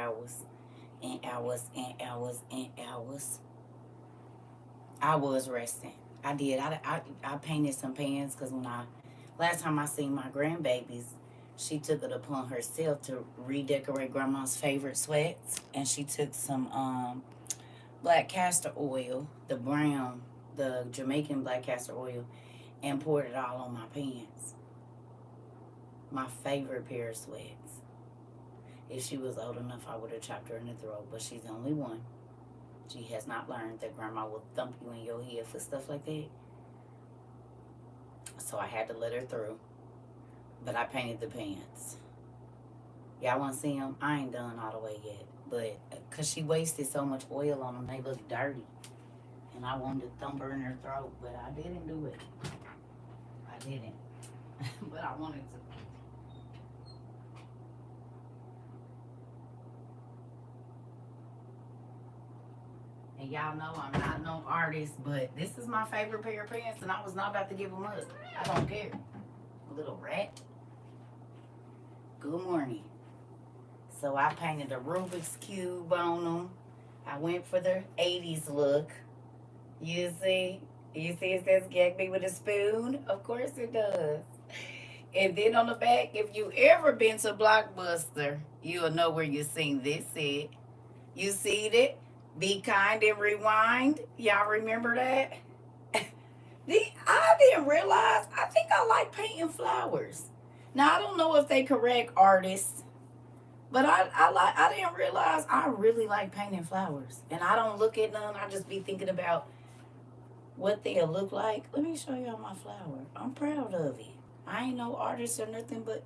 hours and hours and hours and hours. I was resting. I did. I painted some pans because when I last time I seen my grandbabies, she took it upon herself to redecorate grandma's favorite sweats, and she took some black castor oil, the brown, the Jamaican black castor oil, and poured it all on my pants. My favorite pair of sweats. If she was old enough, I would have chopped her in the throat, but she's the only one. She has not learned that grandma will thump you in your head for stuff like that. So I had to let her through. But I painted the pants. Y'all want to see them? I ain't done all the way yet. But because she wasted so much oil on them, they look dirty. And I wanted to thump her in her throat, but I didn't do it. I didn't. But I wanted to. And y'all know I'm not no artist, but this is my favorite pair of pants, and I was not about to give them up. I don't care. Little rat. Good morning. So I painted a Rubik's Cube on them. I went for the 80s look. You see? You see it says gag me with a spoon? Of course it does. And then on the back, if you ever been to Blockbuster, you'll know where you seen this at. You see it? Be kind and rewind. Y'all remember that? I didn't realize. I think I like painting flowers. Now I don't know if they correct artists, but I didn't realize I really like painting flowers. And I don't look at none. I just be thinking about what they'll look like. Let me show y'all my flower. I'm proud of it. I ain't no artist or nothing, but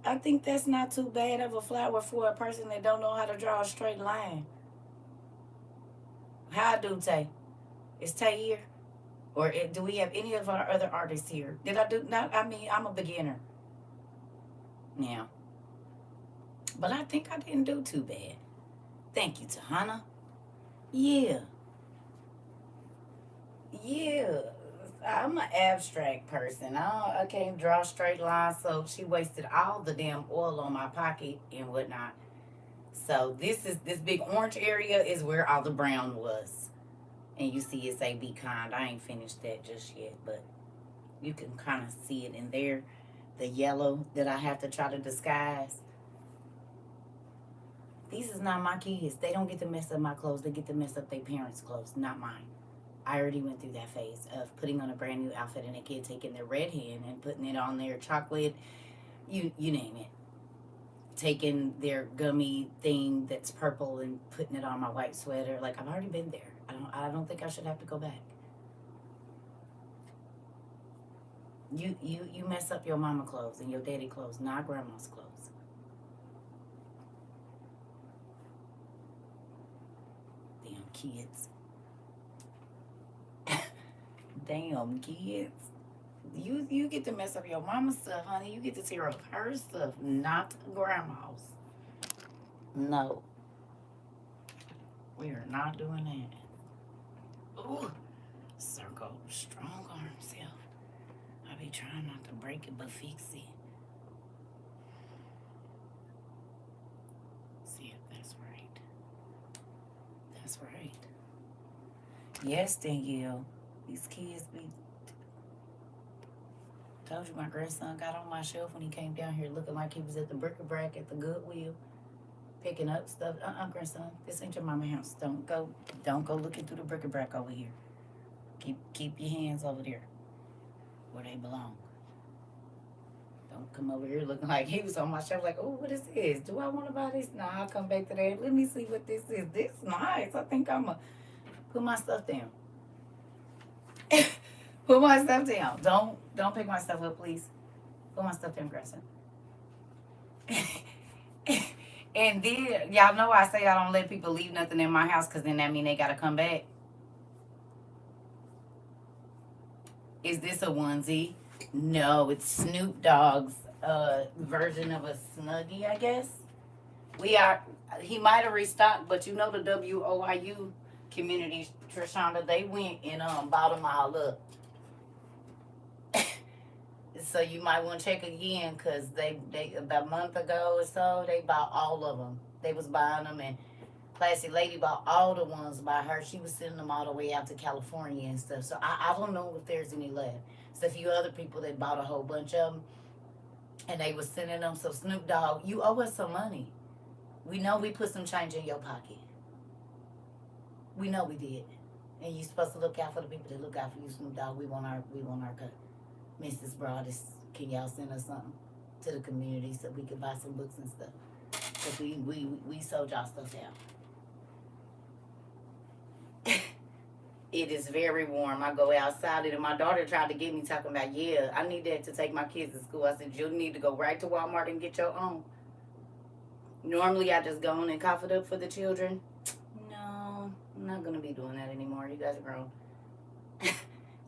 I think that's not too bad of a flower for a person that don't know how to draw a straight line. How I do, Tay? Is Tay here? Or do we have any of our other artists here? Did I do not? I mean, I'm a beginner now. But I think I didn't do too bad. Thank you, Tahana. Yeah. Yeah. I'm an abstract person. I can't draw straight lines, so she wasted all the damn oil on my pocket and whatnot. So this big orange area is where all the brown was. And you see it say be kind. I ain't finished that just yet, but you can kind of see it in there. The yellow that I have to try to disguise. These is not my kids. They don't get to mess up my clothes. They get to mess up their parents' clothes, not mine. I already went through that phase of putting on a brand new outfit and a kid taking their red hand and putting it on their chocolate, you name it. Taking their gummy thing that's purple and putting it on my white sweater. Like, I've already been there. I don't think I should have to go back. You mess up your mama clothes and your daddy clothes, not grandma's clothes. Damn kids. Damn kids. You get to mess up your mama's stuff, honey. You get to tear up her stuff, not grandma's. No. We are not doing that. Ooh. Circle strong arm self. I be trying not to break it, but fix it. See if that's right. That's right. Yes, Danielle. These kids be. Told you my grandson got on my shelf when he came down here looking like he was at the bric-a-brac at the Goodwill, picking up stuff. Grandson, this ain't your mama house. Don't go looking through the bric-a-brac over here. Keep your hands over there where they belong. Don't come over here looking like he was on my shelf like, oh, what is this? Do I want to buy this? Nah, I'll come back to that. Let me see what this is. This nice. I think I'm going to put my stuff down. Put my stuff down. Don't pick my stuff up, please. Put my stuff down, grandson. And then, y'all know I say I don't let people leave nothing in my house because then that mean they got to come back. Is this a onesie? No, it's Snoop Dogg's version of a Snuggie, I guess. He might have restocked, but you know the WOIU community, Trishonda, they went and bought them all up. So you might want to check again because they about a month ago or so, they bought all of them. They was buying them, and Classy Lady bought all the ones by her. She was sending them all the way out to California and stuff. So I don't know if there's any left. So a few other people that bought a whole bunch of them, and they was sending them. So Snoop Dogg, you owe us some money. We know we put some change in your pocket. We know we did. And you supposed to look out for the people that look out for you, Snoop Dogg. We want our cut. Mrs. Broadus, can y'all send us something to the community so we can buy some books and stuff? Because we sold y'all stuff out. It is very warm. I go outside, and my daughter tried to get me talking about, yeah, I need that to take my kids to school. I said, you need to go right to Walmart and get your own. Normally, I just go on and cough it up for the children. No, I'm not going to be doing that anymore. You guys are grown.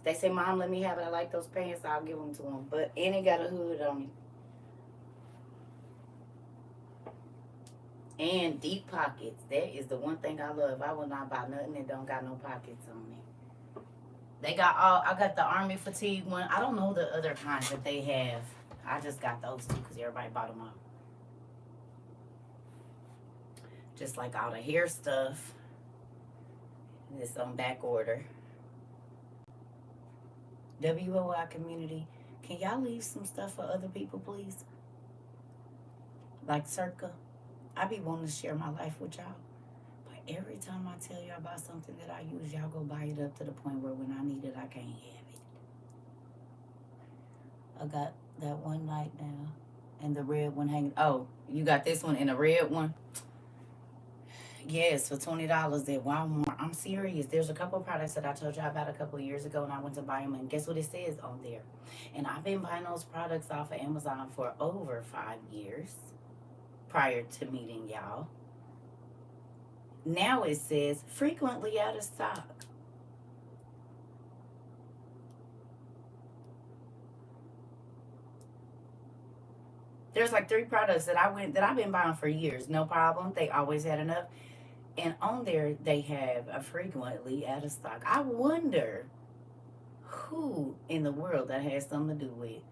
They say, Mom, let me have it. I like those pants. I'll give them to them. But, and it got a hood on it. And deep pockets. That is the one thing I love. I will not buy nothing that don't got no pockets on it. They got all, I got the army fatigue one. I don't know the other kinds that they have. I just got those two because everybody bought them up. Just like all the hair stuff. It's on back order. WOI community, can y'all leave some stuff for other people, please? Like CERCA. I be wanting to share my life with y'all. But every time I tell y'all about something that I use, y'all go buy it up to the point where when I need it, I can't have it. I got that one right now. And the red one hanging. Oh, you got this one and the red one? Yes, for $20 at Walmart. I'm serious. There's a couple of products that I told y'all about a couple of years ago, and I went to buy them, and guess what it says on there? And I've been buying those products off of Amazon for over 5 years prior to meeting y'all. Now it says frequently out of stock. There's like 3 products that I've been buying for years, no problem. They always had enough. And on there they have a frequently out of stock. I wonder who in the world that has something to do with.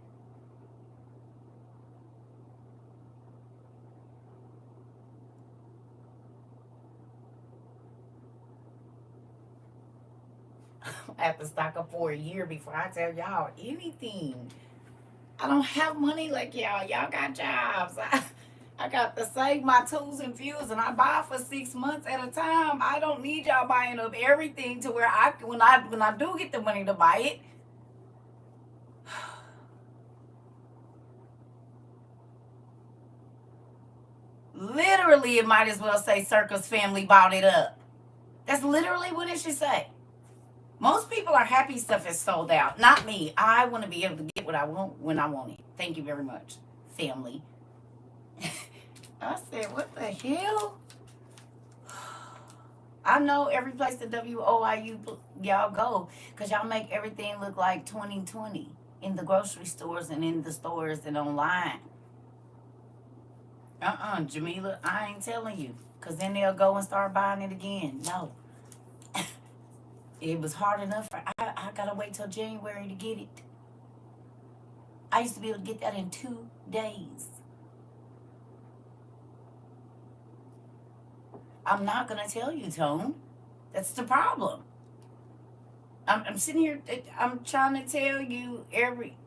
I have to stock up for a year before I tell y'all anything. I don't have money like y'all. Y'all got jobs. I got to save my tools and fuels, and I buy for 6 months at a time. I don't need y'all buying up everything to where when I do get the money to buy it. Literally, it might as well say Circa's family bought it up. That's literally what it should say. Most people are happy stuff is sold out. Not me. I want to be able to get what I want when I want it. Thank you very much, family. I said, what the hell? I know every place the WOIU y'all go, because y'all make everything look like 2020 in the grocery stores and in the stores and online. Jamila, I ain't telling you, because then they'll go and start buying it again. No. It was hard enough. I got to wait till January to get it. I used to be able to get that in 2 days. I'm not going to tell you, Tone. That's the problem. I'm sitting here. I'm trying to tell you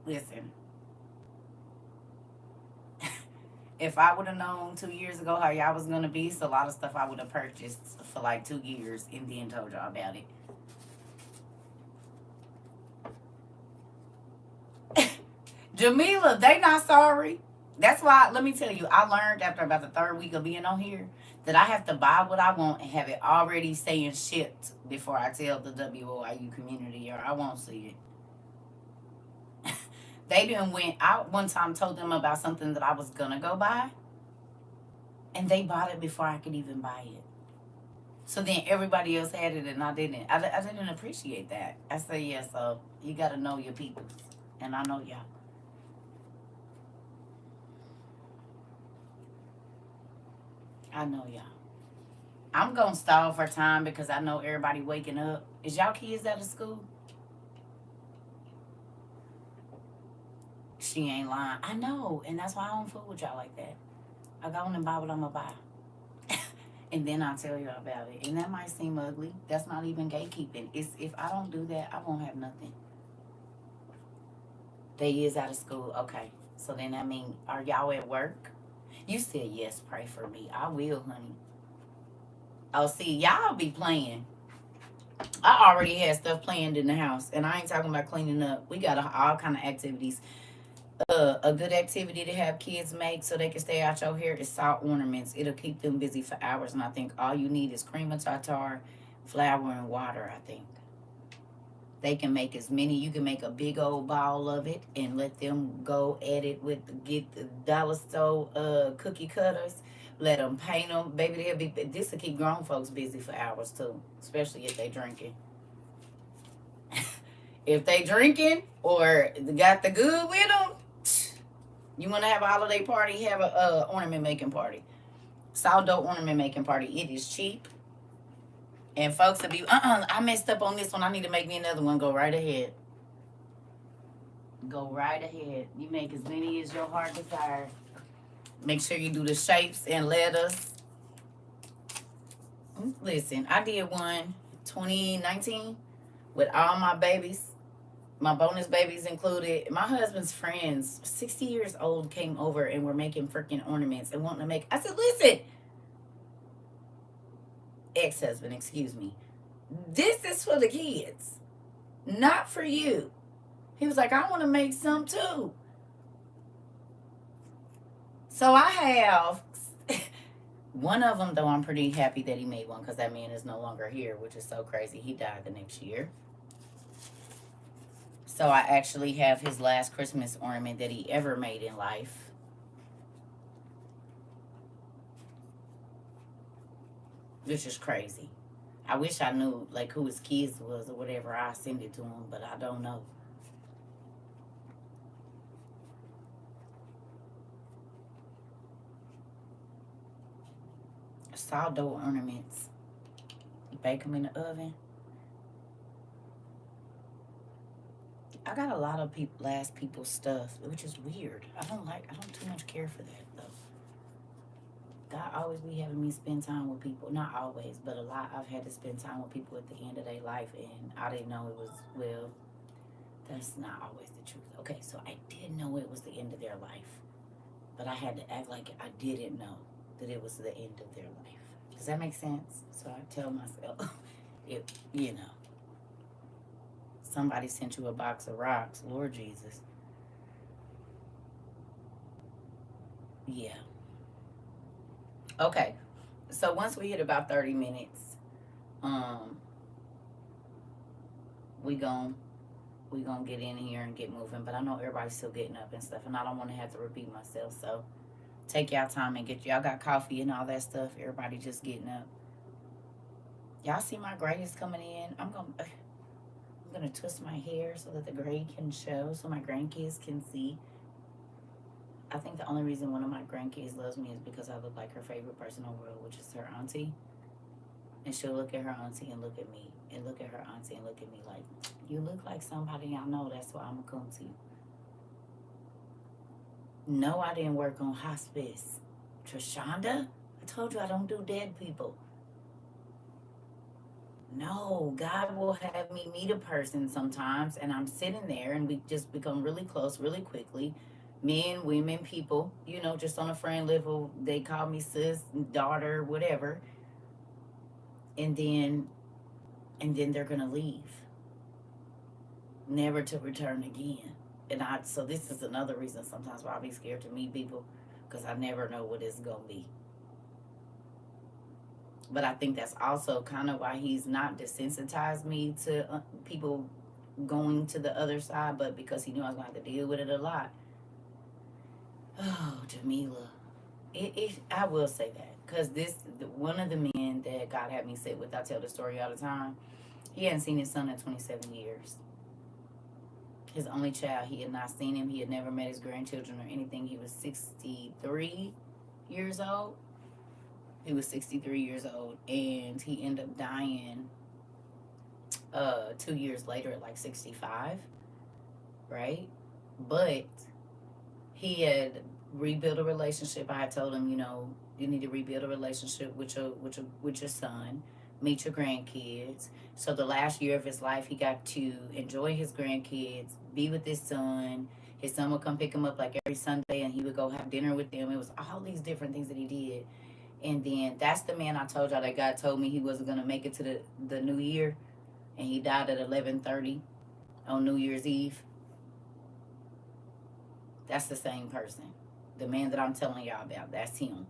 listen. If I would have known 2 years ago how y'all was going to be, it's a lot of stuff I would have purchased for like 2 years and then told y'all about it. Jamila, they not sorry. That's why, let me tell you, I learned after about the 3rd week of being on here that I have to buy what I want and have it already saying shipped before I tell the WOIU community, or I won't see it. They done went out one time, told them about something that I was going to go buy, and they bought it before I could even buy it. So then everybody else had it and I didn't. I didn't appreciate that. I said, yeah, so you got to know your people. And I know y'all. I know y'all. I'm going to stall for time because I know everybody waking up. Is y'all kids out of school? She ain't lying. I know. And that's why I don't fool with y'all like that. I go on and buy what I'm going to buy. And then I'll tell you about it. And that might seem ugly. That's not even gatekeeping. It's if I don't do that, I won't have nothing. They is out of school. Okay. So then that mean, are y'all at work? You said yes, pray for me. I will, honey. Oh, see, y'all be playing. I already had stuff planned in the house, and I ain't talking about cleaning up. We got all kind of activities. A good activity to have kids make so they can stay out your hair is salt ornaments. It'll keep them busy for hours, and I think all you need is cream of tartar, flour, and water. I think they can make as many. You can make a big old ball of it and let them go at it with get the dollar store cookie cutters. Let them paint them, baby. They'll be. This will keep grown folks busy for hours too, especially if they drinking. If they drinking or got the good with them, you want to have a holiday party, have a ornament making party. Sourdough ornament making party. It is cheap. And folks will be, I messed up on this one. I need to make me another one. Go right ahead. Go right ahead. You make as many as your heart desires. Make sure you do the shapes and letters. Listen, I did one 2019 with all my babies. My bonus babies included. My husband's friends, 60 years old, came over and were making freaking ornaments and wanting to make. I said, listen, ex-husband, excuse me. This is for the kids, not for you. He was like, I want to make some too. So I have one of them, though I'm pretty happy that he made one because that man is no longer here, which is so crazy. He died the next year. So I actually have his last Christmas ornament that he ever made in life. Which is crazy. I wish I knew like who his kids was or whatever. I send it to him, but I don't know. Sourdough ornaments. Bake them in the oven. I got a lot of last people's stuff, which is weird. I don't too much care for that though. God always be having me spend time with people. Not always, but a lot. I've had to spend time with people at the end of their life, and I didn't know it was, well, that's not always the truth. Okay, so I did know it was the end of their life, but I had to act like I didn't know that it was the end of their life. Does that make sense? So I tell myself, you know, somebody sent you a box of rocks, Lord Jesus. Yeah. Okay. So once we hit about 30 minutes, we gon' get in here and get moving. But I know everybody's still getting up and stuff, and I don't want to have to repeat myself. So take y'all time and y'all got coffee and all that stuff. Everybody just getting up. Y'all see my gray is coming in. I'm gonna twist my hair so that the gray can show, so my grandkids can see. I think the only reason one of my grandkids loves me is because I look like her favorite person in the world, which is her auntie. And she'll look at her auntie and look at me, and look at her auntie and look at me like, you look like somebody I know, that's why I'm gonna come to you. No, I didn't work on hospice. Trishonda, I told you I don't do dead people. No, God will have me meet a person sometimes, and I'm sitting there, and we just become really close really quickly. Men, women, people, just on a friend level. They call me sis, daughter, whatever. And then they're gonna leave, never to return again. So this is another reason sometimes why I be scared to meet people, because I never know what it's gonna be. But I think that's also kind of why he's not desensitized me to people going to the other side, but because he knew I was going to have to deal with it a lot. Oh, Jamila. I will say that. Because one of the men that God had me sit with, I tell the story all the time, he hadn't seen his son in 27 years. His only child, he had not seen him. He had never met his grandchildren or anything. He was 63 years old. He was 63 years old, and he ended up dying 2 years later at like 65, right? But he had rebuild a relationship. I had told him, you know, you need to rebuild a relationship with your son, meet your grandkids. So the last year of his life, he got to enjoy his grandkids, be with his son. His son would come pick him up like every Sunday, and he would go have dinner with them. It was all these different things that he did. And then that's the man I told y'all that God told me he wasn't gonna make it to the new year, and he died at 11:30 on New Year's Eve. That's the same person. The man that I'm telling y'all about, that's him.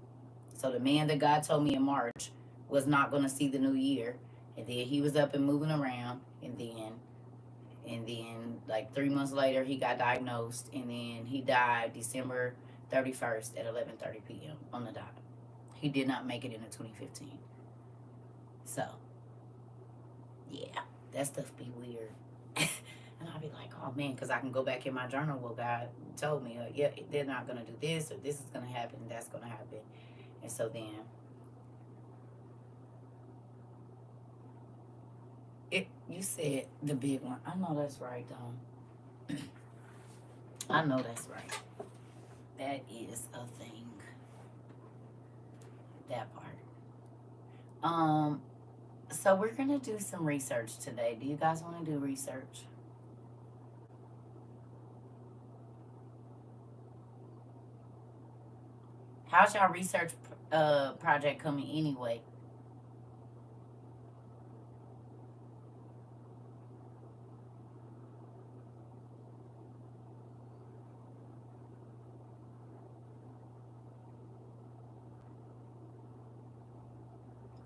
So the man that God told me in March was not going to see the new year. And then he was up and moving around. And then like 3 months later, he got diagnosed. And then he died December 31st at 11:30 p.m. on the dot. He did not make it into 2015. So, yeah, that stuff be weird. And I'll be like, oh man, because I can go back in my journal. Well, God told me, yeah, they're not going to do this, or this is going to happen, and that's going to happen. And so then, you said the big one. I know that's right, though. I know that's right. That is a thing. That part. So we're going to do some research today. Do you guys want to do research? How's y'all research project coming anyway?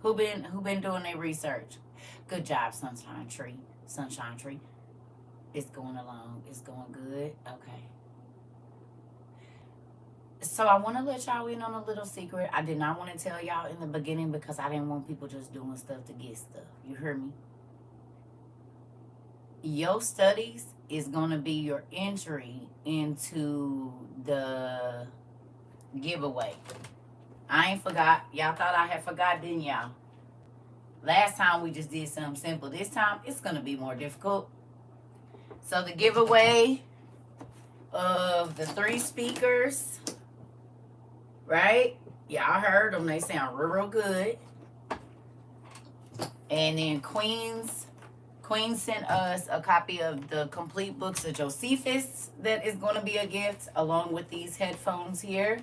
Who been doing their research? Good job, Sunshine Tree. Sunshine Tree. It's going along. It's going good. Okay. So I want to let y'all in on a little secret. I did not want to tell y'all in the beginning because I didn't want people just doing stuff to get stuff. You heard me? Your studies is going to be your entry into the giveaway. I ain't forgot. Y'all thought I had forgot, didn't y'all? Last time we just did something simple. This time it's going to be more difficult. So the giveaway of the 3 speakers, right? Y'all heard them. They sound real good. And then Queen sent us a copy of the complete books of Josephus that is going to be a gift along with these headphones here.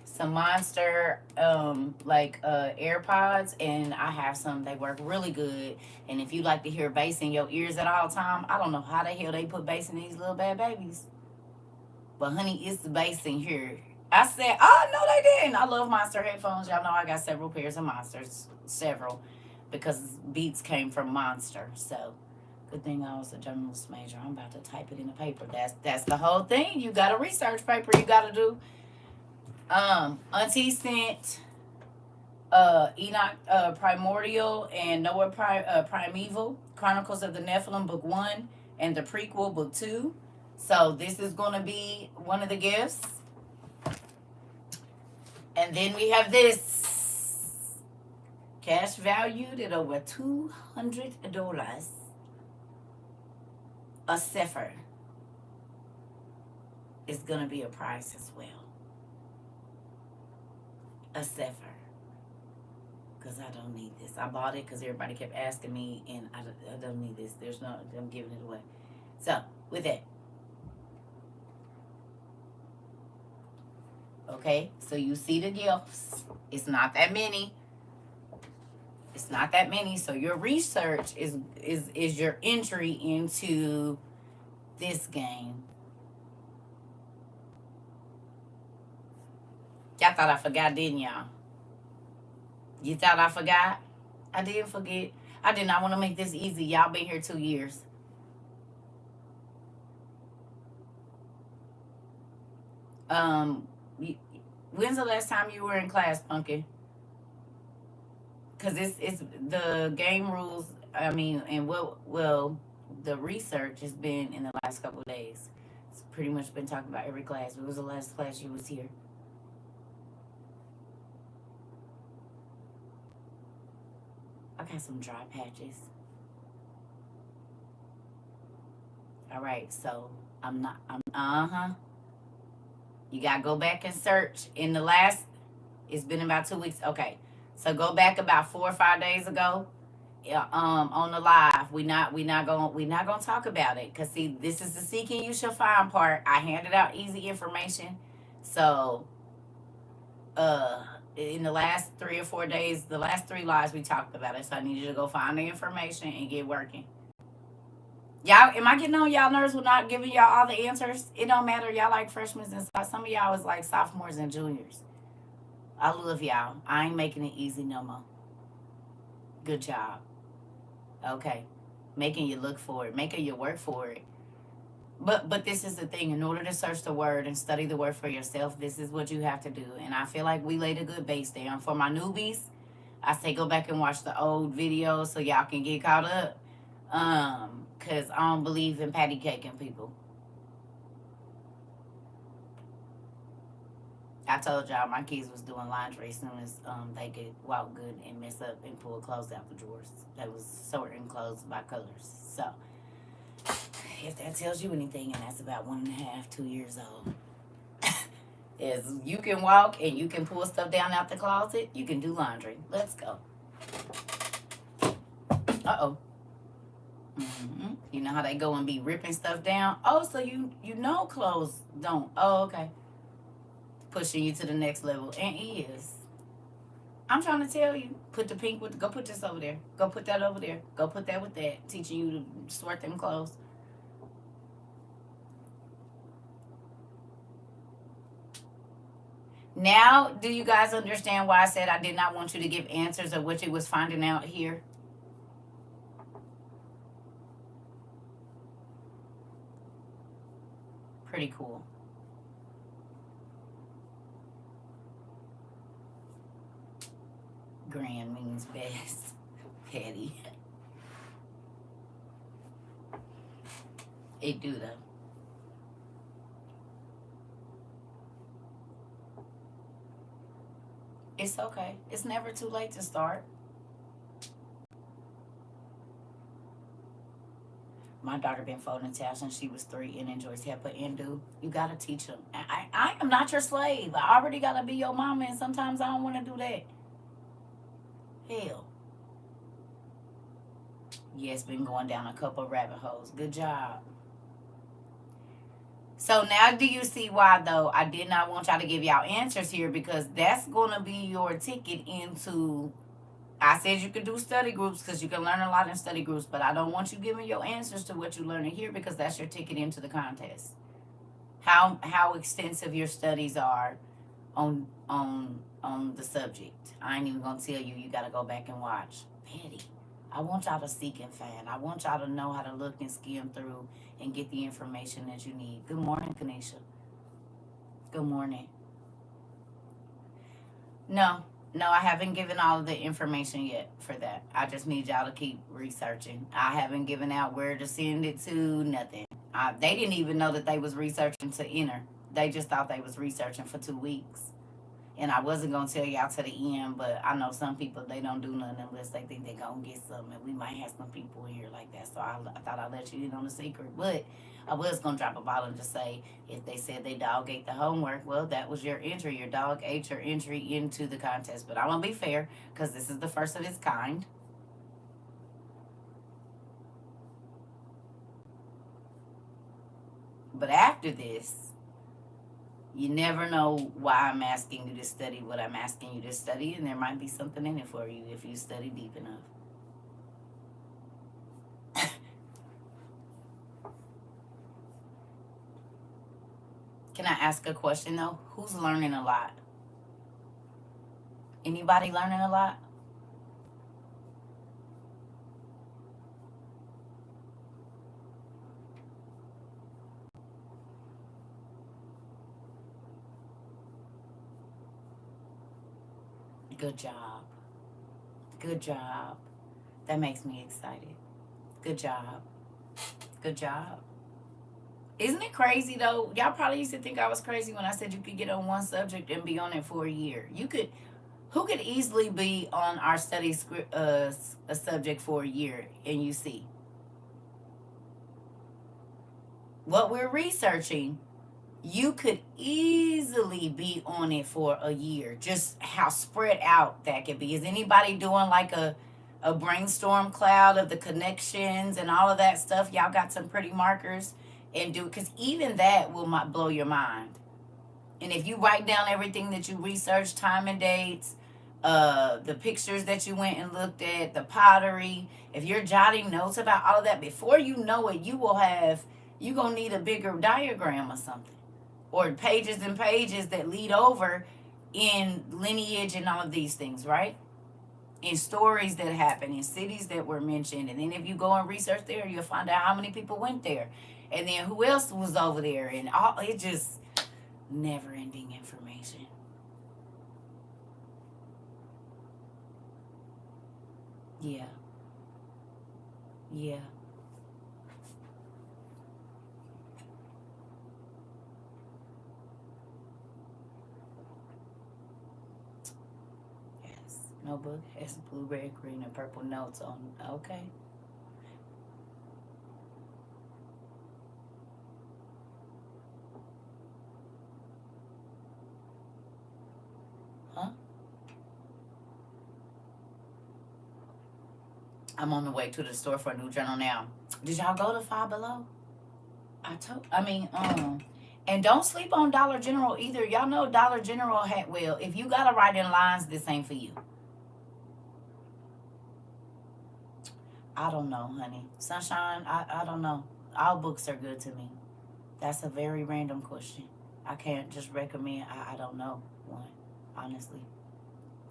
Some monster AirPods, and I have some. They work really good. And if you like to hear bass in your ears at all time, I don't know how the hell they put bass in these little bad babies. But honey, it's the bass in here. I said, oh no, they didn't. I love Monster headphones. Y'all know I got several pairs of Monsters, several, because Beats came from Monster. So good thing I was a journalist major. I'm about to type it in a paper. That's the whole thing. You got a research paper you got to do. Auntie sent Enoch Primordial and Noah Primeval, Chronicles of the Nephilim, Book 1, and the prequel, Book 2. So this is going to be one of the gifts. And then we have this. Cash valued at over $200. A Sefer is going to be a prize as well. A Sefer. Because I don't need this. I bought it because everybody kept asking me, and I don't need this. I'm giving it away. So, with that. Okay, so you see the gifts. It's not that many. It's not that many. So your research is your entry into this game. Y'all thought I forgot, didn't y'all? You thought I forgot? I didn't forget. I did not want to make this easy. Y'all been here 2 years. When's the last time you were in class, Pumpkin? Because it's the game rules. I mean, and the research has been in the last couple of days. It's pretty much been talking about every class. When was the last class you was here? I got some dry patches. All right, so I'm not. I'm. You gotta go back and search. In the last, it's been about 2 weeks. Okay, so go back about 4 or 5 days ago. Yeah, on the live, we not gonna talk about it, because see, this is the seeking you shall find part. I handed out easy information, so uh in the last 3 or 4 days, the last 3 lives, we talked about it. So I need you to go find the information and get working. Y'all, am I getting on y'all nerves with not giving y'all all the answers? It don't matter. Y'all like freshmen and some of y'all is like sophomores and juniors. I love y'all. I ain't making it easy no more. Good job. Okay. Making you look for it, making you work for it. But this is the thing. In order to search the word and study the word for yourself, this is what you have to do. And I feel like we laid a good base down. For my newbies, I say go back and watch the old videos so y'all can get caught up. Cause I don't believe in patty caking people. I told y'all my kids was doing laundry as soon as they could walk good and mess up and pull clothes out the drawers. They was sorting clothes by colors. So if that tells you anything, and that's about 1.5, 2 years old, is you can walk and you can pull stuff down out the closet, you can do laundry. Let's go. Uh-oh. You know how they go and be ripping stuff down? Oh, so you know clothes don't. Oh, okay. Pushing you to the next level. And is. I'm trying to tell you. Put the pink with, go put this over there. Go put that over there. Go put that with that. Teaching you to sort them clothes. Now, do you guys understand why I said I did not want you to give answers of what you was finding out here? Pretty cool. Grand means best. Petty. It do though. It's okay. It's never too late to start. My daughter been folding towels since she was 3 and enjoys HEPA and do. You gotta teach them. I am not your slave. I already gotta be your mama, and sometimes I don't want to do that. Hell. Yes, been going down a couple rabbit holes. Good job. So now do you see why, though, I did not want y'all to give y'all answers here, because that's going to be your ticket into... I said you could do study groups because you can learn a lot in study groups, but I don't want you giving your answers to what you learning here, because that's your ticket into the contest. How extensive your studies are on the subject. I ain't even going to tell you. You got to go back and watch. Petty. I want y'all to seek and find. I want y'all to know how to look and skim through and get the information that you need. Good morning, Kanisha. Good morning. No, I haven't given all of the information yet for that. I just need y'all to keep researching. I haven't given out where to send it to, nothing. They didn't even know that they was researching to enter. They just thought they was researching for 2 weeks. And I wasn't going to tell y'all to the end, but I know some people, they don't do nothing unless they think they're going to get something. And we might have some people in here like that. So I thought I'd let you in on the secret. But I was going to drop a ball and just say, if they said they dog ate the homework, well, that was your entry. Your dog ate your entry into the contest. But I want to be fair, because this is the first of its kind. But after this, you never know why I'm asking you to study what I'm asking you to study, and there might be something in it for you if you study deep enough. Can I ask a question, though? Who's learning a lot? Anybody learning a lot? Good job. Good job. That makes me excited. Good job. Good job. Isn't it crazy, though? Y'all probably used to think I was crazy when I said you could get on one subject and be on it for a year. Who could easily be on our study script, a subject for a year, and you see? what we're researching, you could easily be on it for a year. Just how spread out that could be. Is anybody doing like a brainstorm cloud of the connections and all of that stuff? Y'all got some pretty markers and do, because even that will blow your mind. And if you write down everything that you researched, time and dates, the pictures that you went and looked at, the pottery, if you're jotting notes about all of that, before you know it, you gonna need a bigger diagram or something, or pages and pages that lead over in lineage and all of these things, right? In stories that happen, in cities that were mentioned. And then if you go and research there, you'll find out how many people went there, and then who else was over there, and all. It just never ending information. Yeah. Yeah. Yes. Notebook has blue, red, green, and purple notes on. Okay. Huh? I'm on the way to the store for a new journal now. Did y'all go to Five Below? And don't sleep on Dollar General either. Y'all know Dollar General had, well, if you gotta write in lines, this ain't for you. I don't know, honey. Sunshine, I don't know. All books are good to me. That's a very random question. I can't just recommend. I don't know one, honestly.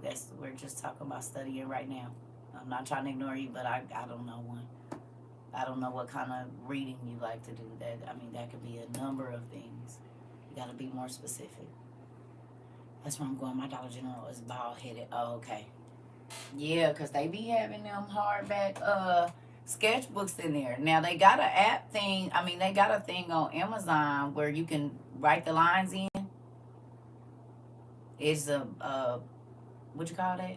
We're just talking about studying right now. I'm not trying to ignore you, but I don't know one. I don't know what kind of reading you like to do. That could be a number of things. You got to be more specific. That's where I'm going. My Dollar General is bald headed. Oh, okay. Yeah, because they be having them hardback sketchbooks in there. Now they got an app thing. They got a thing on Amazon where you can write the lines in. It's what you call that?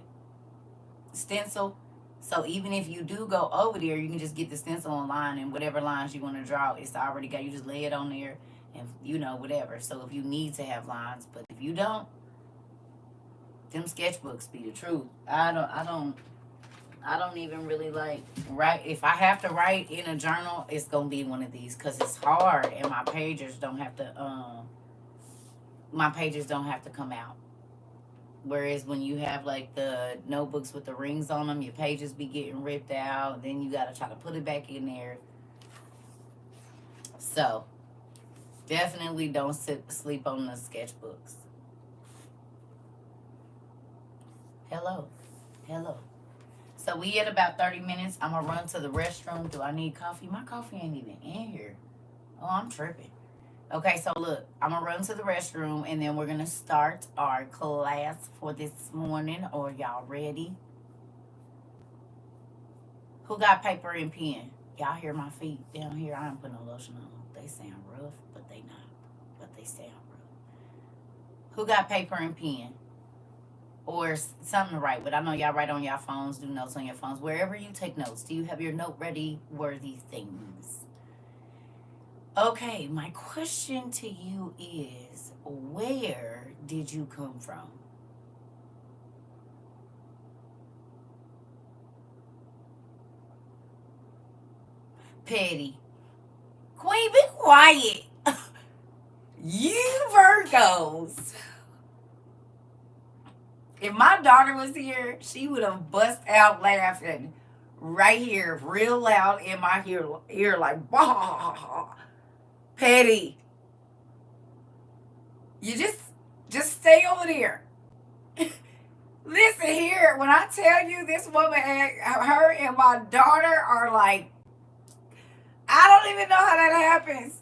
Stencil. So even if you do go over there, you can just get the stencil online, and whatever lines you want to draw, it's already got. You just lay it on there, and whatever. So if you need to have lines, but if you don't, them sketchbooks be the truth. I don't even really like write. If I have to write in a journal, it's gonna be one of these because it's hard, and my pages don't have to come out. Whereas when you have like the notebooks with the rings on them, your pages be getting ripped out. Then you got to try to put it back in there. So definitely don't sleep on the sketchbooks. Hello. So we at about 30 minutes. I'm going to run to the restroom. Do I need coffee? My coffee ain't even in here. Oh, I'm tripping. Okay, so look, I'm going to run to the restroom, and then we're going to start our class for this morning. Are y'all ready? Who got paper and pen? Y'all hear my feet down here? I ain't putting no lotion on. They sound rough, but they not. But they sound rough. Who got paper and pen? Or something to write with? I know y'all write on your phones, do notes on your phones. Wherever you take notes, do you have your note-ready worthy things? Okay, my question to you is, where did you come from? Petty. Queen, be quiet. You Virgos. If my daughter was here, she would have bust out laughing right here, real loud in my ear like, bah. Petty. You just stay over there. Listen here, when I tell you this woman, her and my daughter are like, I don't even know how that happens.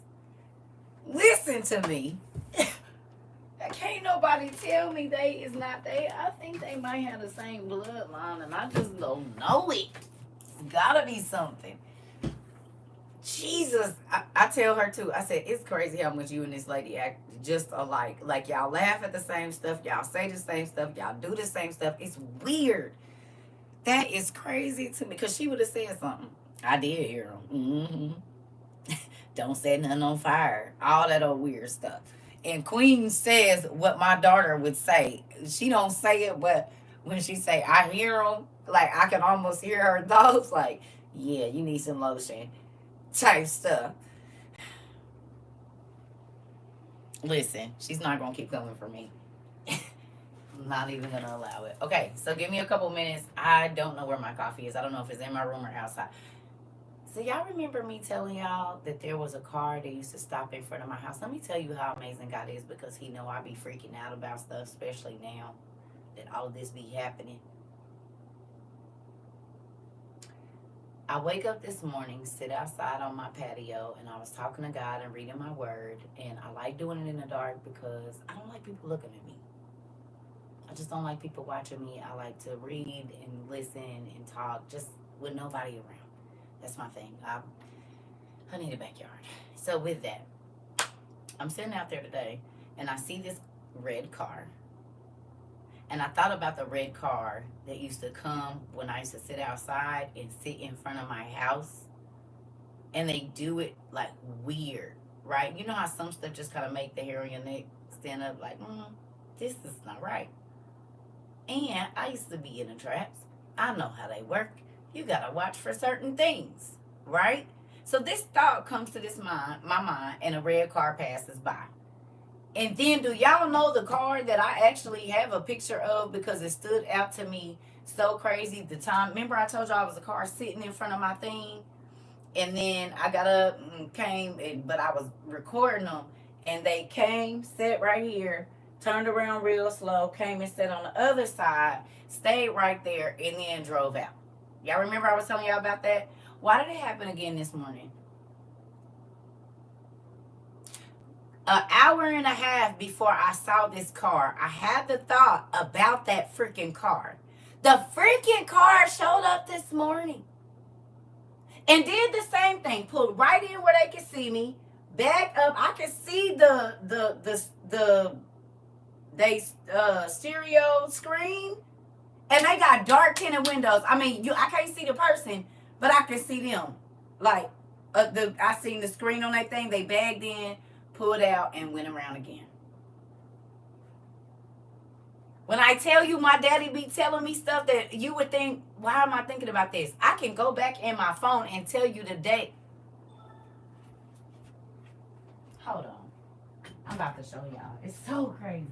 Listen to me. Can't nobody tell me they is not they. I think they might have the same bloodline, and I just don't know it. It's gotta be something. Jesus, I tell her too. I said, it's crazy how much you and this lady act just alike. Like y'all laugh at the same stuff, y'all say the same stuff, y'all do the same stuff. It's weird. That is crazy to me because she would have said something. I did hear him. Don't set nothing on fire. All that old weird stuff. And Queen says what my daughter would say. She don't say it, but when she say, I hear them, like I can almost hear her thoughts, like, yeah, you need some lotion type stuff. Listen, she's not going to keep coming for me. I'm not even going to allow it. Okay, so give me a couple minutes. I don't know where my coffee is. I don't know if it's in my room or outside. So y'all remember me telling y'all that there was a car that used to stop in front of my house? Let me tell you how amazing God is, because he know I be freaking out about stuff, especially now that all of this be happening. I wake up this morning, sit outside on my patio, and I was talking to God and reading my word. And I like doing it in the dark because I don't like people looking at me. I just don't like people watching me. I like to read and listen and talk just with nobody around. That's my thing. I need a backyard. So with that, I'm sitting out there today, and I see this red car. And I thought about the red car that used to come when I used to sit outside and sit in front of my house. And they do it like weird, right? You know how some stuff just kind of make the hair on your neck stand up like, this is not right. And I used to be in the traps. I know how they work. You gotta watch for certain things, right? So this thought comes to my mind, and a red car passes by. And then, do y'all know the car that I actually have a picture of because it stood out to me so crazy the time? Remember I told y'all I was a car sitting in front of my thing? And then I got up and came, but I was recording them. And they came, sat right here, turned around real slow, came and sat on the other side, stayed right there, and then drove out. Y'all remember I was telling y'all about that? Why did it happen again this morning? An hour and a half before I saw this car, I had the thought about that freaking car. The freaking car showed up this morning and did the same thing. Pulled right in where they could see me. Backed up. I could see the stereo screen, and they got dark tinted windows. I mean, I can't see the person, but I can see them. Like I seen the screen on that thing. They bagged in, pulled out, and went around again. When I tell you my daddy be telling me stuff that you would think, why am I thinking about this? I can go back in my phone and tell you the date. Hold on. I'm about to show y'all. It's so crazy.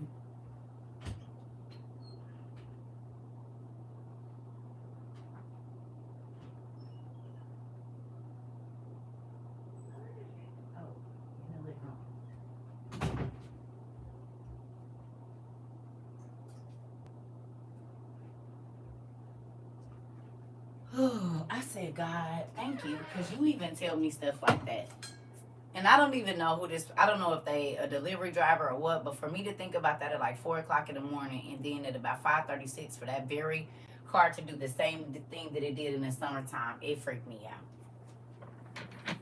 Oh, I said, God, thank you, because you even tell me stuff like that. And I don't even know who this, I don't know if they a delivery driver or what, but for me to think about that at like 4 o'clock in the morning, and then at about 5:36 for that very car to do the same thing that it did in the summertime, it freaked me out.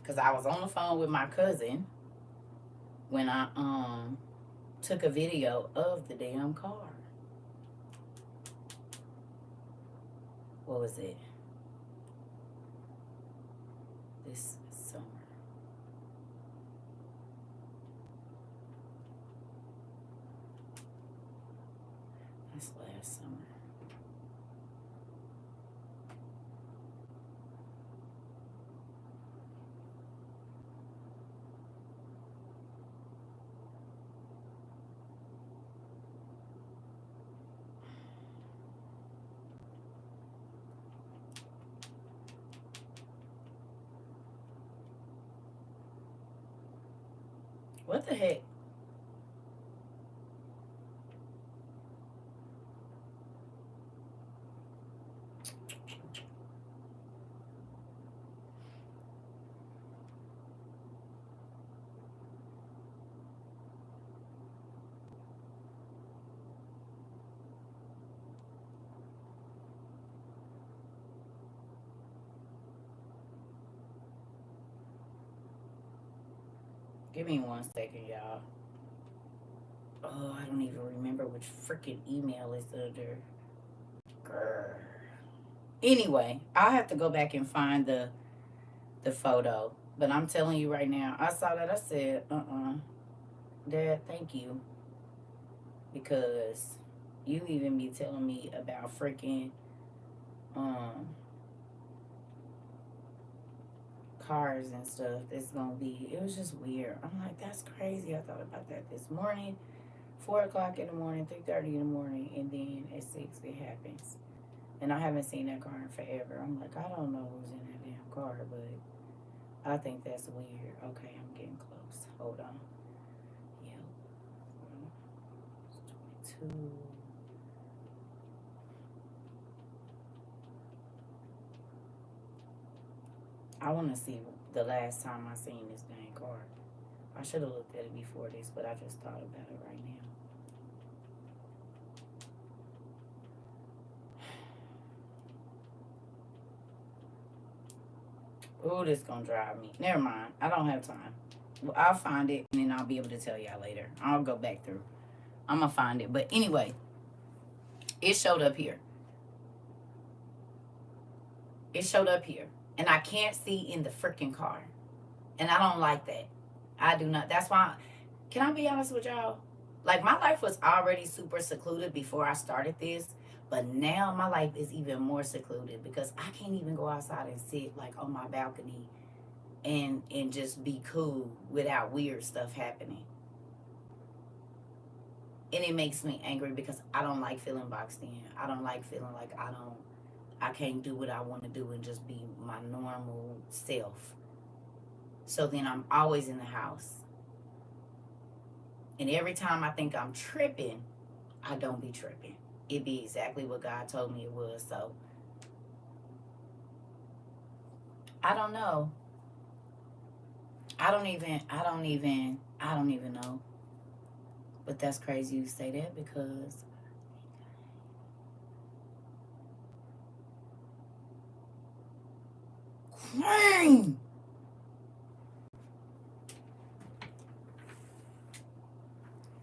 Because I was on the phone with my cousin when I took a video of the damn car. What was it? This summer. That's last summer. What the heck? Give me 1 second, y'all. Oh, I don't even remember which freaking email is under. Grr. Anyway, I'll have to go back and find the photo. But I'm telling you right now, I saw that. I said, Dad, thank you. Because you even be telling me about freaking um, cars and stuff. It's going to be, it was just weird. I'm like, that's crazy. I thought about that this morning. 4 o'clock in the morning, 3:30 in the morning, and then at 6 it happens. And I haven't seen that car in forever. I'm like, I don't know who's in that damn car, but I think that's weird. Okay, I'm getting close. Hold on. Yep. It's 22. I want to see the last time I seen this dang car. I should have looked at it before this, but I just thought about it right now. Oh, this gonna drive me. Never mind. I don't have time. Well, I'll find it and then I'll be able to tell y'all later. I'll go back through. I'm gonna find it. But anyway, it showed up here. It showed up here. And I can't see in the freaking car. And I don't like that. I do not. That's why. Can I be honest with y'all? Like, my life was already super secluded before I started this. But now my life is even more secluded because I can't even go outside and sit like on my balcony and just be cool without weird stuff happening. And it makes me angry because I don't like feeling boxed in. I don't like feeling like I can't do what I want to do and just be my normal self. So then I'm always in the house. And every time I think I'm tripping, I don't be tripping. It be exactly what God told me it was. So I don't know. I don't even know. But that's crazy you say that because crime.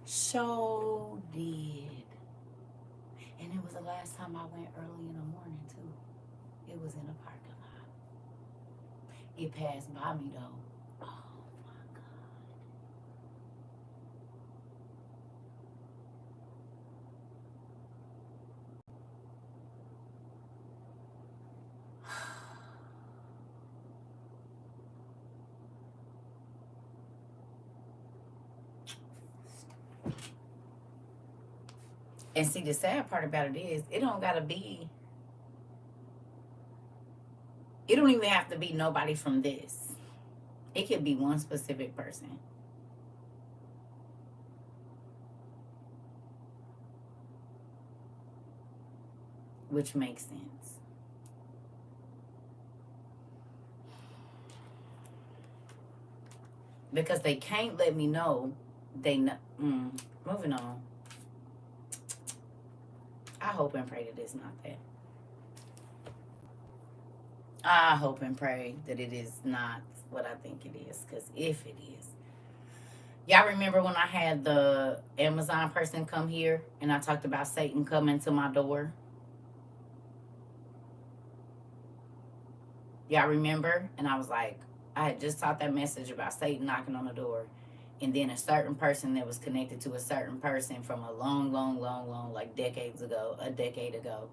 So did. And it was the last time I went early in the morning too. It was in a parking lot. It passed by me though. Oh my God. And see, the sad part about it is, it don't even have to be nobody from this. It could be one specific person. Which makes sense. Because they can't let me know they know. Moving on. I hope and pray that it's not that. I hope and pray that it is not what I think it is. Because if it is. Y'all remember when I had the Amazon person come here and I talked about Satan coming to my door? Y'all remember? And I was like, I had just taught that message about Satan knocking on the door. And then a certain person that was connected to a certain person from a long, like a decade ago.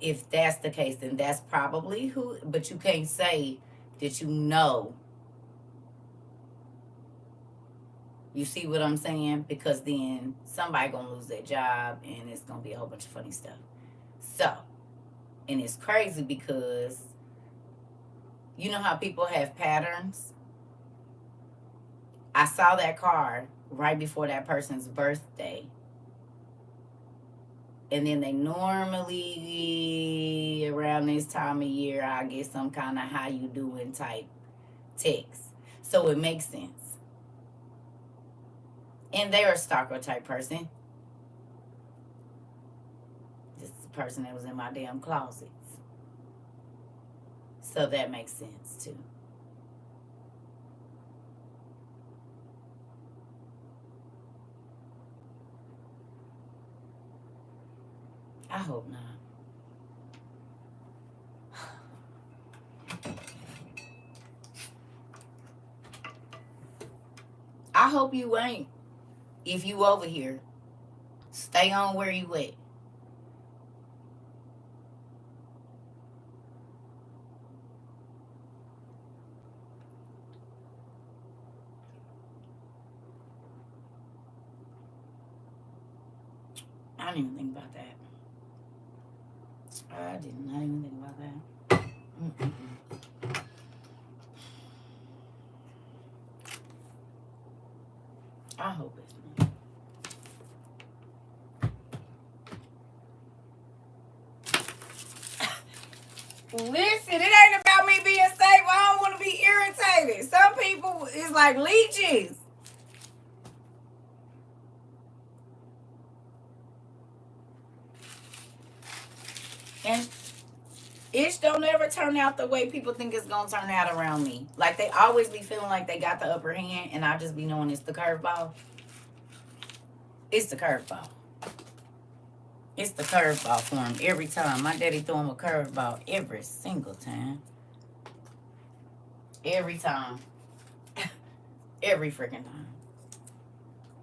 If that's the case, then that's probably who, but you can't say that you know. You see what I'm saying? Because then somebody gonna lose their job and it's gonna be a whole bunch of funny stuff. So, and it's crazy because you know how people have patterns? I saw that card right before that person's birthday. And then they normally, around this time of year, I get some kind of how you doing type text. So it makes sense. And they're a stalker type person. This is the person that was in my damn closets. So that makes sense too. I hope not. I hope you ain't. If you over here, stay on where you at. I didn't even think about that. I did not even think about that. Mm-mm-mm. I hope it's not. Listen, it ain't about me being safe. I don't want to be irritated. Some people is like leeches. And it don't ever turn out the way people think it's gonna turn out around me. Like they always be feeling like they got the upper hand, and I just be knowing it's the curveball. It's the curveball. It's the curveball for him every time. My daddy throw him a curveball every single time. Every time. Every freaking time.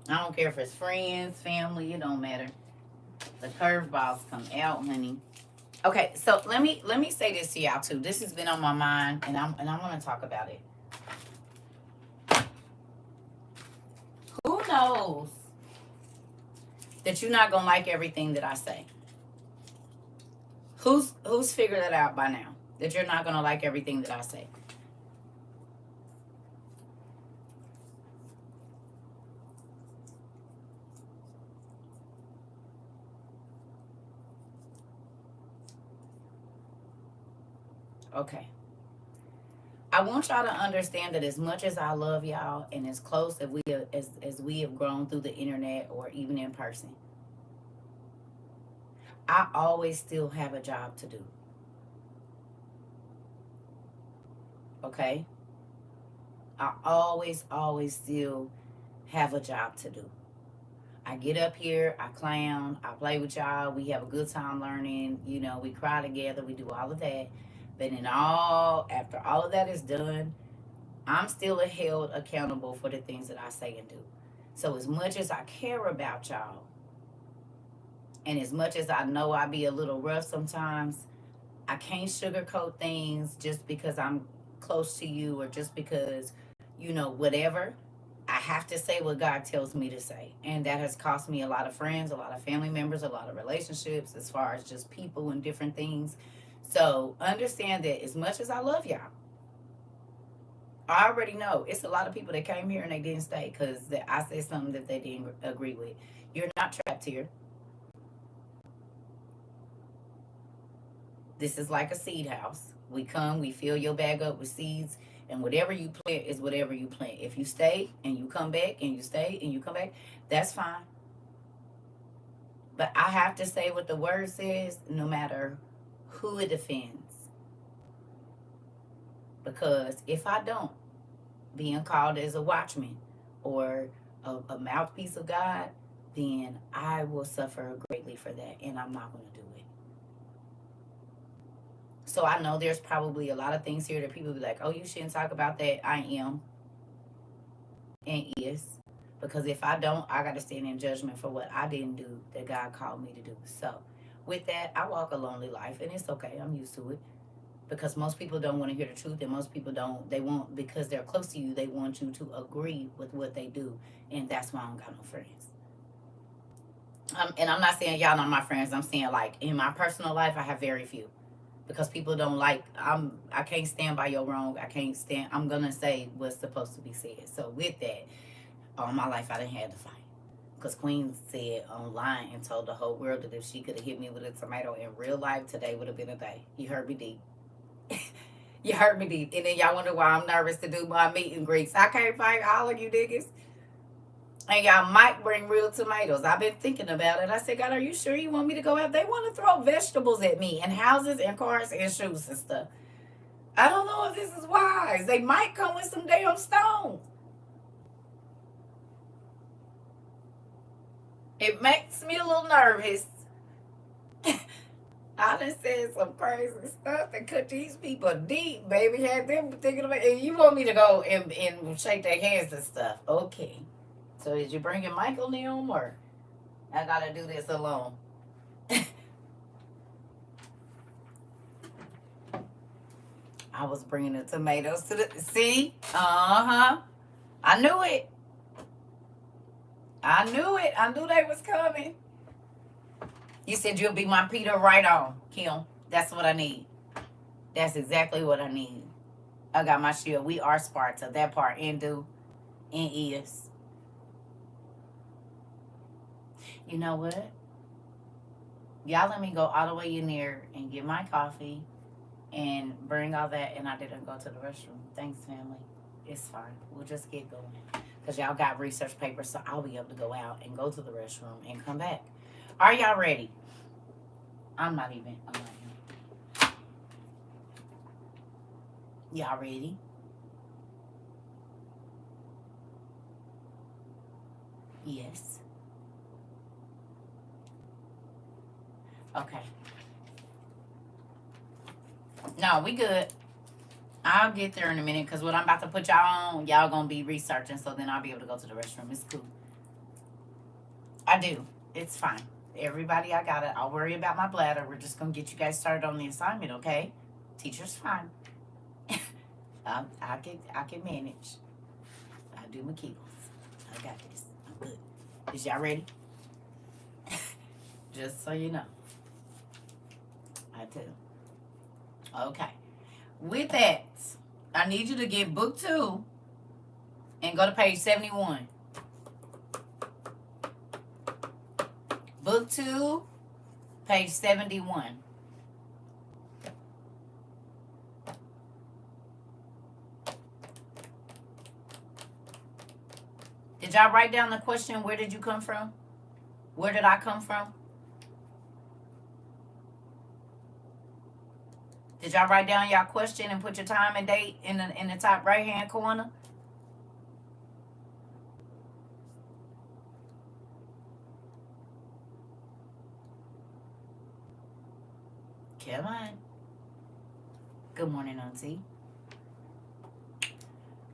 I don't care if it's friends, family, it don't matter. The curveballs come out, honey. Okay, so let me say this to y'all too. This has been on my mind, and I'm gonna talk about it. Who knows that you're not gonna like everything that I say? Who's figured that out by now? That you're not gonna like everything that I say? Okay. I want y'all to understand that as much as I love y'all and as close as we have grown through the internet or even in person, I always still have a job to do. Okay? I always still have a job to do. I get up here, I clown, I play with y'all, we have a good time learning, we cry together, we do all of that. But after all of that is done, I'm still held accountable for the things that I say and do. So as much as I care about y'all, and as much as I know I be a little rough sometimes, I can't sugarcoat things just because I'm close to you or just because, whatever. I have to say what God tells me to say. And that has cost me a lot of friends, a lot of family members, a lot of relationships as far as just people and different things. So understand that as much as I love y'all, I already know it's a lot of people that came here and they didn't stay because I said something that they didn't agree with. You're not trapped here. This is like a seed house. We come, we fill your bag up with seeds, and whatever you plant is whatever you plant. If you stay and you come back and you stay and you come back, that's fine. But I have to say what the word says no matter who it offends. Because if I don't, being called as a watchman or a mouthpiece of God, then I will suffer greatly for that, and I'm not going to do it. So I know there's probably a lot of things here that people be like, oh, you shouldn't talk about that. I am and is. Because if I don't, I got to stand in judgment for what I didn't do that God called me to do. So with that, I walk a lonely life, and it's okay. I'm used to it. Because most people don't want to hear the truth, and most people don't. They won't, because they're close to you, they want you to agree with what they do. And that's why I don't got no friends. And I'm not saying y'all not my friends. I'm saying, like, in my personal life, I have very few. Because people don't like, I can't stand by your wrong. I'm going to say what's supposed to be said. So with that, all my life I didn't have to fight. Because Queen said online and told the whole world that if she could have hit me with a tomato in real life, today would have been a day. You heard me deep. You heard me deep. And then y'all wonder why I'm nervous to do my meet and greets. I can't fight all of you niggas. And y'all might bring real tomatoes. I've been thinking about it. I said, God, are you sure you want me to go out? They want to throw vegetables at me and houses and cars and shoes and stuff. I don't know if this is wise. They might come with some damn stones. It makes me a little nervous. I done said some crazy stuff that cut these people deep, baby. Had them thinking about, and you want me to go and shake their hands and stuff. Okay. So is you bringing Michael Neum or I gotta do this alone? I was bringing the tomatoes to the... See? Uh-huh. I knew it. I knew it. I knew they was coming. You said you'll be my Peter right on, Kim. That's what I need. That's exactly what I need. I got my shield. We are Sparta. That part. And do. And is. You know what? Y'all let me go all the way in there and get my coffee and bring all that, and I didn't go to the restroom. Thanks, family. It's fine. We'll just get going. Because y'all got research papers, so I'll be able to go out and go to the restroom and come back. Are y'all ready? I'm not even. Y'all ready? Yes. Okay. No, we good. I'll get there in a minute because what I'm about to put y'all on, y'all gonna be researching, so then I'll be able to go to the restroom. It's cool. I do. It's fine. Everybody, I got it. I'll worry about my bladder. We're just gonna get you guys started on the assignment, okay? Teacher's fine. I can manage. I do my kegels. I got this. I'm good. Is y'all ready? Just so you know. I do. Okay. With that, I need you to get book 2 and go to page 71. Book 2, page 71. Did y'all write down the question, where did you come from? Where did I come from? Did y'all write down y'all question and put your time and date in the top right hand corner? Come on. Good morning, Auntie.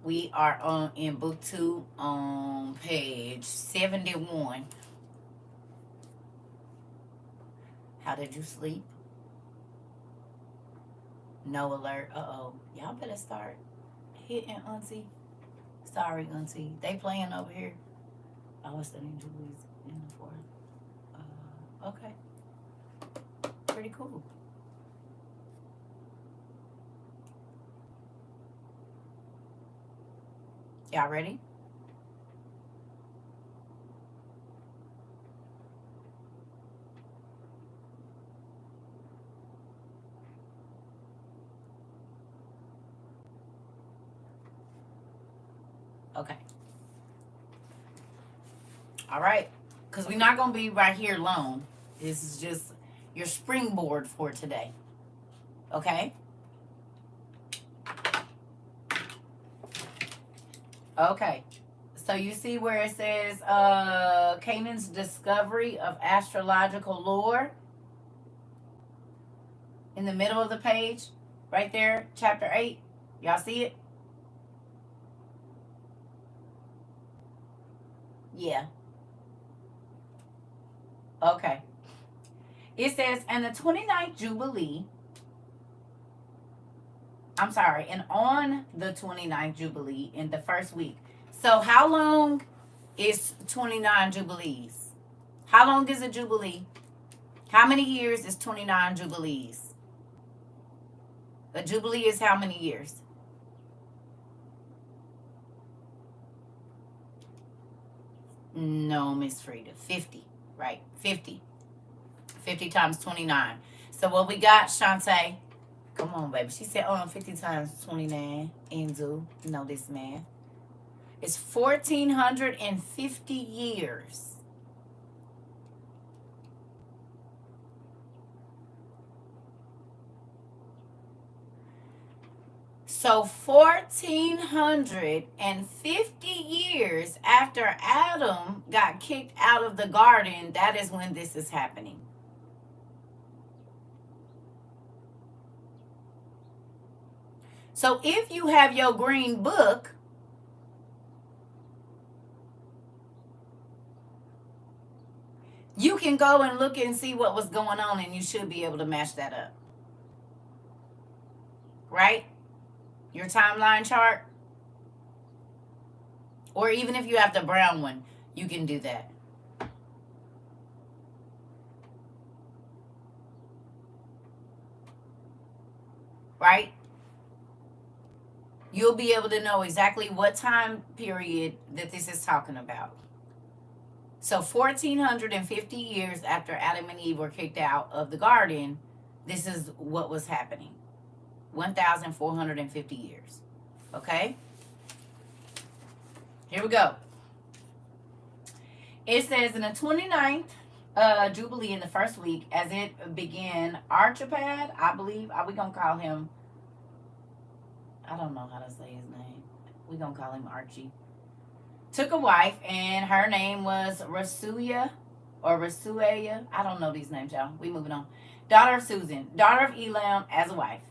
We are in book 2 on page 71. How did you sleep? No alert. Uh-oh. Y'all better start hitting Auntie. Sorry, Auntie. They playing over here. Oh, it's the name Julie's in the 4th. Okay. Pretty cool. Y'all ready? Okay. All right. Because we're not going to be right here long. This is just your springboard for today. Okay? Okay. So you see where it says Kanan's discovery of astrological lore? In the middle of the page, right there, chapter 8. Y'all see it? Yeah. Okay. It says, and the 29th Jubilee, I'm sorry, and on the 29th Jubilee in the first week. So how long is 29 Jubilees? How long is a Jubilee? How many years is 29 Jubilees? A Jubilee is how many years? No, Miss Frida. 50. Right. 50. 50 times 29. So what we got, Shantae? Come on, baby. She said, 50 times 29. Enzo, know this math. It's 1,450 years. So 1,450 years after Adam got kicked out of the garden, that is when this is happening. So if you have your green book, You can go and look and see what was going on, and you should be able to match that up. Right? Your timeline chart. Or even if you have the brown one, you can do that. Right? You'll be able to know exactly what time period that this is talking about. So 1450 years after Adam and Eve were kicked out of the garden, this is what was happening. 1450 years. Okay? Here we go. It says in the 29th Jubilee in the first week, as it began, Archipad, I believe, are we going to call him, I don't know how to say his name. We're going to call him Archie. Took a wife, and her name was Rasuya, or Rasuaya. I don't know these names, y'all. We moving on. Daughter of Susan, daughter of Elam, as a wife.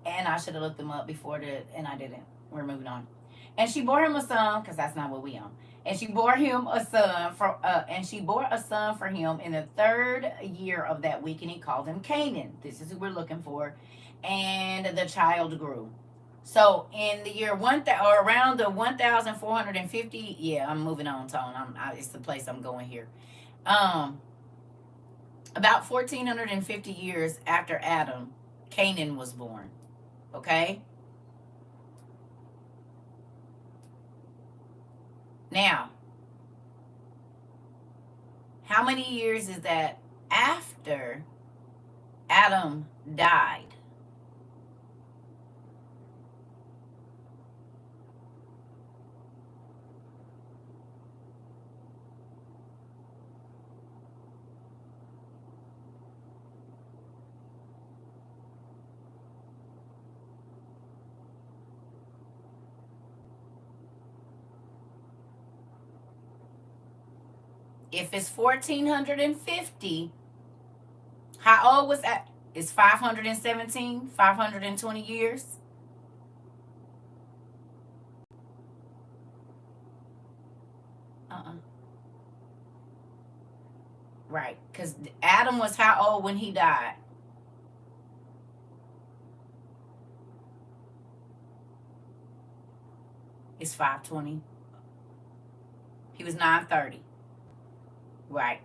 And I should have looked them up before and I didn't. We're moving on. And she bore him a son, because that's not what we own. And she bore him a son for him in the 3rd year of that week, and he called him Kanan. This is who we're looking for. And the child grew. So in the year around the 1450, yeah, I'm moving on, Tone. It's the place I'm going here. About 1450 years after Adam, Kanan was born. Okay? Now, how many years is that after Adam died? If it's 1450, how old was that? It's 517, 520 years. Right, because Adam was how old when he died? It's 520. He was 930. Right,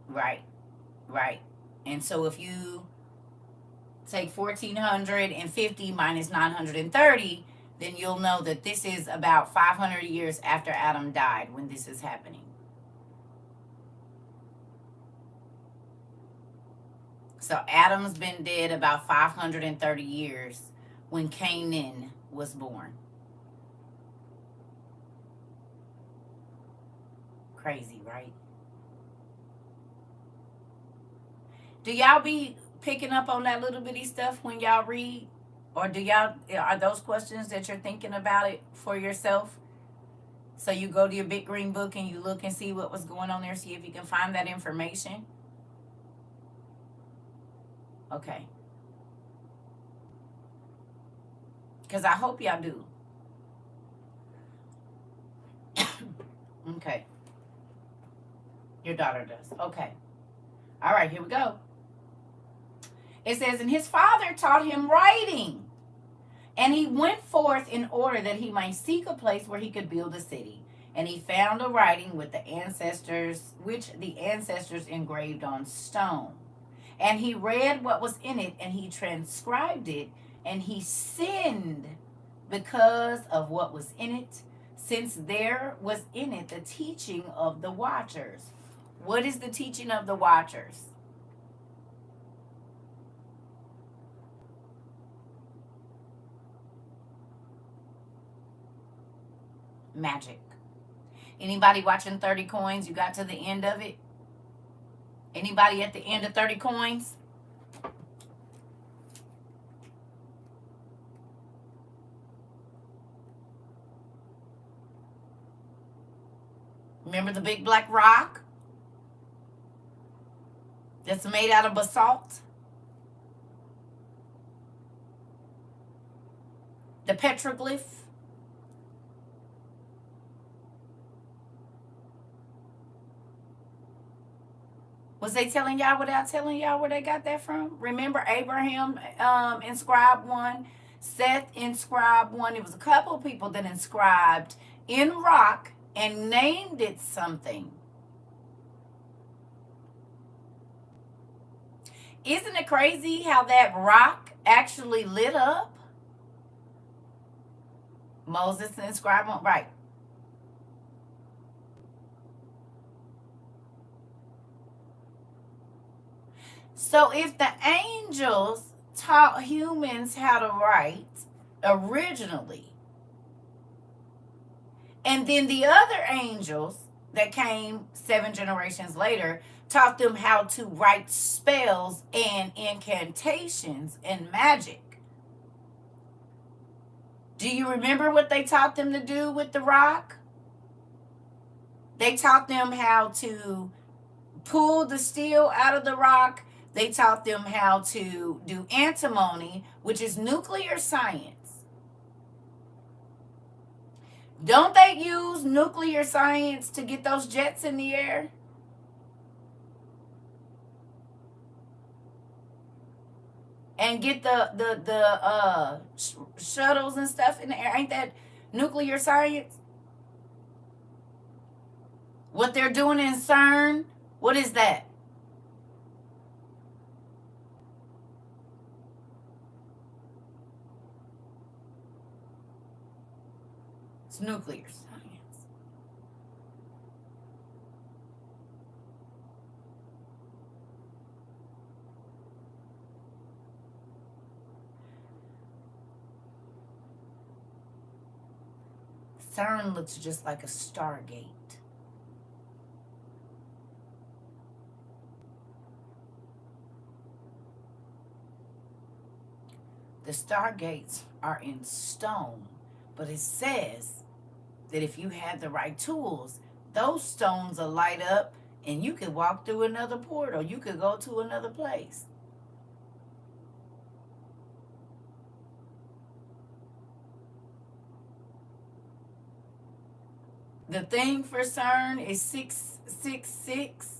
right, right. And so if you take 1450 minus 930, then you'll know that this is about 500 years after Adam died when this is happening. So Adam's been dead about 530 years when Kanan was born. Crazy, right? Do y'all be picking up on that little bitty stuff when y'all read? Or are those questions that you're thinking about it for yourself? So you go to your big green book and you look and see what was going on there, see if you can find that information? Okay. Because I hope y'all do. Okay. Your daughter does. Okay. All right, here we go. It says, and his father taught him writing. And he went forth in order that he might seek a place where he could build a city. And he found a writing which the ancestors engraved on stone. And he read what was in it, and he transcribed it, and he sinned because of what was in it, since there was in it the teaching of the watchers. What is the teaching of the watchers? Magic. Anybody watching 30 Coins? You got to the end of it? Anybody at the end of 30 Coins? Remember the big black rock that's made out of basalt? The petroglyph? Was they telling y'all without telling y'all where they got that from? Remember Abraham inscribed one, Seth inscribed one. It was a couple of people that inscribed in rock and named it something. Isn't it crazy how that rock actually lit up? Moses inscribed one, right? So if the angels taught humans how to write originally, and then the other angels that came 7 generations later taught them how to write spells and incantations and magic. Do you remember what they taught them to do with the rock? They taught them how to pull the steel out of the rock. They taught them how to do antimony, which is nuclear science. Don't they use nuclear science to get those jets in the air? And get the shuttles and stuff in the air? Ain't that nuclear science? What they're doing in CERN, what is that? It's nuclear science. CERN looks just like a Stargate. The Stargates are in stone, but it says that if you had the right tools, those stones will light up and you could walk through another portal. You could go to another place. The thing for CERN is 666.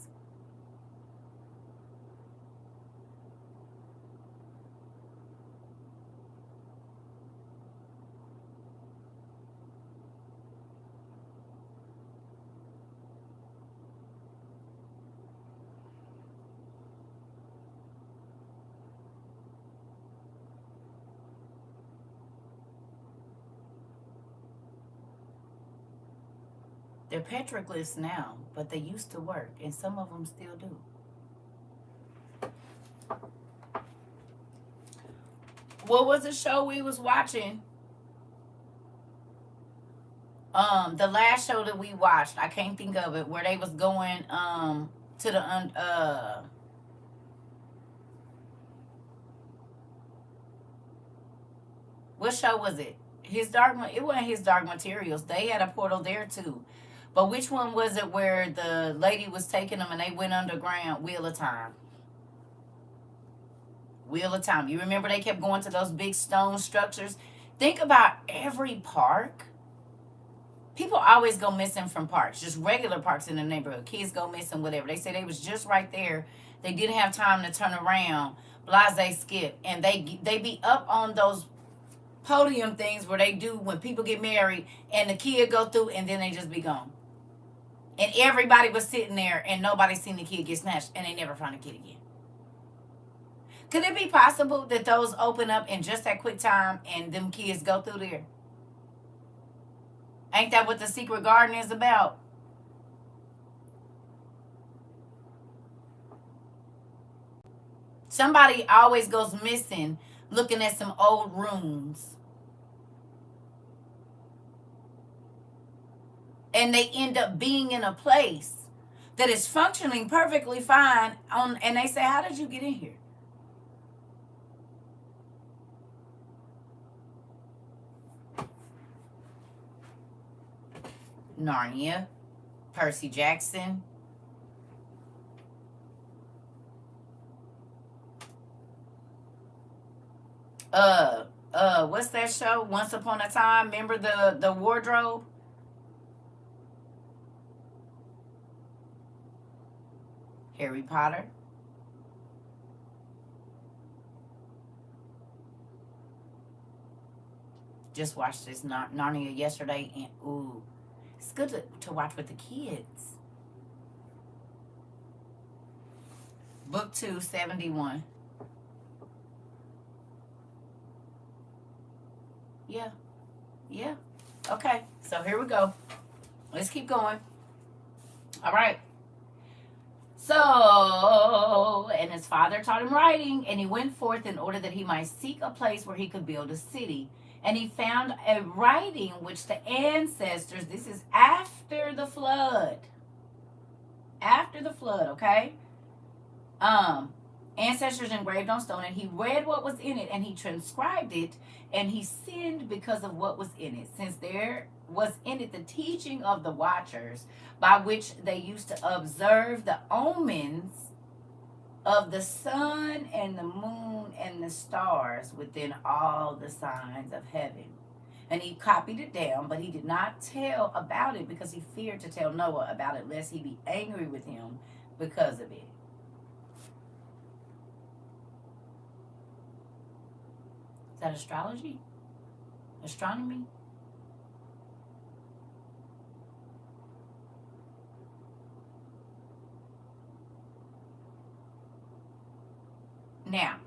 They're petroglyphs now, but they used to work, and some of them still do. What was the show we was watching? The last show that we watched, I can't think of it, where they was going to the what show was it? It wasn't His Dark Materials. They had a portal there too. But which one was it where the lady was taking them and they went underground? Wheel of Time. Wheel of Time. You remember they kept going to those big stone structures? Think about every park. People always go missing from parks, just regular parks in the neighborhood. Kids go missing, whatever. They say they was just right there. They didn't have time to turn around. Blase skip. And they be up on those podium things where they do when people get married and the kid go through and then they just be gone. And everybody was sitting there and nobody seen the kid get snatched and they never found the kid again. Could it be possible that those open up in just that quick time and them kids go through there? Ain't that what the secret garden is about? Somebody always goes missing looking at some old rooms. And they end up being in a place that is functioning perfectly fine and they say, how did you get in here? Narnia, Percy Jackson. What's that show? Once Upon a Time. Remember the wardrobe? Harry Potter. Just watched this Narnia yesterday, and ooh, it's good to watch with the kids. Book 2, 71. Yeah. Yeah. Okay. So here we go. Let's keep going. All right. So, and his father taught him writing, and he went forth in order that he might seek a place where he could build a city. And he found a writing which the ancestors, this is after the flood. After the flood, okay? Ancestors engraved on stone, and he read what was in it, and he transcribed it, and he sinned because of what was in it, since there was in it the teaching of the watchers, by which they used to observe the omens of the sun and the moon and the stars within all the signs of heaven. And he copied it down, but he did not tell about it because he feared to tell Noah about it, lest he be angry with him because of it. Is that astrology? Astronomy? Now,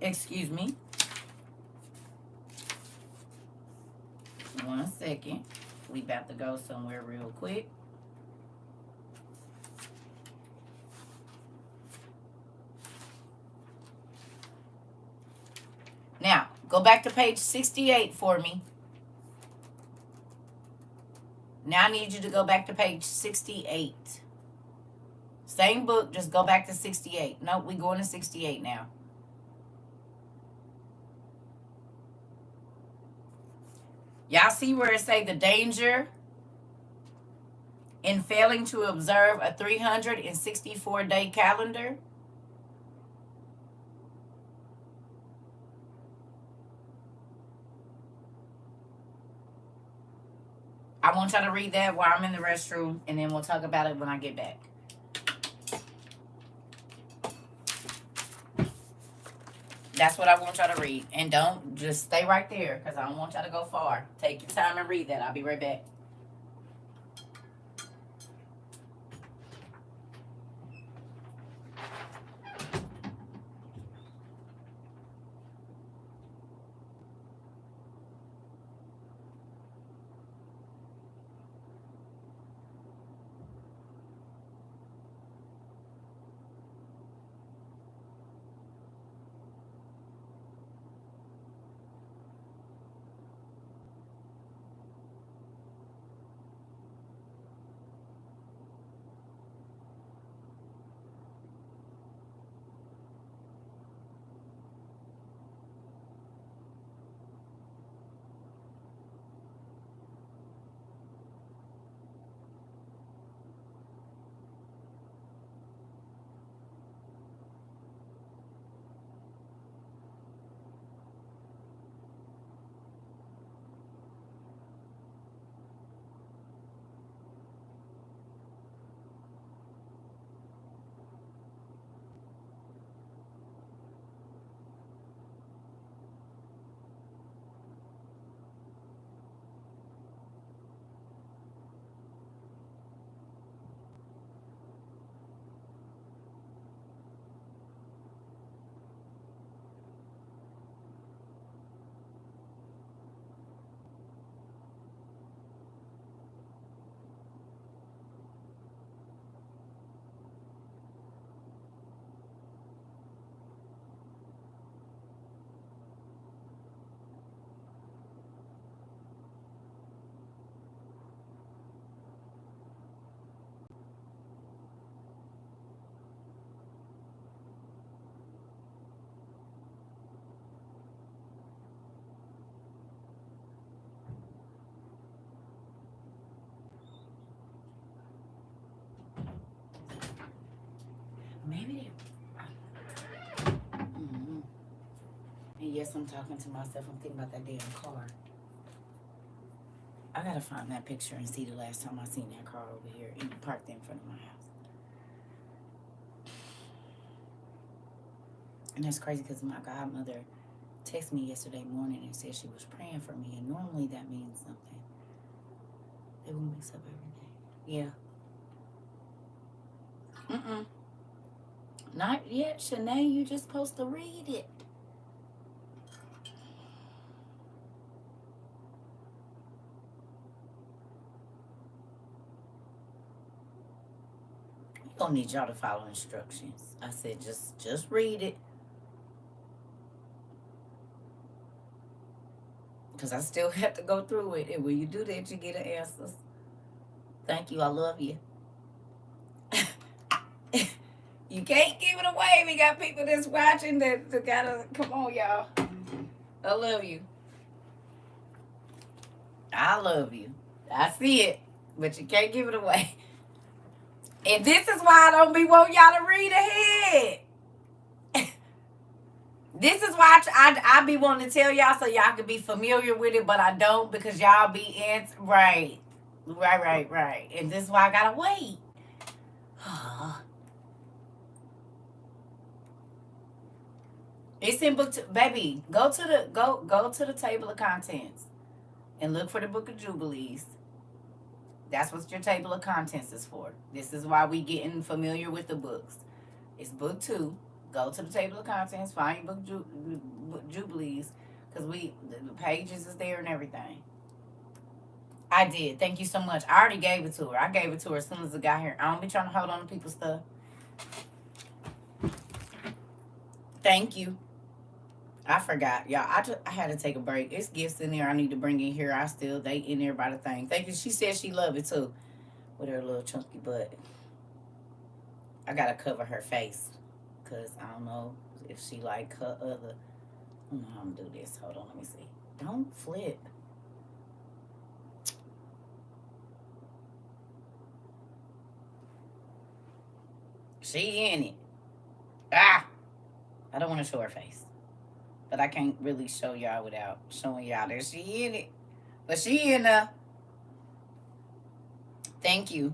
excuse me. 1 second. We about to go somewhere real quick. Now, go back to page 68 for me. Now I need you to go back to page 68. Same book, just go back to 68. Nope, we're going to 68 now. Y'all see where it say the danger in failing to observe a 364-day calendar? I want y'all to read that while I'm in the restroom, and then we'll talk about it when I get back. That's what I want y'all to read. And don't just stay right there, because I don't want y'all to go far. Take your time and read that. I'll be right back. Maybe. Mm-hmm. And yes, I'm talking to myself. I'm thinking about that damn car. I gotta find that picture and see the last time I seen that car over here parked in front of my house. And that's crazy because my godmother texted me yesterday morning and said she was praying for me. And normally that means something. They will mix up everything. Yeah. Not yet, Shanae. You just supposed to read it. We don't need y'all to follow instructions. I said just read it. Because I still have to go through it. And when you do that, you get an answers. Thank you. I love you. You can't give it away. We got people that's watching that gotta, come on, y'all. I love you. I love you. I see it. But you can't give it away. And this is why I don't be wanting y'all to read ahead. This is why I be wanting to tell y'all so y'all can be familiar with it, but I don't because y'all be in. Right. And this is why I gotta wait. It's in book two. Baby, go to the table of contents and look for the Book of Jubilees. That's what your table of contents is for. This is why we getting familiar with the books. It's book 2. Go to the table of contents, find your book Jubilees, because the pages is there and everything. I did. Thank you so much. I already gave it to her. I gave it to her as soon as it got here. I don't be trying to hold on to people's stuff. Thank you. I forgot. Y'all, I had to take a break. It's gifts in there I need to bring in here. They in there by the thing. Thank you. She said she loved it too. With her little chunky butt. I got to cover her face. Because I don't know if she like her other. I don't know how I'm going to do this. Hold on. Let me see. Don't flip. She in it. I don't want to show her face. But I can't really show y'all without showing y'all that she in it. But she in there. Thank you.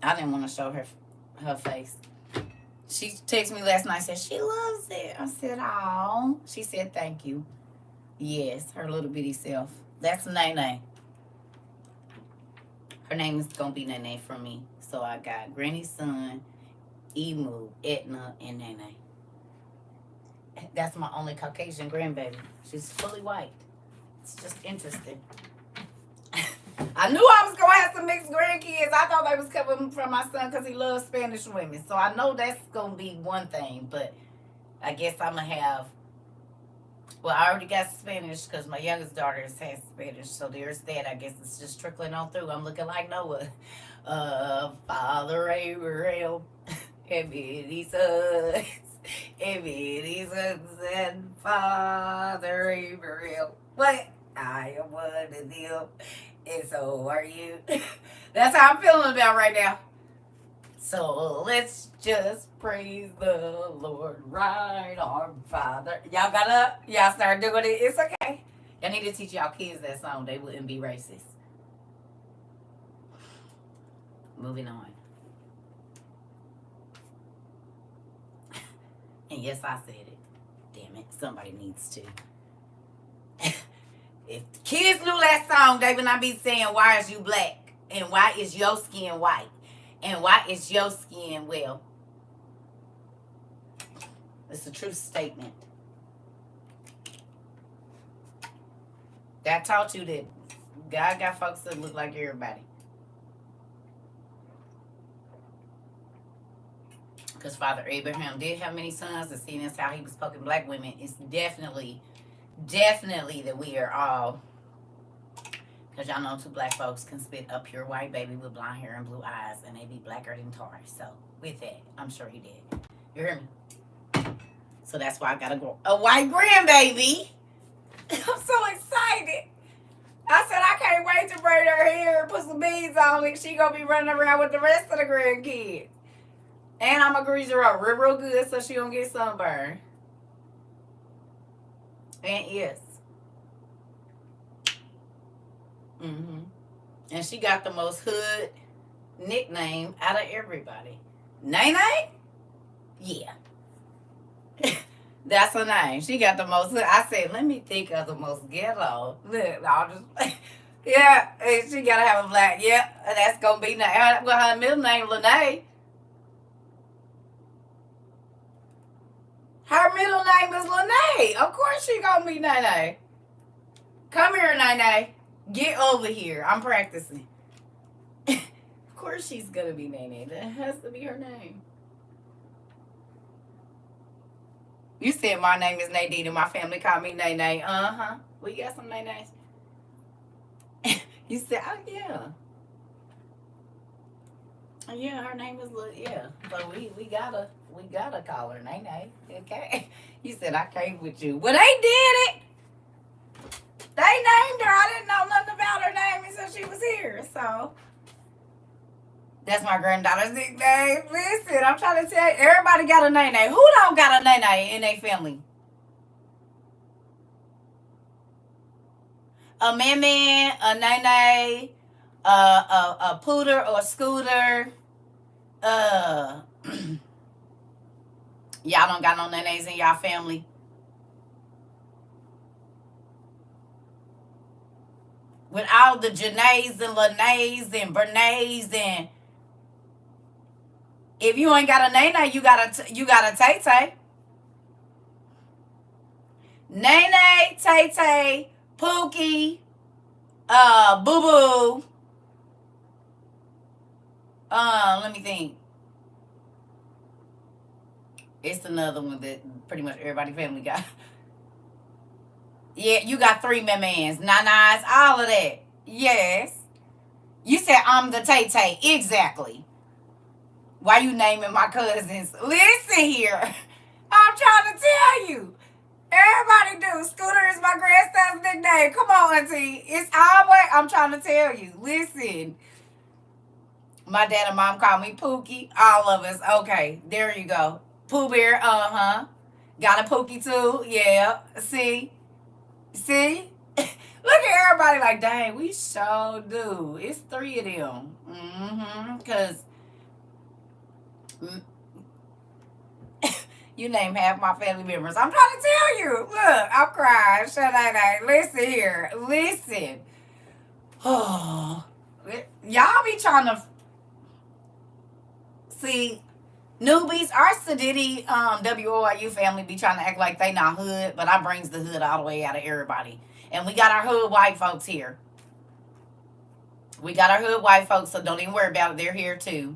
I didn't want to show her face. She texted me last night and said she loves it. I said, oh. She said thank you. Yes, her little bitty self. That's Nene. Her name is going to be Nene from me. So I got Granny's son, Emu, Etna, and Nene. That's my only Caucasian grandbaby. She's fully white. It's just interesting. I knew I was going to have some mixed grandkids. I thought they was coming from my son because he loves Spanish women. So I know that's going to be one thing. But I guess I'm going to have... Well, I already got Spanish because my youngest daughter has Spanish. So there's that. I guess it's just trickling on through. I'm looking like Noah. Father Abraham and many sons. And many sons and Father Abraham. But I am one of them. And so are you. That's how I'm feeling about right now. So let's just praise the Lord, right, our Father. Y'all got up? Y'all start doing it. It's okay. Y'all need to teach y'all kids that song. They wouldn't be racist. Moving on. And yes, I said it. Damn it. Somebody needs to. If the kids knew that song, they would not be saying, why is you black? And why is your skin white? And why is your skin, well, it's a true statement. That taught you that God got folks that look like everybody. Because Father Abraham did have many sons, and seeing as how he was poking black women, it's definitely that we are all, because y'all know 2 black folks can spit a pure white baby with blonde hair and blue eyes, and they be blacker than tar. So with that, I'm sure he did. You hear me? So that's why I gotta grow a white grandbaby. I'm so excited. I said I can't wait to braid her hair and put some beads on it. She gonna be running around with the rest of the grandkids. And I'm gonna grease her up real good so she don't get sunburned. And yes, Mm-hmm. And she got the most hood nickname out of everybody. Nene? Yeah. That's her name. She got the most hood. I said, let me think of the most ghetto. Look, I'll just... Yeah, she gotta have a black. Yep, that's gonna be her middle name, Lene. Her middle name is Lene. Of course she gonna be Nene. Come here, Nene. Get over here. I'm practicing. Of course she's gonna be Nene. That has to be her name. You said my name is Nadine and my family call me Nene. Uh-huh. We got some Nenes. You said, oh yeah. Yeah, her name is yeah. So we gotta call her Nene. Okay. You said I came with you. Well, they did it. They named her. I didn't know nothing about her name until she was here. So that's my granddaughter's nickname. Listen, I'm trying to tell you, everybody got a Nene. Who don't got a Nene in their family? A man, a Nene, a pooter or a scooter. Y'all don't got no Nenes in y'all family. With all the Janaes and Lenays and Bernays and if you ain't got a Nene, you got a Tay Tay. Nene, Tay Tay, Pookie, Boo Boo. Let me think. It's another one that pretty much everybody family got. Yeah, you got 3 mans, nanas, all of that. Yes. You said I'm the Tay Tay. Exactly. Why you naming my cousins? Listen here. I'm trying to tell you. Everybody do. Scooter is my grandson's nickname. Come on, auntie. It's always, I'm trying to tell you. Listen. My dad and mom call me Pookie. All of us. Okay, there you go. Pooh Bear, uh-huh. Got a Pookie too. Yeah. See? Look at everybody like, dang, we sure do. It's 3 of them. Mm-hmm. Because you name half my family members. I'm trying to tell you. Look, I'm crying. Shut up. Listen here. Listen. Oh, y'all be trying to see newbies. Our Sadiddy WOIU family be trying to act like they not hood, but I brings the hood all the way out of everybody. And we got our hood white folks here. We got our hood white folks, so don't even worry about it. They're here too.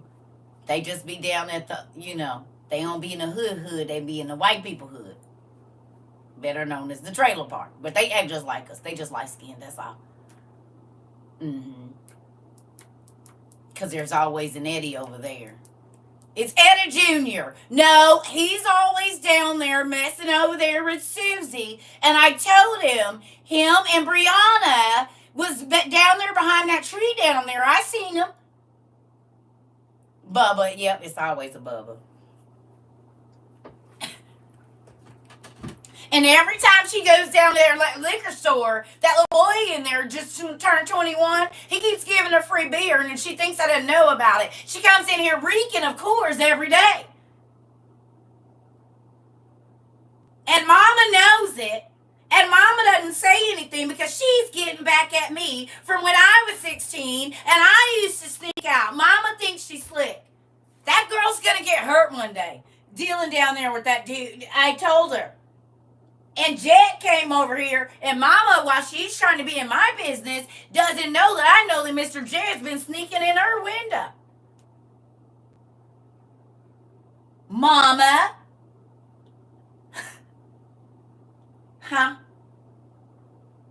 They just be down at the, they don't be in the hood. They be in the white people hood. Better known as the trailer park. But they act just like us. They just light skinned, that's all. Mm-hmm. Because there's always an Eddie over there. It's Eddie Jr. No, he's always down there messing over there with Susie. And I told him and Brianna was down there behind that tree down there. I seen him. Bubba, yep, it's always a Bubba. And every time she goes down there to that liquor store, that little boy in there just turned 21, he keeps giving her free beer, and she thinks I didn't know about it. She comes in here reeking of Coors every day. And Mama knows it. And Mama doesn't say anything because she's getting back at me from when I was 16, and I used to sneak out. Mama thinks she's slick. That girl's going to get hurt one day, dealing down there with that dude. I told her. And Jet came over here, and Mama, while she's trying to be in my business, doesn't know that I know that Mr. Jet's been sneaking in her window. Mama. Huh?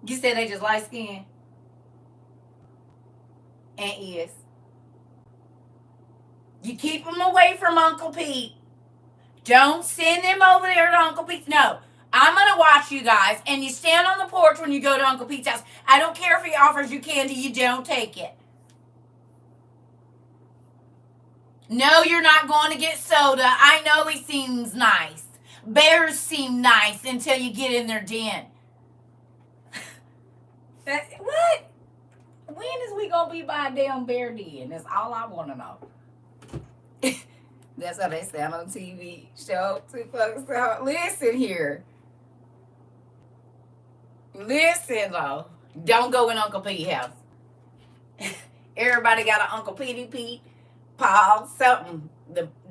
You said they just light skin? And is. You keep them away from Uncle Pete. Don't send them over there to Uncle Pete. No. I'm going to watch you guys, and you stand on the porch when you go to Uncle Pete's house. I don't care if he offers you candy, you don't take it. No, you're not going to get soda. I know he seems nice. Bears seem nice until you get in their den. What? When is we gonna be by a damn bear den? That's all I want to know. That's how they sound on TV. Show two folks. Listen here. Listen though. Don't go in Uncle Pete's house. Everybody got an Uncle Pete, Paul, something.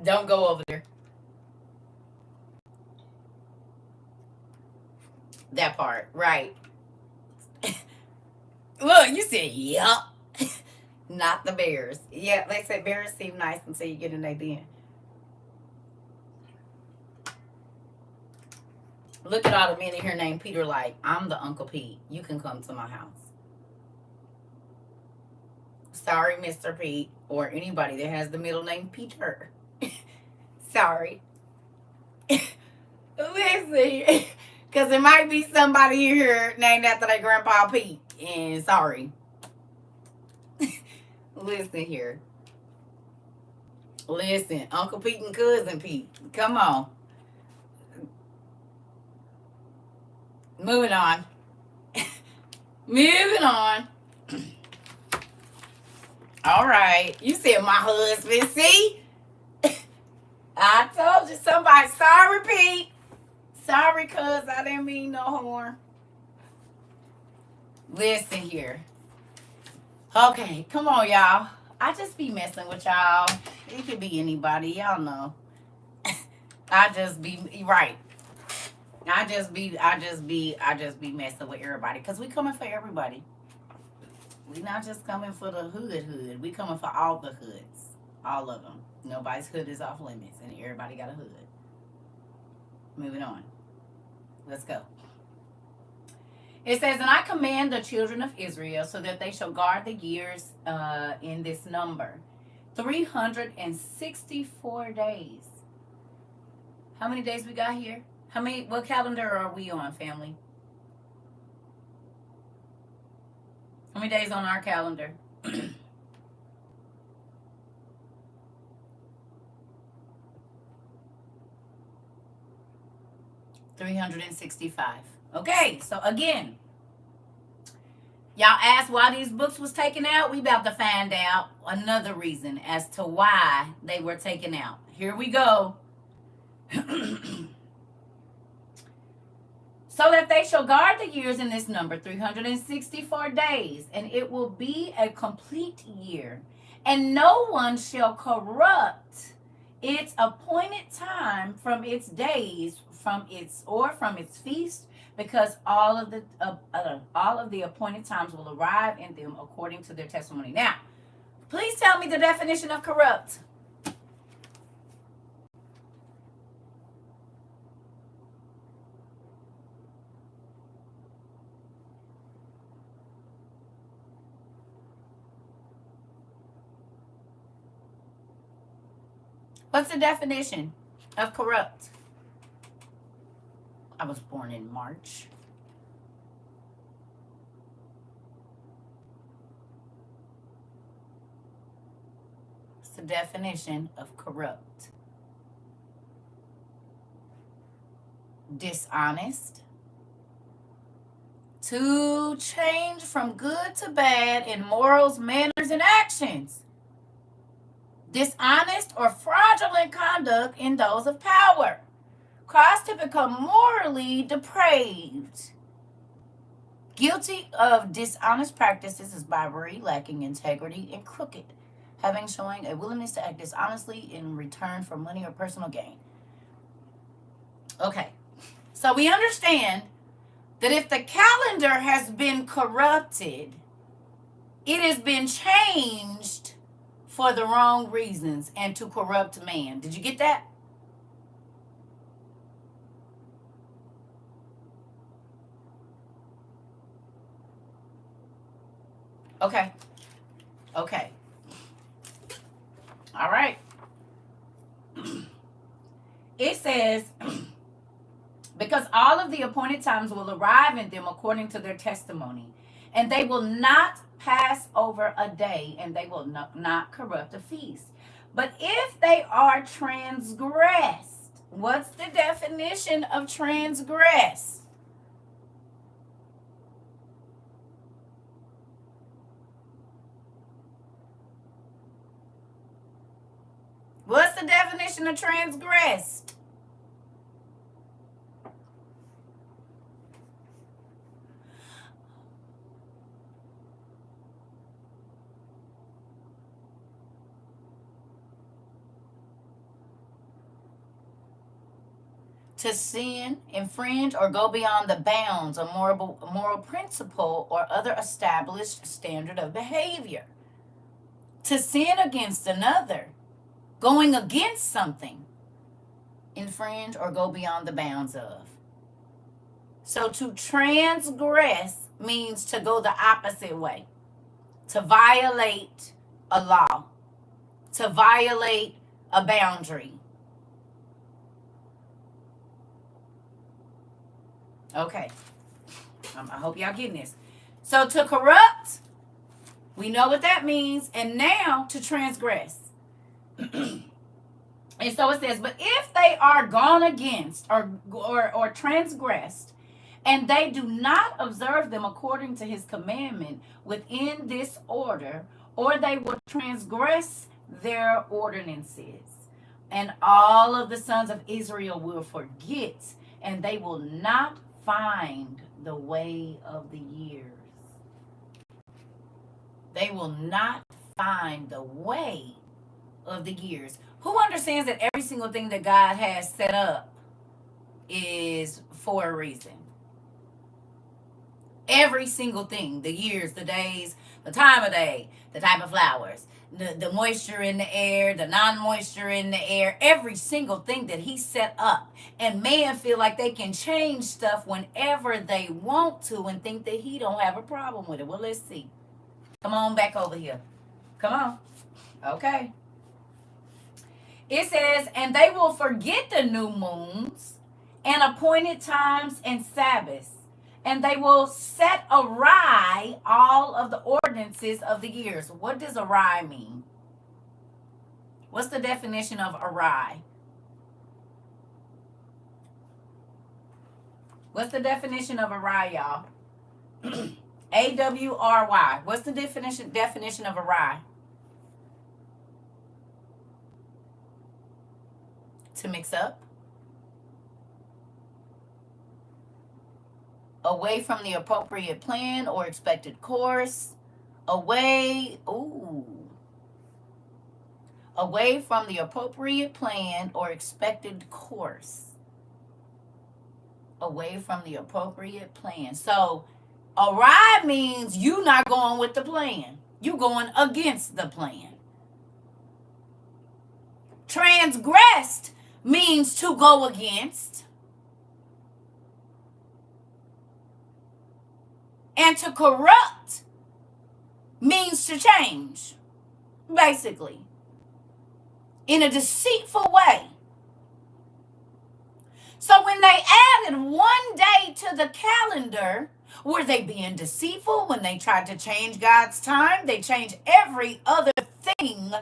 Don't go over there. That part, right. Look, you said, yup. Not the bears. Yeah, they said bears seem nice until you get in their den. Look at all the men in here named Peter like, I'm the Uncle Pete. You can come to my house. Sorry, Mr. Pete, or anybody that has the middle name Peter. Sorry. Listen, because there might be somebody here named after their grandpa Pete. And sorry. Listen here. Listen, Uncle Pete and Cousin Pete. Come on. Moving on. Moving on. All right. You said my husband. See? I told you somebody. Sorry, Pete. Sorry, cuz I didn't mean no harm. Listen here. Okay, come on, y'all. I just be messing with y'all. It could be anybody, y'all know. I just be right. I just be messing with everybody. Cause we coming for everybody. We not just coming for the hood. We coming for all the hoods. All of them. Nobody's hood is off limits. And everybody got a hood. Moving on. Let's go. It says, and I command the children of Israel so that they shall guard the years in this number. 364 days. How many days we got here? What calendar are we on, family? How many days on our calendar? 365. Okay, so again, y'all asked why these books was taken out. We about to find out another reason as to why they were taken out. Here we go. So that they shall guard the years in this number, 364 days, and it will be a complete year. And no one shall corrupt its appointed time from its days, from its feast, because all of the appointed times will arrive in them according to their testimony. Now, please tell me the definition of corrupt. What's the definition of corrupt? I was born in March. What's the definition of corrupt? Dishonest. To change from good to bad in morals, manners, and actions. Dishonest or fraudulent conduct in those of power. Cause to become morally depraved. Guilty of dishonest practices is bribery, lacking integrity, and crooked, having showing a willingness to act dishonestly in return for money or personal gain. Okay, so we understand that if the calendar has been corrupted, it has been changed for the wrong reasons and to corrupt man. Did you get that? Okay. Okay. All right. It says, because all of the appointed times will arrive in them according to their testimony, and they will not pass over a day, and they will not corrupt a feast. But if they are transgressed, what's the definition of transgress? the definition of transgressed? To sin, infringe, or go beyond the bounds of moral principle or other established standard of behavior. To sin against another, going against something, infringe, or go beyond the bounds of. So to transgress means to go the opposite way, to violate a law, to violate a boundary. Okay, I hope y'all getting this. So to corrupt, we know what that means. And now to transgress. And so it says, but if they are gone against or transgressed, and they do not observe them according to his commandment within this order, or they will transgress their ordinances, and all of the sons of Israel will forget, and they will not find the way of the years. They will not find the way of the years. Who understands that every single thing that God has set up is for a reason? Every single thing, the years, the days, the time of day, the type of flowers, the moisture in the air, the non-moisture in the air, every single thing that he set up. And man feel like they can change stuff whenever they want to and think that he don't have a problem with it. Well, let's see. Come on back over here. Come on. Okay. It says, and they will forget the new moons and appointed times and Sabbaths, and they will set awry all of the ordinances of the years. What does awry mean? What's the definition of awry? What's the definition of awry, y'all? A-W-R-Y. What's the definition of awry? To mix up. Away from the appropriate plan or expected course. Away from the appropriate plan or expected course. Away from the appropriate plan. So, awry means you not going with the plan. You going against the plan. Transgressed means to go against. And to corrupt means to change, basically, in a deceitful way. So when they added one day to the calendar, were they being deceitful when they tried to change God's time? They changed every other thing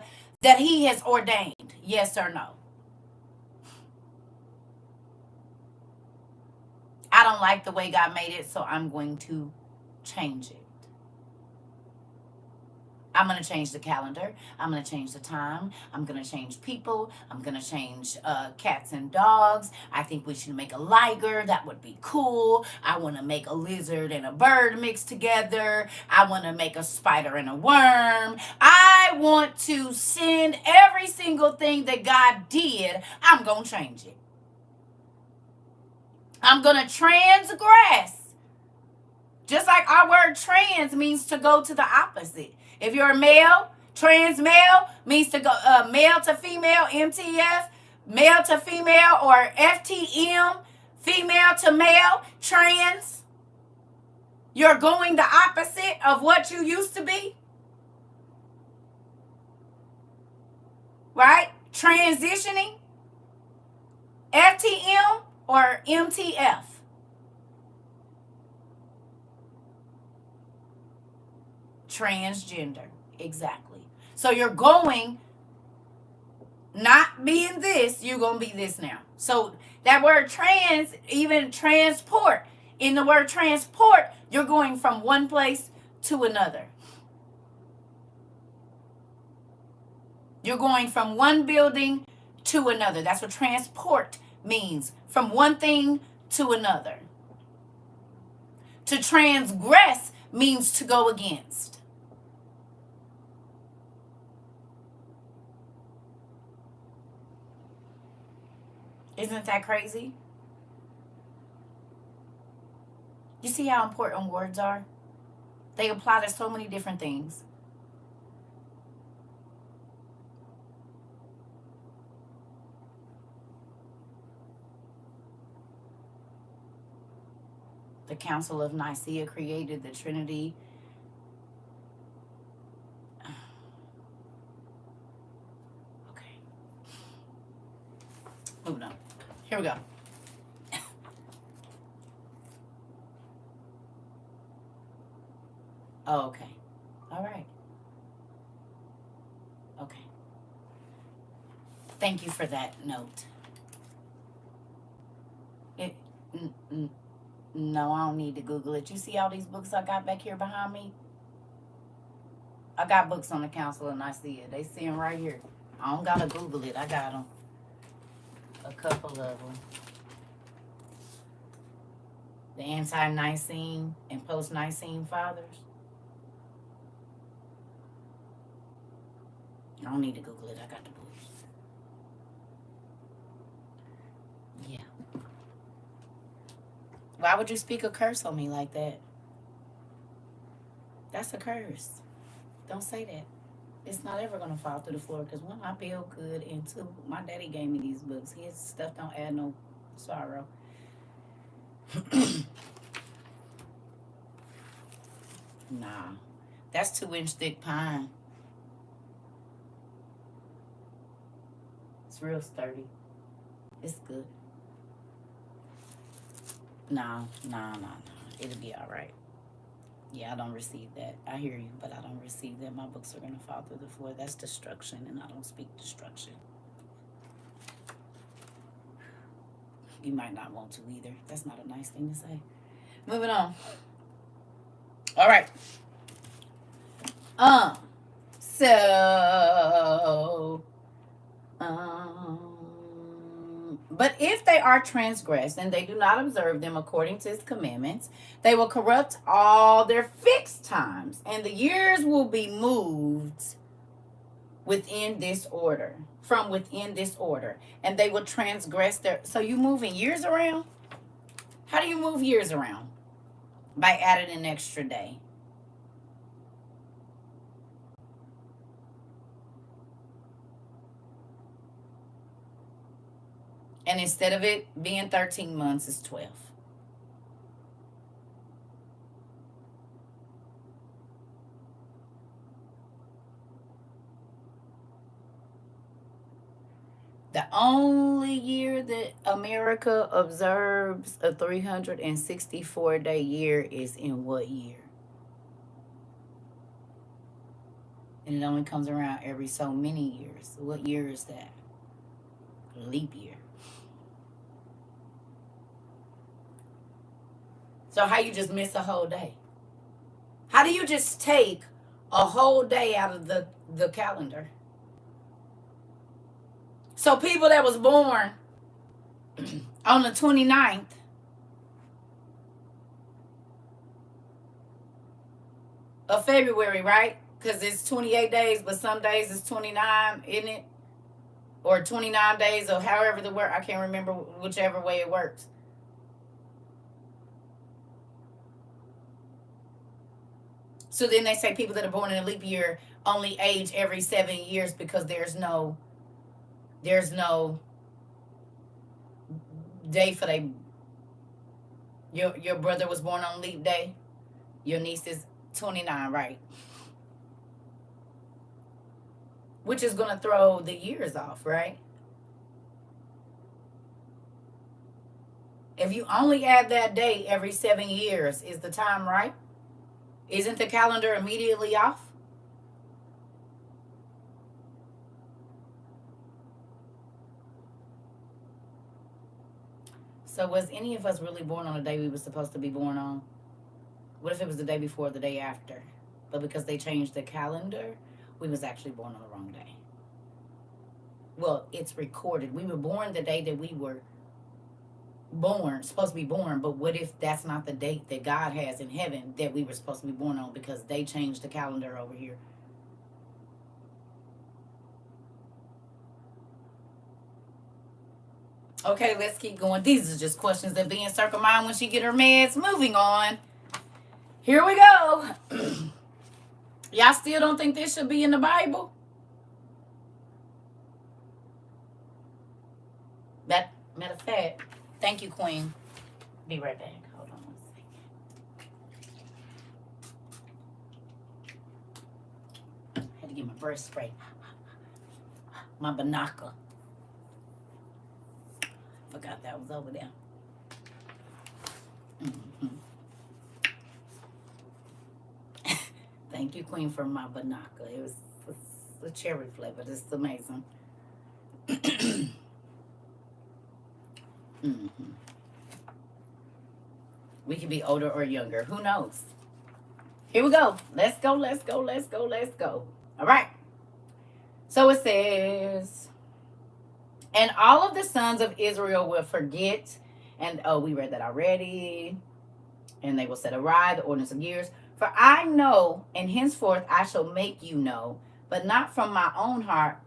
that he has ordained. Yes or no? I don't like the way God made it, so I'm going to change it. I'm going to change the calendar. I'm going to change the time. I'm going to change people. I'm going to change cats and dogs. I think we should make a liger. That would be cool. I want to make a lizard and a bird mixed together. I want to make a spider and a worm. I want to send every single thing that God did. I'm going to change it. I'm going to transgress. Just like our word trans means to go to the opposite. If you're a male, trans male means to go male to female, MTF, male to female, or FTM, female to male, trans. You're going the opposite of what you used to be. Right? Transitioning, FTM or MTF. Transgender. Exactly. So you're going, not being this, you're going to be this now. So that word trans, even transport, in the word transport, you're going from one place to another. You're going from one building to another. That's what transport means, from one thing to another. To transgress means to go against. Isn't that crazy? You see how important words are? They apply to so many different things. The Council of Nicaea created the Trinity. Okay. Moving on. Here we go. Oh, okay. All right. Okay. Thank you for that note. No, I don't need to Google it. You see all these books I got back here behind me? I got books on the Council of Nicaea. They see them right here. I don't gotta Google it. I got them. A couple of them. The anti-Nicene and post-Nicene fathers. I don't need to Google it. I got the books. Yeah. Why would you speak a curse on me like that? That's a curse. Don't say that. It's not ever going to fall through the floor because, one, I feel good, and two, my daddy gave me these books. His stuff don't add no sorrow. Nah. That's 2-inch thick pine. It's real sturdy. It's good. No. It'll be all right. Yeah, I don't receive that. I hear you, but I don't receive that. My books are going to fall through the floor. That's destruction, and I don't speak destruction. You might not want to either. That's not a nice thing to say. Moving on. All right. But if they are transgressed and they do not observe them according to his commandments, they will corrupt all their fixed times, and the years will be moved within this order, from within this order, and they will transgress their. So you moving years around? How do you move years around? By adding an extra day. And instead of it being 13 months, it's 12. The only year that America observes a 364-day year is in what year? And it only comes around every so many years. What year is that? Leap year. So how you just miss a whole day? How do you just take a whole day out of the calendar? So people that was born on the 29th of February, right? Because it's 28 days, but some days it's 29, isn't it? Or 29 days, or however the word, I can't remember whichever way it works. So then they say people that are born in a leap year only age every 7 years because there's no day for your brother was born on leap day. Your niece is 29, right? Which is going to throw the years off, right? If you only add that day every 7 years, is the time right? Isn't the calendar immediately off? So was any of us really born on the day we were supposed to be born on? What if it was the day before, the day after? But because they changed the calendar, we was actually born on the wrong day. well, it's recorded. We were born the day that we were born, supposed to be born, but what if that's not the date that God has in heaven that we were supposed to be born on, because they changed the calendar over here? Okay, let's keep going. These are just questions that be in Circle mind when she get her meds. Moving on. Here we go. Y'all still don't think this should be in the Bible? That, matter of fact, thank you, Queen. Be right back. Hold on one second. Had to get my breath spray. My binocular. Forgot that was over there. Mm-hmm. Thank you, Queen, for my binocular. It was a cherry flavor. This is amazing. Mm-hmm. We can be older or younger. Who knows? Here we go. Let's go, let's go, let's go, let's go. All right. So it says, and all of the sons of Israel will forget. And, oh, we read that already. And they will set awry the ordinance of years. For I know, and henceforth I shall make you know, but not from my own heart,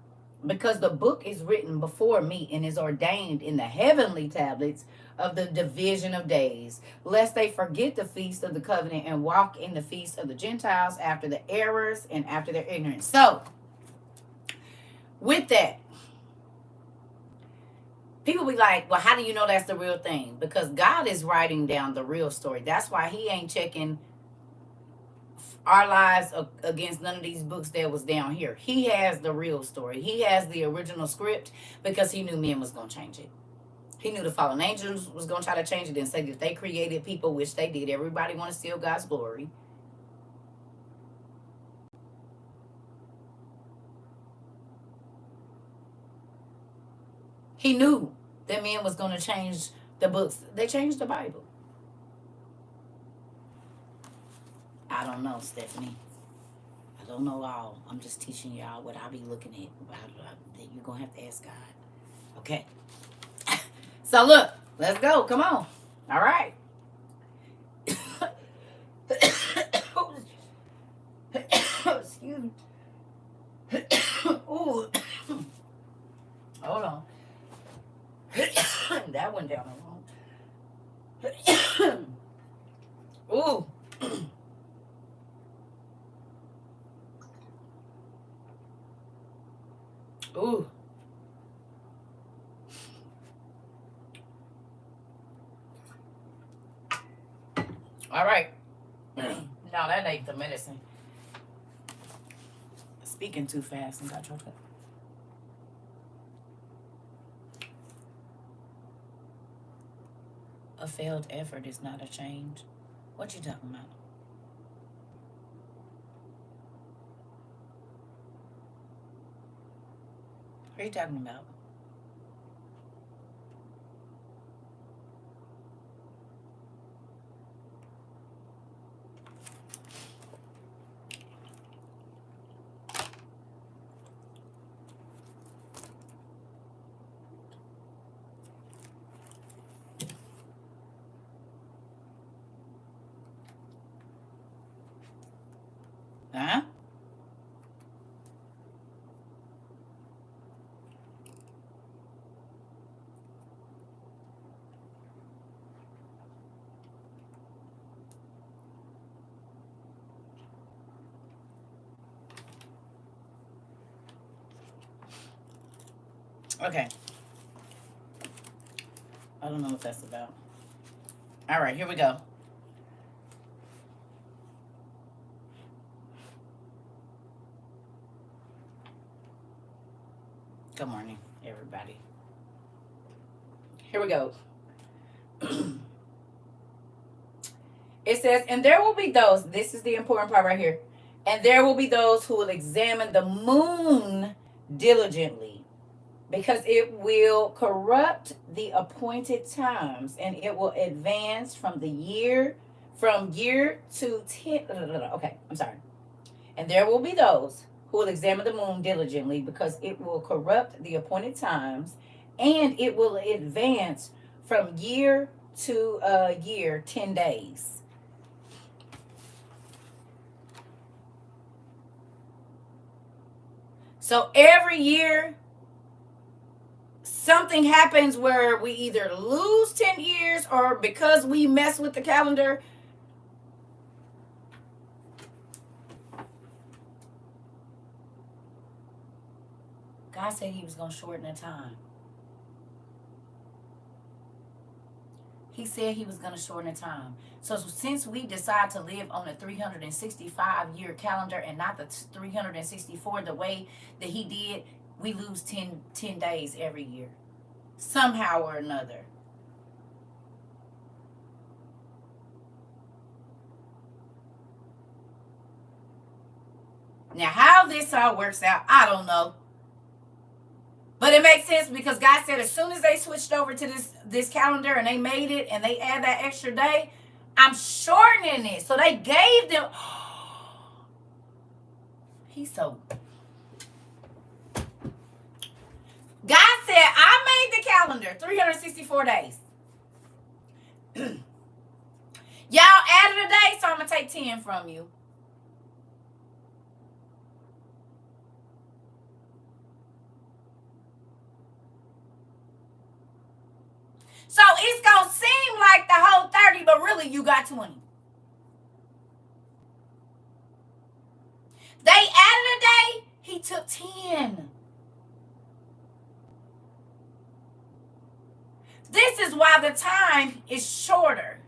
because the book is written before me and is ordained in the heavenly tablets of the division of days, lest they forget the feast of the covenant and walk in the feast of the Gentiles after the errors and after their ignorance. So, with that, people be like, well, how do you know that's the real thing? Because God is writing down the real story. That's why he ain't checking our lives against none of these books that was down here. He has the real story. He has the original script because he knew men was going to change it. He knew the fallen angels was going to try to change it and say that they created people, which they did. Everybody want to steal God's glory. He knew that men was going to change the books. They changed the Bible. I don't know, Stephanie. I don't know all. I'm just teaching y'all what I be looking at. You're going to have to ask God. Okay. So look, let's go. Come on. All right. Excuse me. Ooh. Hold on. That went down the wrong. Ooh. Ooh. All right. No, that ain't the medicine. Speaking too fast and got choked up. A failed effort is not a change. What you talking about? What are you talking about? Huh? Okay. I don't know what that's about. All right, here we go. Good morning, everybody. Here we go. It says, and there will be those, this is the important part right here, and there will be those who will examine the moon diligently, because it will corrupt the appointed times, and it will advance from year to 10. Okay, I'm sorry. And there will be those who will examine the moon diligently, because it will corrupt the appointed times, and it will advance from year to year 10 days. So every year, something happens where we either lose 10 years, or because we mess with the calendar, God said he was going to shorten the time. He said he was going to shorten the time. So since we decide to live on a 365-year calendar and not the 364 the way that he did, we lose 10 days every year, somehow or another. Now, how this all works out, I don't know. But it makes sense, because God said as soon as they switched over to this calendar and they made it and they add that extra day, I'm shortening it. So they gave them. He's so. God said, I made the calendar 364 days. Y'all added a day, so I'm going to take 10 from you. So it's going to seem like the whole 30, but really you got 20. They added a day, he took 10. This is why the time is shorter.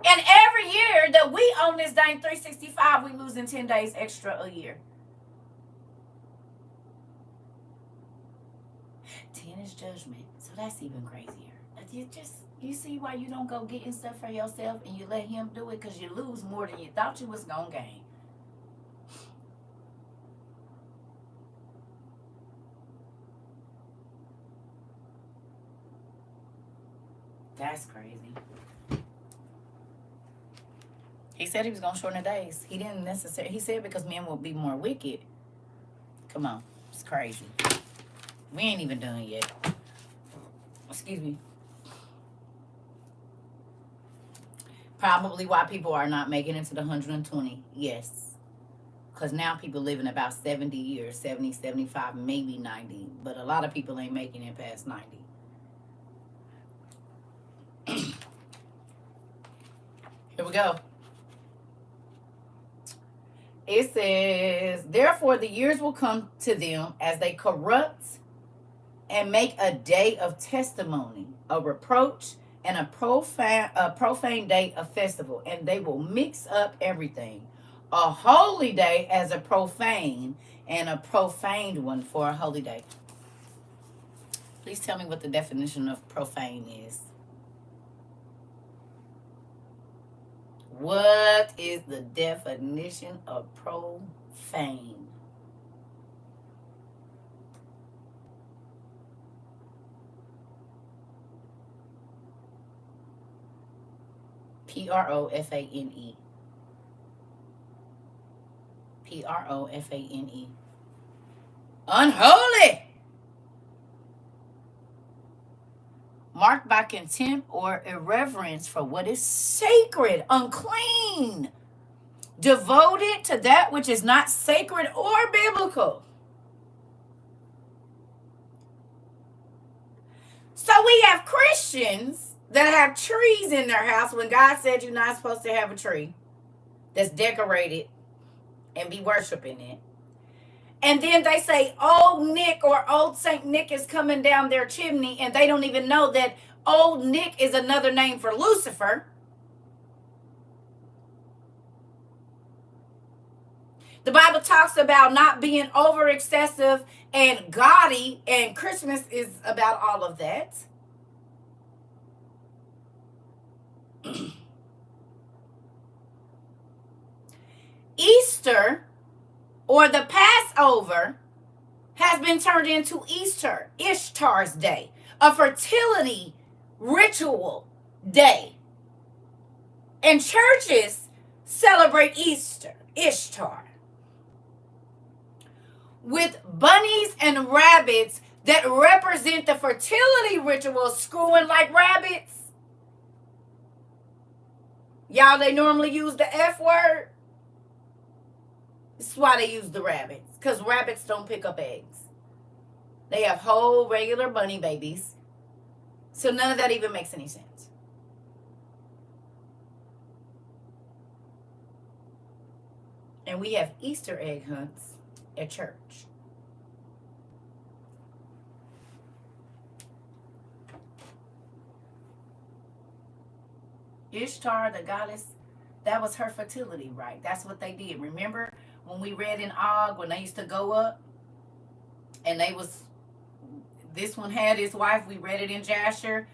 And every year that we own this dang 365, we losing 10 days extra a year. 10 is judgment. So that's even crazier. You see why you don't go getting stuff for yourself and you let him do it? Because you lose more than you thought you was going to gain. That's crazy. He said he was going to shorten the days. He didn't necessarily. He said because men will be more wicked. Come on. It's crazy. We ain't even done yet. Excuse me. Probably why people are not making it to the 120. Yes. Because now people living about 70 years, 70, 75, maybe 90. But a lot of people ain't making it past 90. Here we go. It says, therefore the years will come to them as they corrupt and make a day of testimony, a reproach, and a profane day of festival, and they will mix up everything. A holy day as a profane, and a profaned one for a holy day. Please tell me what the definition of profane is. What is the definition of profane? Profane. Profane. Unholy. Marked by contempt or irreverence for what is sacred, unclean, devoted to that which is not sacred or biblical. So we have Christians that have trees in their house when God said you're not supposed to have a tree that's decorated and be worshiping it. And then they say, old Nick or old Saint Nick is coming down their chimney, and they don't even know that old Nick is another name for Lucifer. The Bible talks about not being over excessive and gaudy, and Christmas is about all of that. Easter, or the Passover, has been turned into Easter, Ishtar's day, a fertility ritual day. And churches celebrate Easter, Ishtar. with bunnies and rabbits that represent the fertility ritual screwing like rabbits. Y'all, they normally use the F word. This is why they use the rabbits, because rabbits don't pick up eggs. They have whole regular bunny babies. So none of that even makes any sense. And we have Easter egg hunts at church. Ishtar, the goddess, that was her fertility rite. That's what they did. Remember when we read in Og, when they used to go up and this one had his wife. We read it in Jasher.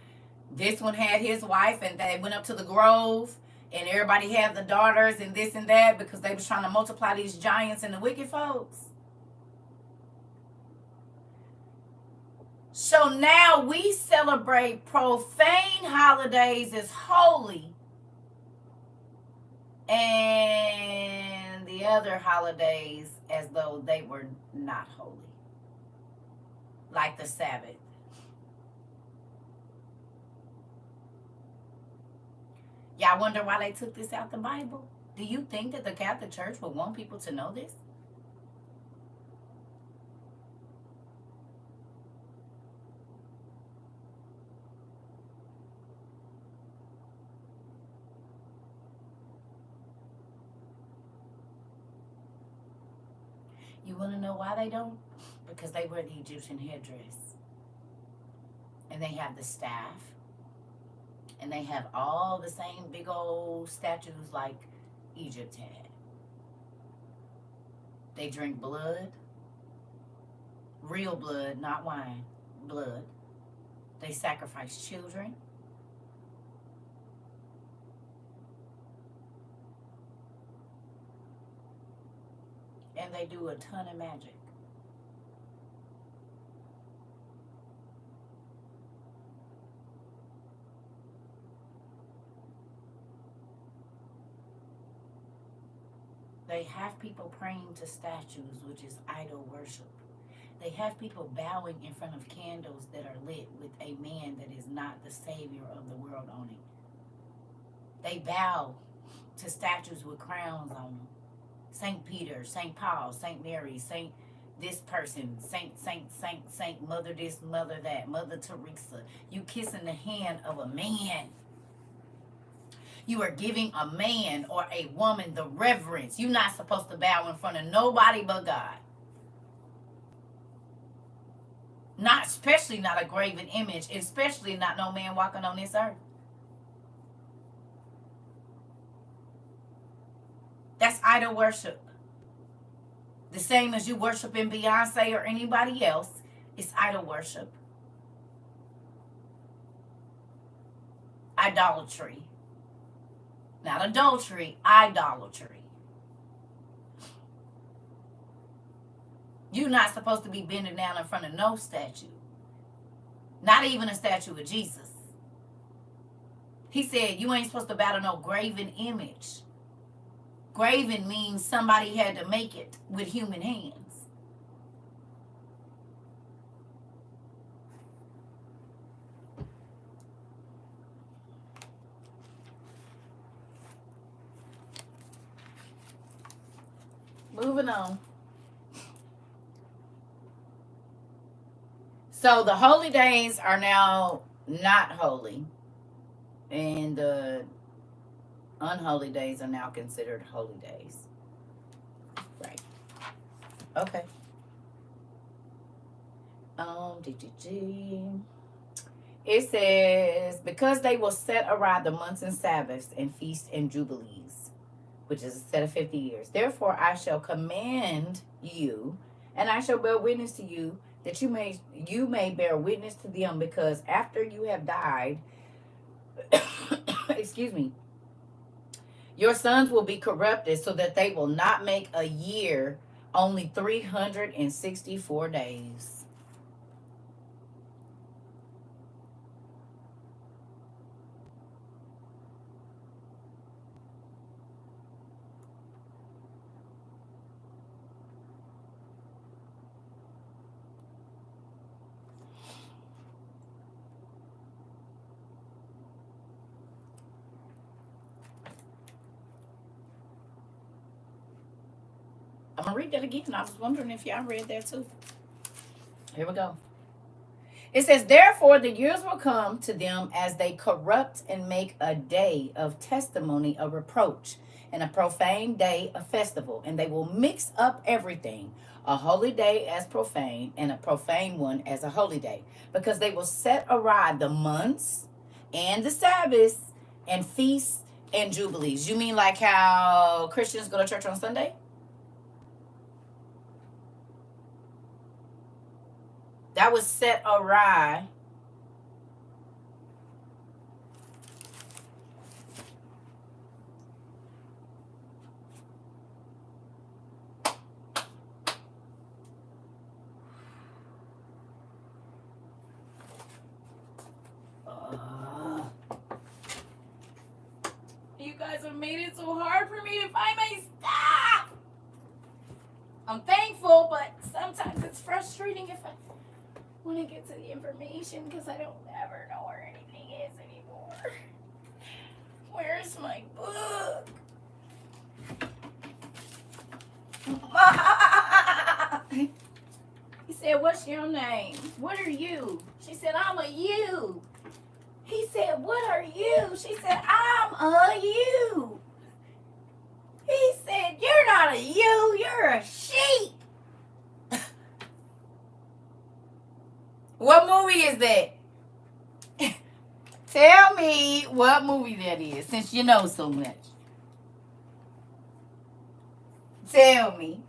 This one had his wife, and they went up to the grove, and everybody had the daughters and this and that because they was trying to multiply these giants and the wicked folks. So now we celebrate profane holidays as holy, and the other holidays as though they were not holy. Like the Sabbath. Y'all wonder why they took this out the Bible? Do you think that the Catholic Church would want people to know this? You want to know why they don't? Because they wear the Egyptian headdress. And they have the staff. And they have all the same big old statues like Egypt had. They drink blood. Real blood, not wine. Blood. They sacrifice children. And they do a ton of magic. They have people praying to statues, which is idol worship. They have people bowing in front of candles that are lit with a man that is not the Savior of the world on it. They bow to statues with crowns on them. St. Peter, St. Paul, St. Mary, St. this person, Saint, Mother this, Mother that, Mother Teresa. You kissing the hand of a man. You are giving a man or a woman the reverence. You're not supposed to bow in front of nobody but God. Not, especially not a graven image, especially not no man walking on this earth. That's idol worship. The same as you worshiping Beyonce or anybody else, it's idol worship. Idolatry. Not adultery, idolatry. You're not supposed to be bending down in front of no statue. Not even a statue of Jesus. He said you ain't supposed to bow to no graven image. Graven means somebody had to make it with human hands. Moving on. So the holy days are now not holy. And the unholy days are now considered holy days. Right. Okay. It says, because they will set aright the months and Sabbaths and feasts and jubilees, which is a set of 50 years. Therefore I shall command you, and I shall bear witness to you, that you may bear witness to them, because after you have died, excuse me, your sons will be corrupted, so that they will not make a year only 364 days. to read that again. I was wondering if y'all read that too. Here we go. It says, therefore the years will come to them as they corrupt and make a day of testimony a reproach, and a profane day a festival, and they will mix up everything, a holy day as profane, and a profane one as a holy day, because they will set awry the months and the Sabbaths and feasts and jubilees. You mean like how Christians go to church on Sunday? That was set awry. You guys have made it so hard for me to find my stuff. I'm thankful, but sometimes it's frustrating if I want to get to the information because I don't ever know where anything is anymore. Where's my book? He said, what's your name? What are you? She said, I'm a you. He said, what are you? She said, I'm a you. He said, you're not a you, you're a sheep. What movie is that? Tell me what movie that is, since you know so much. Tell me.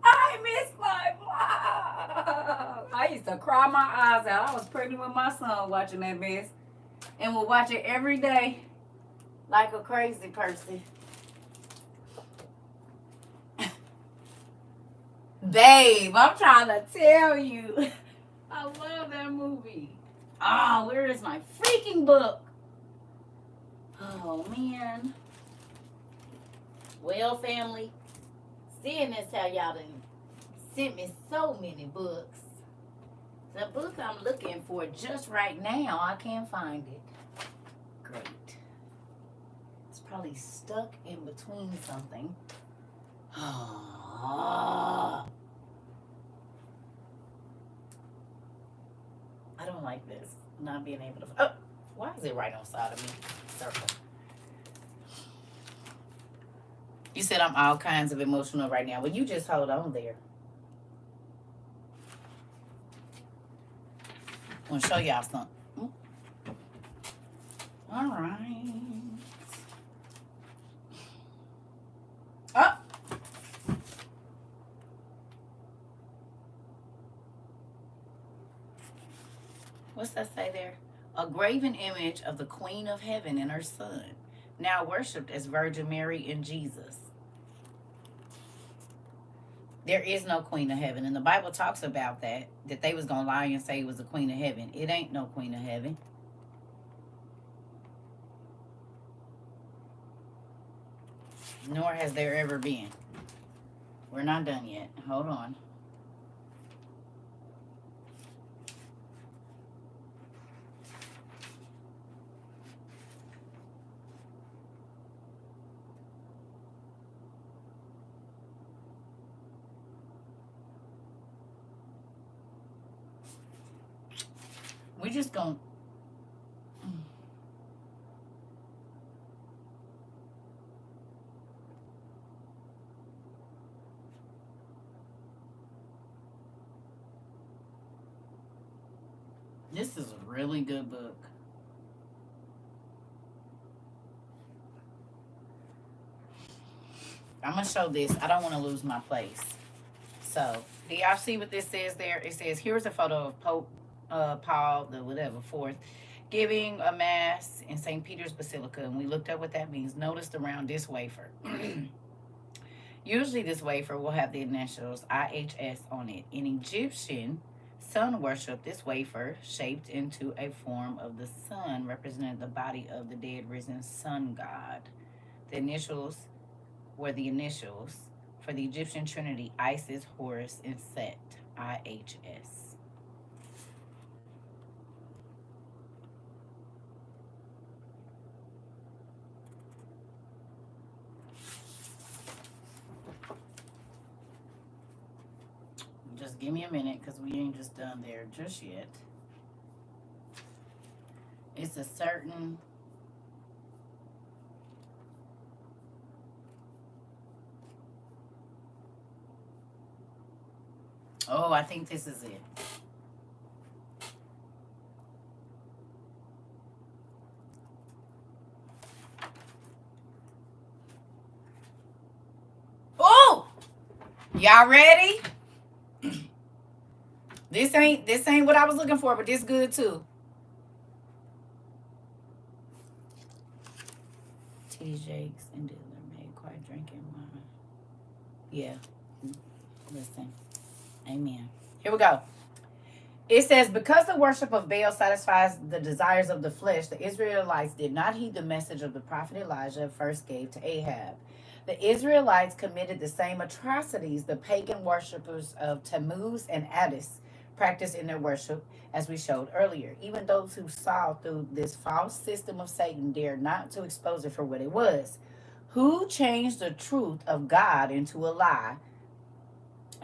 I miss my mom. I used to cry my eyes out. I was pregnant with my son watching that mess. And would watch it every day like a crazy person. Babe, I'm trying to tell you. I love that movie. Oh, where is my freaking book? Oh, man. Well, family, seeing this how y'all done sent me so many books. The book I'm looking for just right now, I can't find it. Great. It's probably stuck in between something. I don't like this. Not being able to... Oh, why is it right on the side of me? Circle. You said I'm all kinds of emotional right now. Well, you just hold on there. I want to show y'all something. All right. Oh. What's that say there? A graven image of the Queen of Heaven and her Son, now worshipped as Virgin Mary and Jesus. There is no Queen of Heaven. And the Bible talks about that they was going to lie and say it was a Queen of Heaven. It ain't no Queen of Heaven. Nor has there ever been. We're not done yet. Hold on. We're just going... This is a really good book. I'm going to show this. I don't want to lose my place. So, do y'all see what this says there? It says, here's a photo of Pope Paul, the whatever, fourth, giving a mass in St. Peter's Basilica. And we looked up what that means. Noticed around this wafer. Usually this wafer will have the initials IHS on it. In Egyptian sun worship, this wafer, shaped into a form of the sun, represented the body of the dead risen sun god. The initials were the initials for the Egyptian trinity, Isis, Horus, and Set, IHS. Give me a minute, because we ain't just done there just yet. It's a certain... Oh, I think this is it. Oh! Y'all ready? This ain't what I was looking for, but this good too. T. Jakes and Diller made quite drinking wine. Yeah. Listen. Amen. Here we go. It says, because the worship of Baal satisfies the desires of the flesh, the Israelites did not heed the message of the prophet Elijah first gave to Ahab. The Israelites committed the same atrocities the pagan worshippers of Tammuz and Addis practiced in their worship, as we showed earlier. Even those who saw through this false system of Satan dared not to expose it for what it was. Who changed the truth of God into a lie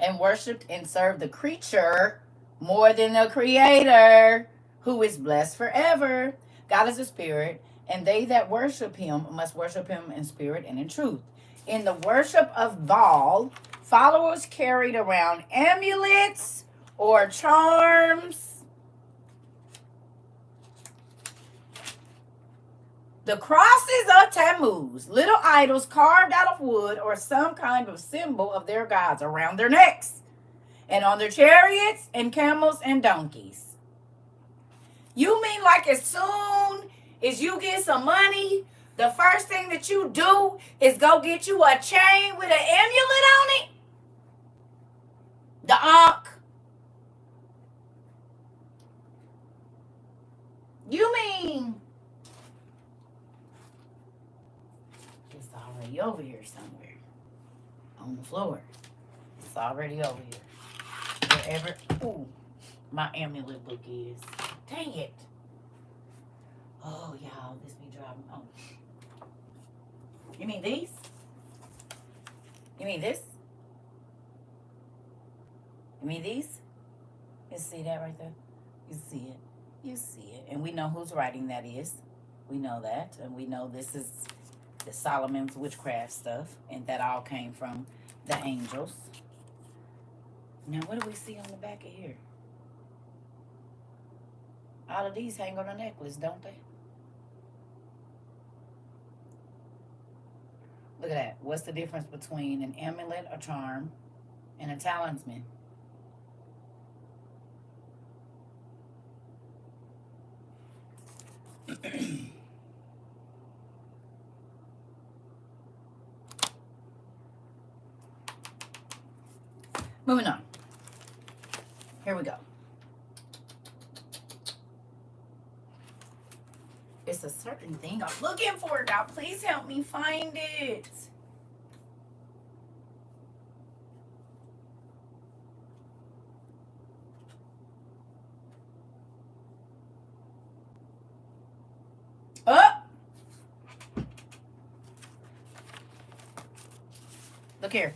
and worshipped and served the creature more than the creator, who is blessed forever. God is a spirit, and they that worship him must worship him in spirit and in truth. In the worship of Baal, followers carried around amulets or charms. The crosses of Tammuz, little idols carved out of wood or some kind of symbol of their gods around their necks, and on their chariots and camels and donkeys. You mean like as soon as you get some money, the first thing that you do is go get you a chain with an amulet on it? The Ankh. You mean it's already over here somewhere on the floor? It's already over here. Wherever, ooh, my amulet book is. Dang it. Oh, y'all, this be driving. Oh. You mean these? You mean this? You mean these? You see that right there? You see it. You see it. And we know whose writing that is. We know that. And we know this is the Solomon's witchcraft stuff. And that all came from the angels. Now, what do we see on the back of here? All of these hang on a necklace, don't they? Look at that. What's the difference between an amulet, a charm, and a talisman? Moving on. Here we go. It's a certain thing I'm looking for, God. Please help me find it. Look here.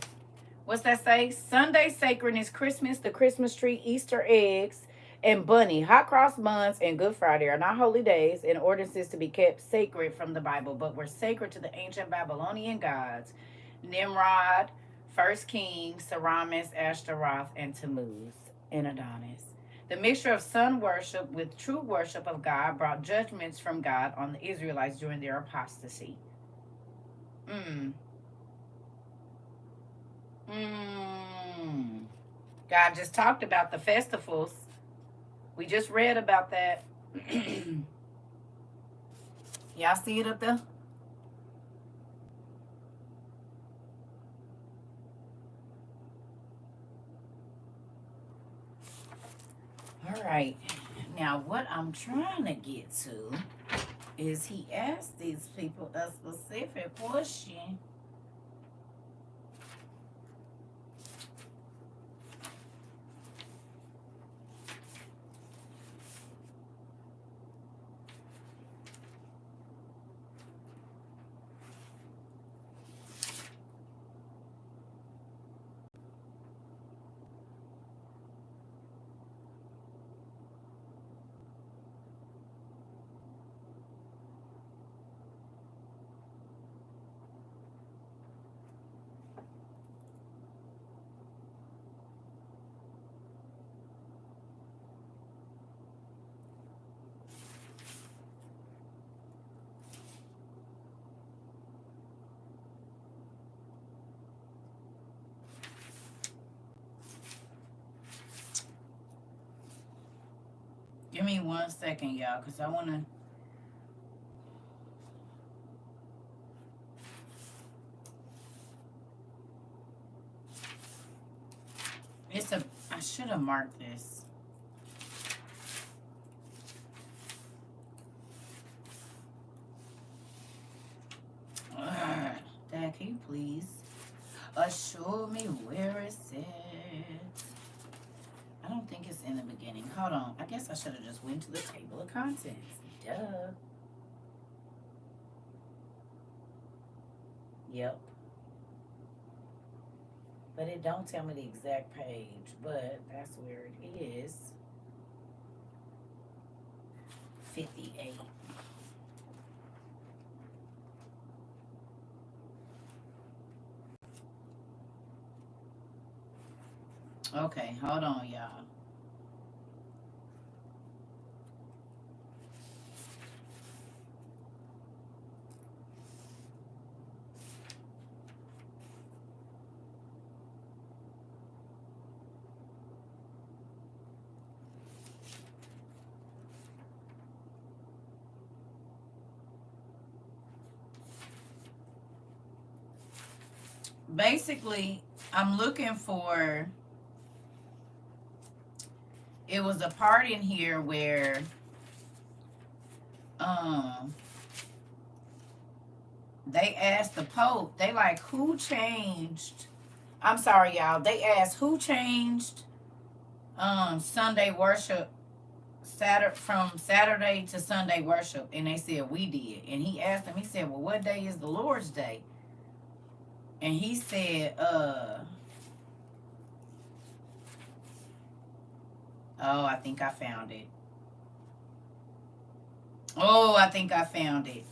What's that say? Sunday sacredness, Christmas, the Christmas tree, Easter eggs, and bunny, hot cross buns, and Good Friday are not holy days and ordinances to be kept sacred from the Bible, but were sacred to the ancient Babylonian gods, Nimrod, First King, Semiramis, Ashtaroth, and Tammuz, and Adonis. The mixture of sun worship with true worship of God brought judgments from God on the Israelites during their apostasy. God just talked about the festivals. We just read about that. Y'all see it up there? All right. Now, what I'm trying to get to is he asked these people a specific question. Give me 1 second, y'all, because I want to. I should have marked this. Dad, can you please assure me where it's at? I don't think it's in the beginning. Hold on. I guess I should have just went to the table of contents. Duh. Yep. But it don't tell me the exact page, but that's where it is. 58. Okay, hold on, y'all. Basically, I'm looking for. It was a part in here where they asked the Pope, they like, who changed, I'm sorry, y'all, they asked who changed Sunday worship from Saturday to Sunday worship, and they said we did. And he asked them, he said, well, what day is the Lord's Day? And he said, oh, I think I found it. Oh, I think I found it.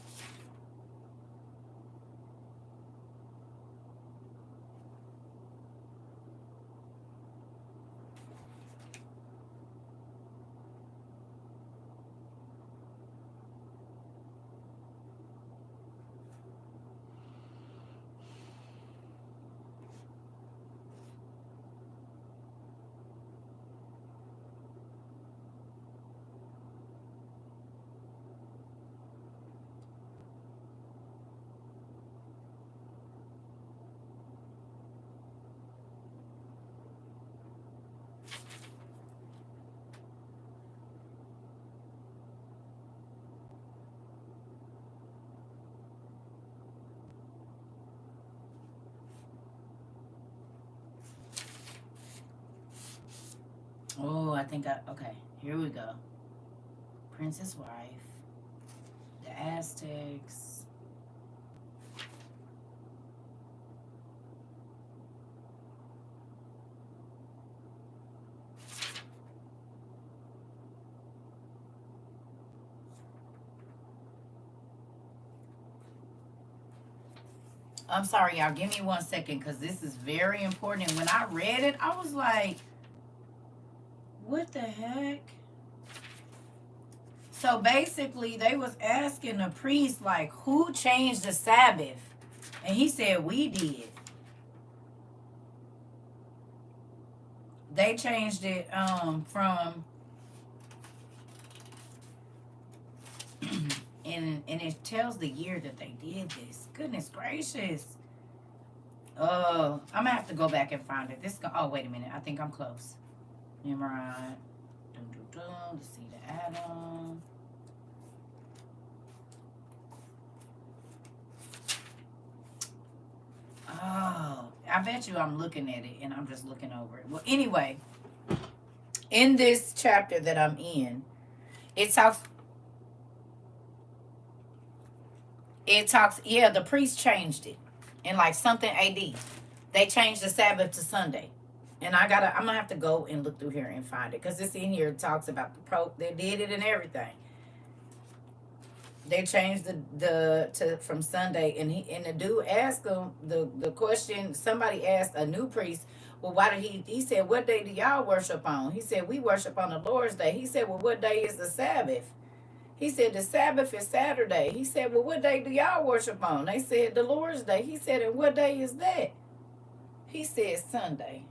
Oh, I think okay, here we go. Prince's Wife, the Aztecs. I'm sorry, y'all. Give me 1 second, because this is very important. And when I read it, I was like, what the heck? So basically, they was asking the priest, like, who changed the Sabbath? And he said, we did. They changed it from... and it tells the year that they did this. Goodness gracious. I'm going to have to go back and find it. Oh, wait a minute. I think I'm close. Nimrod. Let's see the add-on. Oh, I bet you I'm looking at it and I'm just looking over it. Well, anyway, in this chapter that I'm in, it talks, yeah, the priest changed it in like something AD. They changed the Sabbath to Sunday. And I'm gonna have to go and look through here and find it, because it's in here. It talks about the Pope. They did it and everything. They changed from Sunday, and the dude asked them the question. Somebody asked a new priest, well, why did he said, what day do y'all worship on? He said, we worship on the Lord's Day. He said, well, what day is the Sabbath? He said, the Sabbath is Saturday. He said, well, what day do y'all worship on? They said, the Lord's Day. He said, and what day is that? He said, Sunday.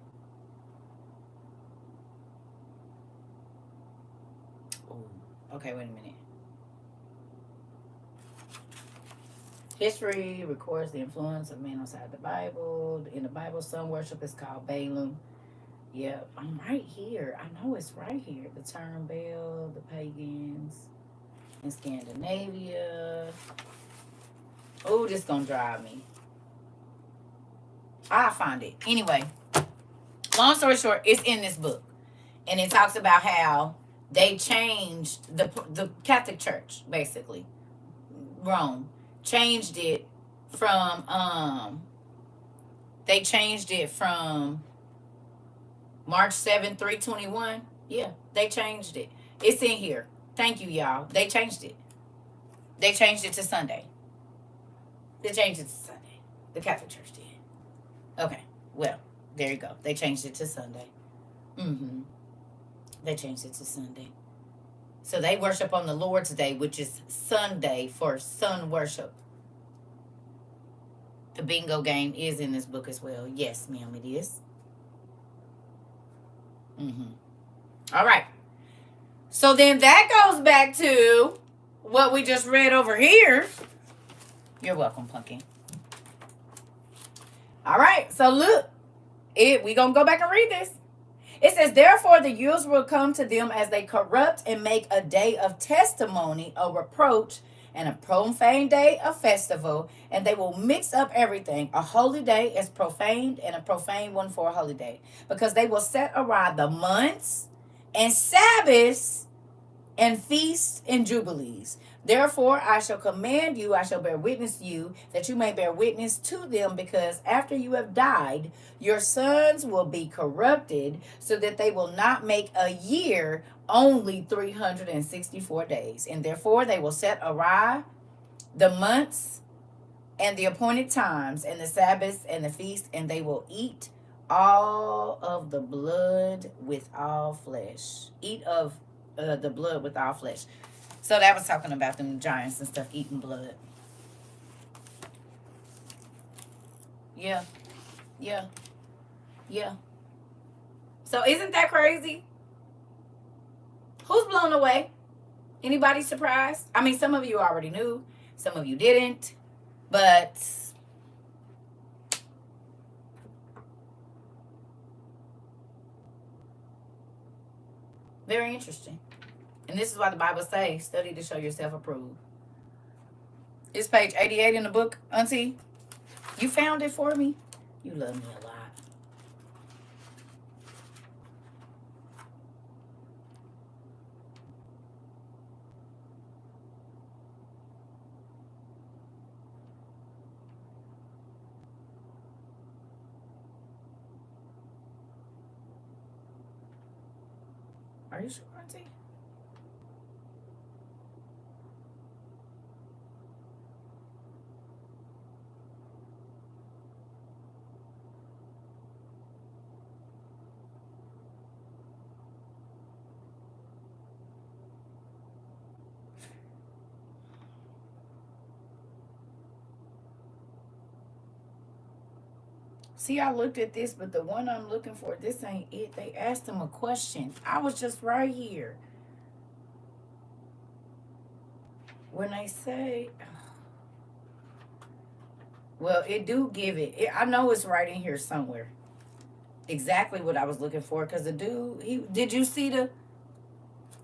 Oh, Okay, wait a minute. History records the influence of men outside the Bible. In the Bible, sun worship is called Balaam. Yep, I'm right here. I know it's right here. The term Baal, the pagans in Scandinavia. Oh, this gonna drive me. I'll find it. Anyway, long story short, it's in this book. And it talks about how they changed the Catholic Church, basically. Rome changed it from they changed it from March 7th, 321. Yeah, they changed it. It's in here. Thank you, y'all. They changed it. They changed it to Sunday. They changed it to Sunday. The Catholic Church did. Okay, well, there you go. They changed it to Sunday. They changed it to Sunday. So they worship on the Lord's Day, which is Sunday for sun worship. The bingo game is in this book as well. Yes, ma'am, it is. All right. So then that goes back to what we just read over here. You're welcome, Punky. All right. So look, we going to go back and read this. It says, therefore the years will come to them as they corrupt and make a day of testimony, a reproach, and a profane day a festival, and they will mix up everything. A holy day is profaned, and a profane one for a holy day, because they will set awry the months and Sabbaths and feasts and jubilees. Therefore I shall command you, I shall bear witness to you, that you may bear witness to them, because after you have died, your sons will be corrupted, so that they will not make a year only 364 days. And therefore they will set awry the months and the appointed times and the Sabbaths and the feasts, and they will eat all of the blood with all flesh. Eat of the blood with all flesh. So that was talking about them giants and stuff eating blood. Yeah. So isn't that crazy? Who's blown away? Anybody surprised? I mean, some of you already knew. Some of you didn't. But very interesting. And this is why the Bible says, study to show yourself approved. It's page 88 in the book, Auntie. You found it for me? You love me a lot. Are you sure, Auntie? See, I looked at this, but the one I'm looking for, this ain't it. They asked him a question. I was just right here. When they say, well, it do give it. I know it's right in here somewhere. Exactly what I was looking for. Because the dude, did you see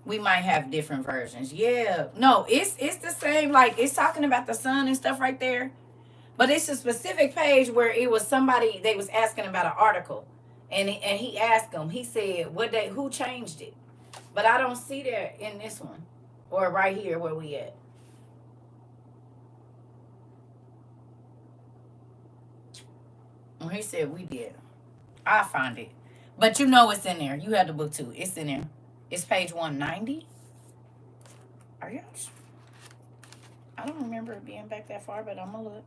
we might have different versions. Yeah. No, it's the same. Like, it's talking about the sun and stuff right there. But it's a specific page where it was somebody, they was asking about an article. And he asked them, he said, who changed it? But I don't see that in this one. Or right here where we at. And he said, we did. I'll find it. But you know it's in there. You have the book too. It's in there. It's page 190. Are you sure? I don't remember it being back that far, but I'm going to look.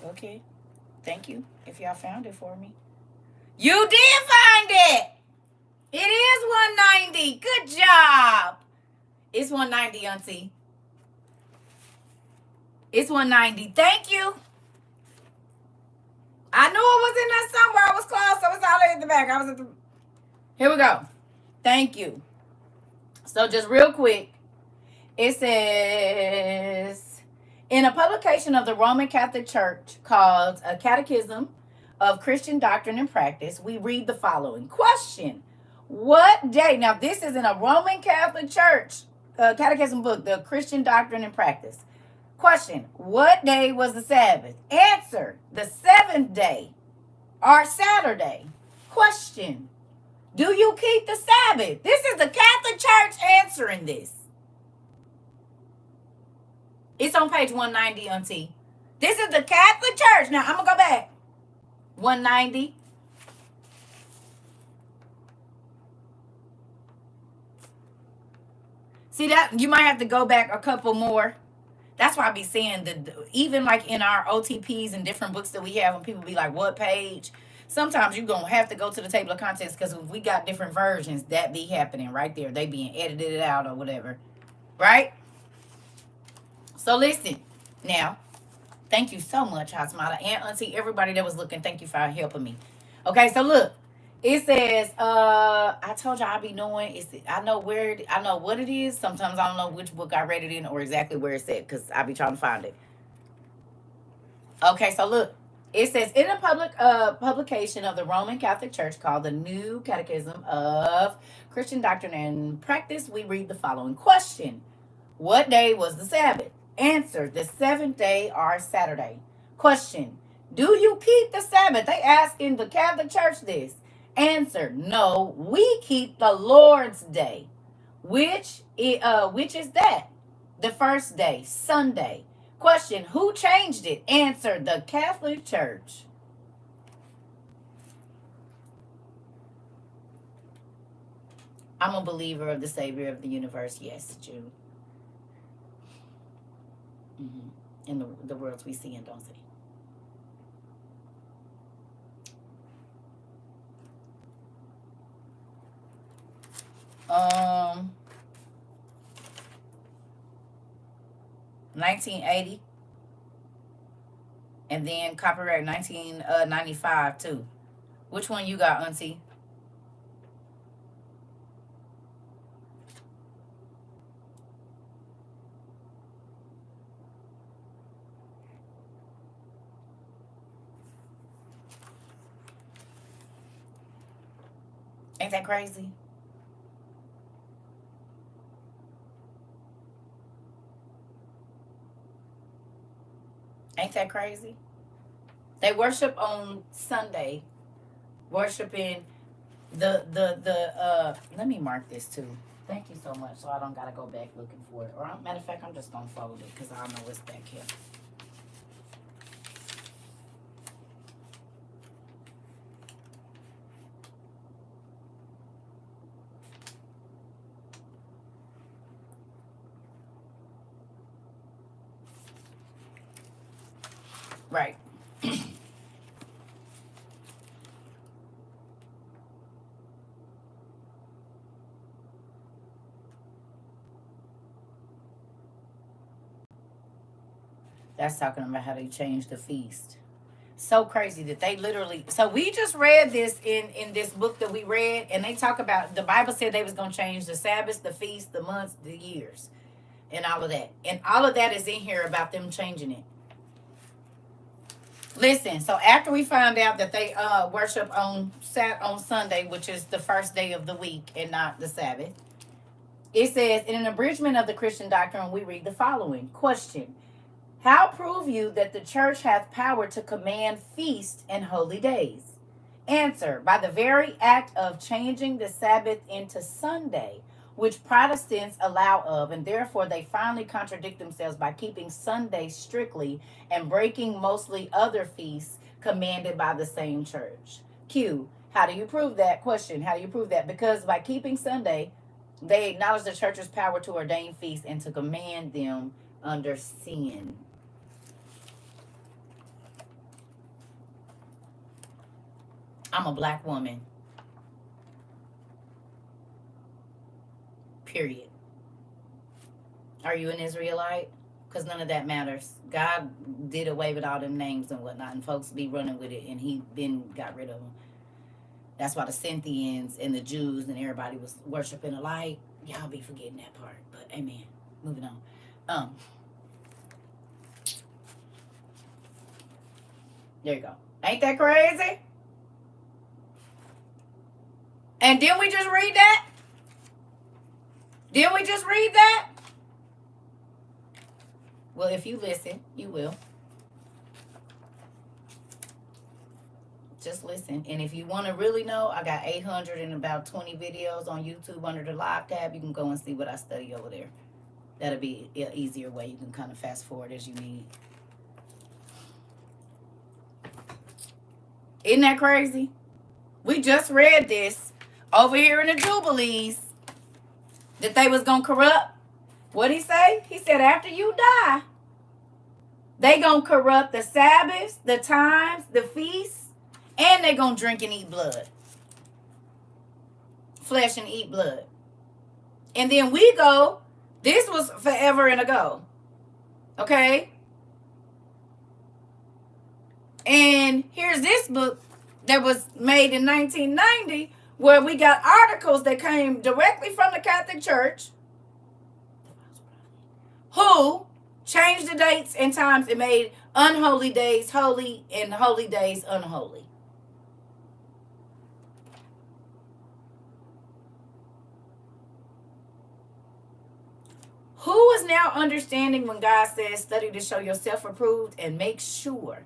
Okay. Thank you if y'all found it for me. You did find it. It is 190. Good job. It's 190, Auntie. It's 190. Thank you. I knew it was in there somewhere. I was close. I was all in the back. Here we go. Thank you. So just real quick, it says, in a publication of the Roman Catholic Church called A Catechism of Christian Doctrine and Practice, we read the following. Question: what day? Now, this is in a Roman Catholic Church catechism book, the Christian Doctrine and Practice. Question: what day was the Sabbath? Answer: the seventh day or Saturday. Question: do you keep the Sabbath? This is the Catholic Church answering this. It's on page 190, Auntie. This is the Catholic Church. Now, I'm going to go back. 190. See that? You might have to go back a couple more. That's why I be saying that even like in our OTPs and different books that we have, when people be like, what page? Sometimes you're going to have to go to the table of contents, because if we got different versions, that be happening right there. They being edited out or whatever. Right? So listen. Now, thank you so much, Hasmata and Auntie, everybody that was looking. Thank you for helping me. Okay, so look. It says, I told you I be knowing. I know what it is. Sometimes I don't know which book I read it in or exactly where it's at, because I be trying to find it. Okay, so look. It says, in a publication of the Roman Catholic Church called the New Catechism of Christian Doctrine and Practice, we read the following. Question: what day was the Sabbath? Answer: the seventh day or Saturday. Question: do you keep the Sabbath? They ask in the Catholic Church this. Answer: no, we keep the Lord's Day. Which is that? The first day, Sunday. Question: who changed it? Answer: the Catholic Church. I'm a believer of the Savior of the universe. Yes, Jude. In the worlds we see and don't see. 1980, and then copyright 1995 too. Which one you got, Auntie? Ain't that crazy? Ain't that crazy? They worship on Sunday, worshiping the let me mark this too. Thank you so much, so I don't gotta go back looking for it. Or matter of fact, I'm just gonna fold it because I know it's back here. Right. That's talking about how they changed the feast. So crazy that they literally. So we just read this in this book that we read, and they talk about, the Bible said they was gonna change the Sabbaths, the feasts, the months, the years, and all of that. And all of that is in here about them changing it. Listen, so after we found out that they worship on Sunday, which is the first day of the week and not the Sabbath, it says, in an abridgment of the Christian doctrine, we read the following. Question: how prove you that the church hath power to command feasts and holy days? Answer: by the very act of changing the Sabbath into Sunday, which Protestants allow of, and therefore they finally contradict themselves by keeping Sunday strictly and breaking mostly other feasts commanded by the same church. Q: how do you prove that? Question: how do you prove that? Because by keeping Sunday, they acknowledge the church's power to ordain feasts and to command them under sin. I'm a black woman. Period. Are you an Israelite? Because none of that matters. God did away with all them names and whatnot, and folks be running with it, and he then got rid of them. That's why the Scythians and the Jews and everybody was worshiping alike. Y'all be forgetting that part. But amen. Moving on. There you go. Ain't that crazy? And didn't we just read that? Didn't we just read that? Well, if you listen, you will. Just listen. And if you want to really know, I got 820 videos on YouTube under the live tab. You can go and see what I study over there. That'll be an easier way. You can kind of fast forward as you need. Isn't that crazy? We just read this over here in the Jubilees that they was going to corrupt. What'd he say? He said after you die, they going to corrupt the Sabbaths, the times, the feasts, and they going to drink and eat blood. Flesh and eat blood. And then we go, this was forever and ago. Okay? And here's this book that was made in 1990 where we got articles that came directly from the Catholic Church who changed the dates and times and made unholy days holy and holy days unholy. Who is now understanding when God says study to show yourself approved and make sure?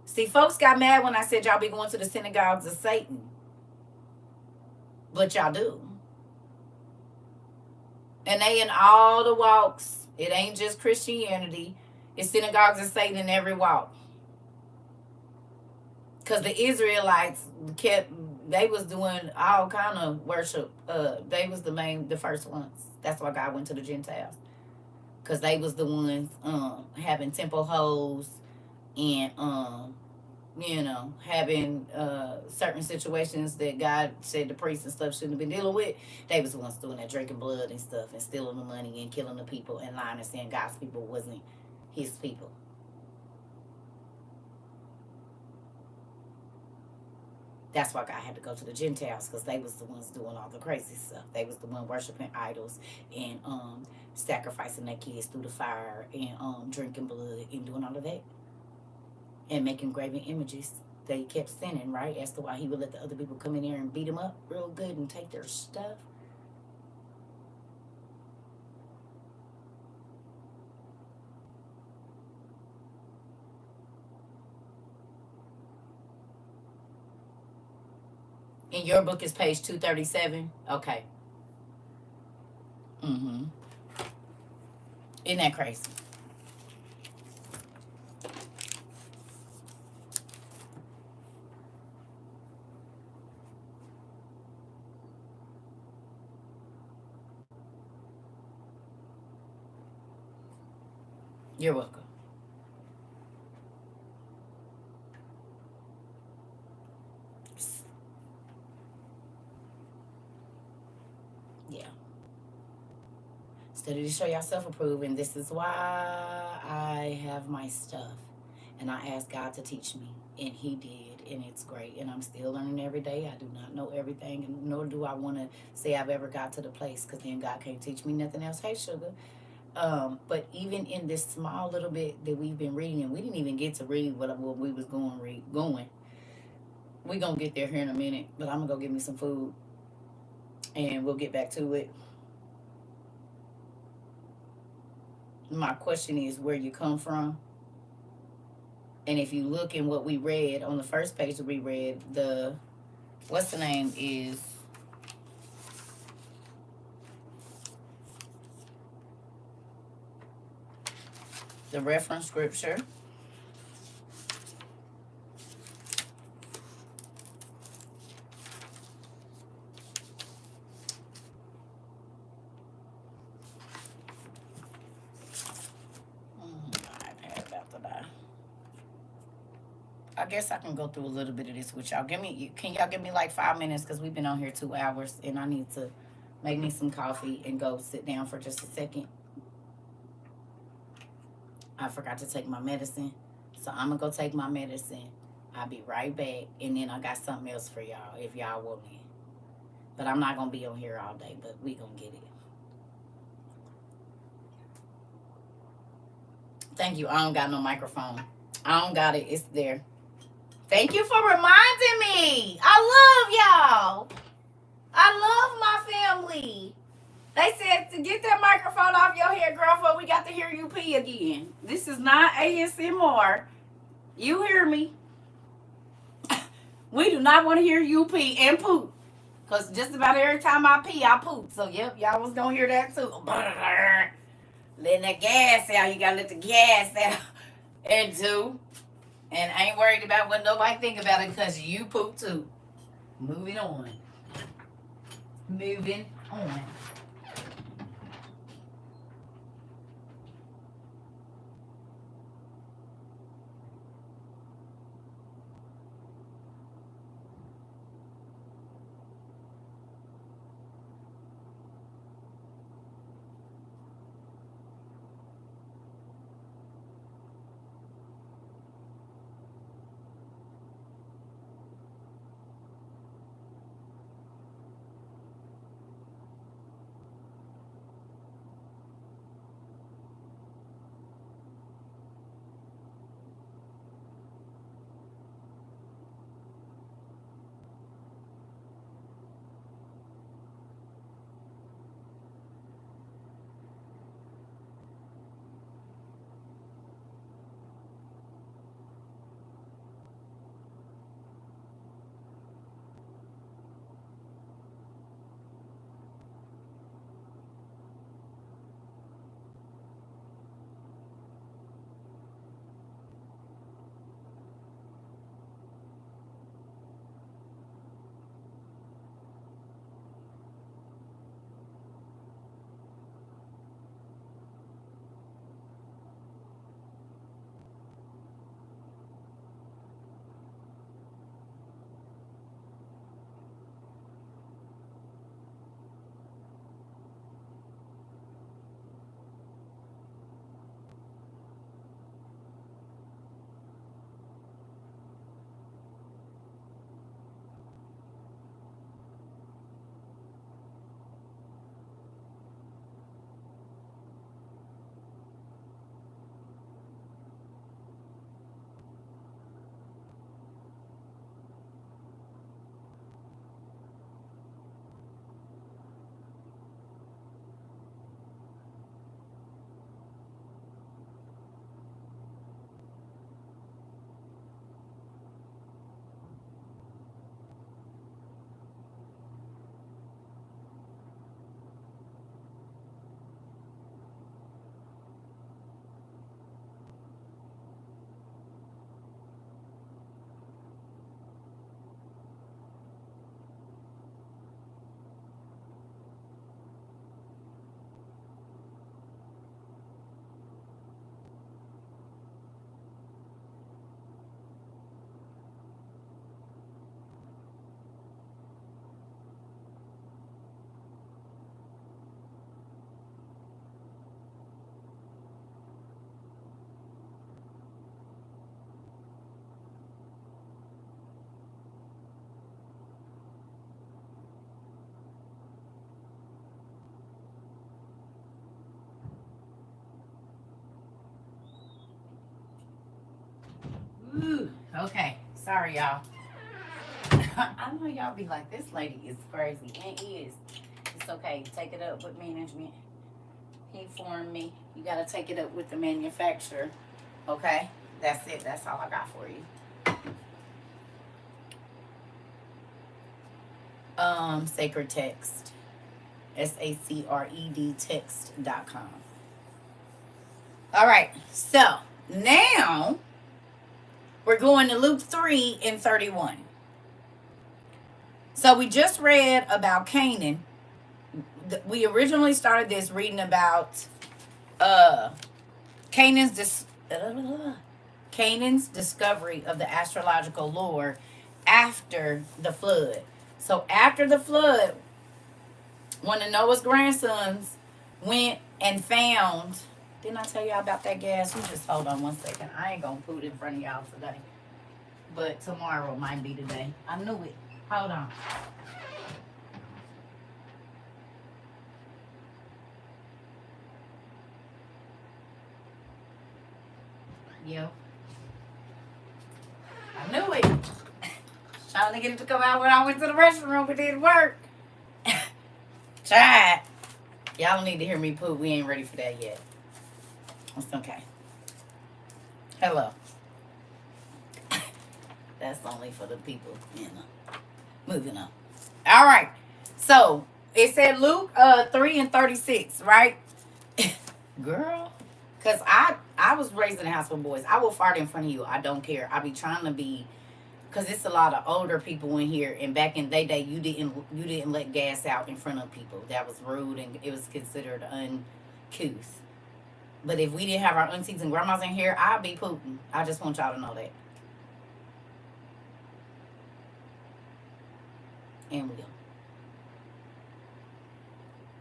See, folks got mad when I said y'all be going to the synagogues of Satan. But y'all do. And they in all the walks. It ain't just Christianity. It's synagogues of Satan in every walk. Because the Israelites they was doing all kind of worship. They was the first ones. That's why God went to the Gentiles. Because they was the ones having temple holes and having certain situations that God said the priests and stuff shouldn't have been dealing with. They was the ones doing that, drinking blood and stuff and stealing the money and killing the people and lying and saying God's people wasn't his people. That's why God had to go to the Gentiles, because they was the ones doing all the crazy stuff. They was the one worshiping idols and sacrificing their kids through the fire and drinking blood and doing all of that. And making graven images. They kept sinning, right? As to why he would let the other people come in there and beat them up real good and take their stuff. And your book is page 237? Okay. Mm-hmm. Isn't that crazy? You're welcome. Yeah. Study to show yourself approved, and this is why I have my stuff. And I asked God to teach me, and he did, and it's great. And I'm still learning every day. I do not know everything, and nor do I want to say I've ever got to the place, because then God can't teach me nothing else. Hey, sugar. But even in this small little bit that we've been reading, and we didn't even get to read what we was going. We're going to get there here in a minute, but I'm going to go get me some food, and we'll get back to it. My question is where you come from. And if you look in what we read, on the first page that we read, what's the name is... the reference scripture. iPad about to die. I guess I can go through a little bit of this with y'all. Can y'all give me like 5 minutes, because we've been on here 2 hours and I need to make me some coffee and go sit down for just a second. I forgot to take my medicine, so I'm gonna go take my medicine, I'll be right back, and then I got something else for y'all if y'all want me. But I'm not gonna be on here all day, but we gonna get it. Thank you. I don't got no microphone. I don't got it. It's there. Thank you for reminding me. I love y'all. I love my family. They said to get that microphone off your head, girl, we got to hear you pee again. This is not ASMR. You hear me? We do not want to hear you pee and poop. Because just about every time I pee, I poop. So, yep, y'all was going to hear that too. Letting that gas out. You got to let the gas out. And two. And I ain't worried about what nobody think about it because you poop too. Moving on. Moving on. Ooh, okay. Sorry, y'all. I know y'all be like, this lady is crazy. And is. It's okay. Take it up with management. He informed me. You got to take it up with the manufacturer. Okay? That's it. That's all I got for you. Sacred Text. SACRED text.com. All right. So, now we're going to Luke 3 and 31. So we just read about Kanan. We originally started this reading about Kanan's discovery of the astrological lore after the flood. So after the flood, one of Noah's grandsons went and found. Didn't I tell y'all about that gas? You just hold on one second. I ain't gonna put it in front of y'all today. But tomorrow might be the day. I knew it. Hold on. Yo. I knew it. Trying to get it to come out when I went to the restroom. It didn't work. Tried. Y'all don't need to hear me poop. We ain't ready for that yet. It's okay. Hello. That's only for the people, you know. Moving on. All right. So, it said Luke 3:36, right? Girl. Because I was raised in a house with boys. I will fart in front of you. I don't care. I be trying to be, because it's a lot of older people in here. And back in their day, you didn't let gas out in front of people. That was rude and it was considered uncouth. But if we didn't have our aunties and grandmas in here, I'd be pooping. I just want y'all to know that. And we go.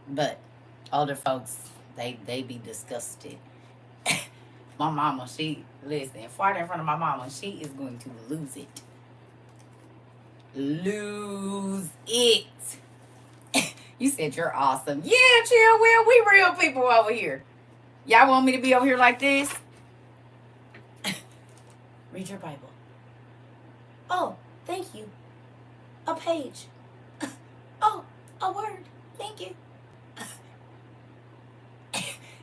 But older folks, they be disgusted. My mama, listen, fart in front of my mama, she is going to lose it. Lose it. You said you're awesome. Yeah, chill, Will. We real people over here. Y'all want me to be over here like this? Read your Bible. Oh, thank you. A page. Oh, a word. Thank you.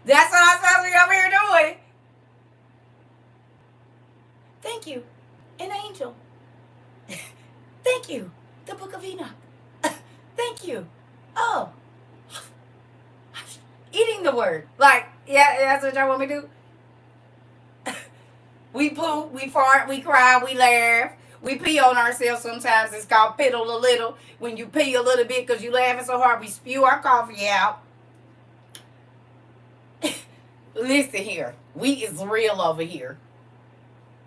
That's what I'm supposed to be over here doing. Thank you. An angel. Thank you. The Book of Enoch. Thank you. Oh. Eating the word. Like, yeah, that's what y'all want me to do? We poop, we fart, we cry, we laugh. We pee on ourselves sometimes. It's called piddle a little. When you pee a little bit because you laughing so hard, we spew our coffee out. Listen here. We is real over here.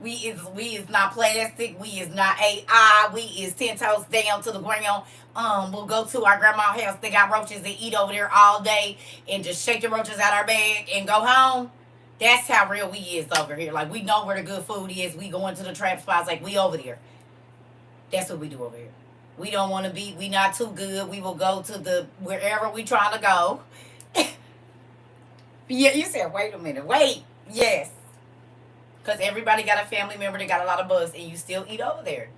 We is not plastic. We is not AI. We is 10 toes down to the ground. We'll go to our grandma's house. They got roaches and eat over there all day and just shake the roaches out our bag and go home. That's how real we is over here. Like, we know where the good food is. We go into the trap spots like we over there. That's what we do over here. We don't want to be, we not too good. We will go to the, wherever we trying to go. Yeah, you said, wait a minute. Wait. Yes. Because everybody got a family member that got a lot of bugs, and you still eat over there.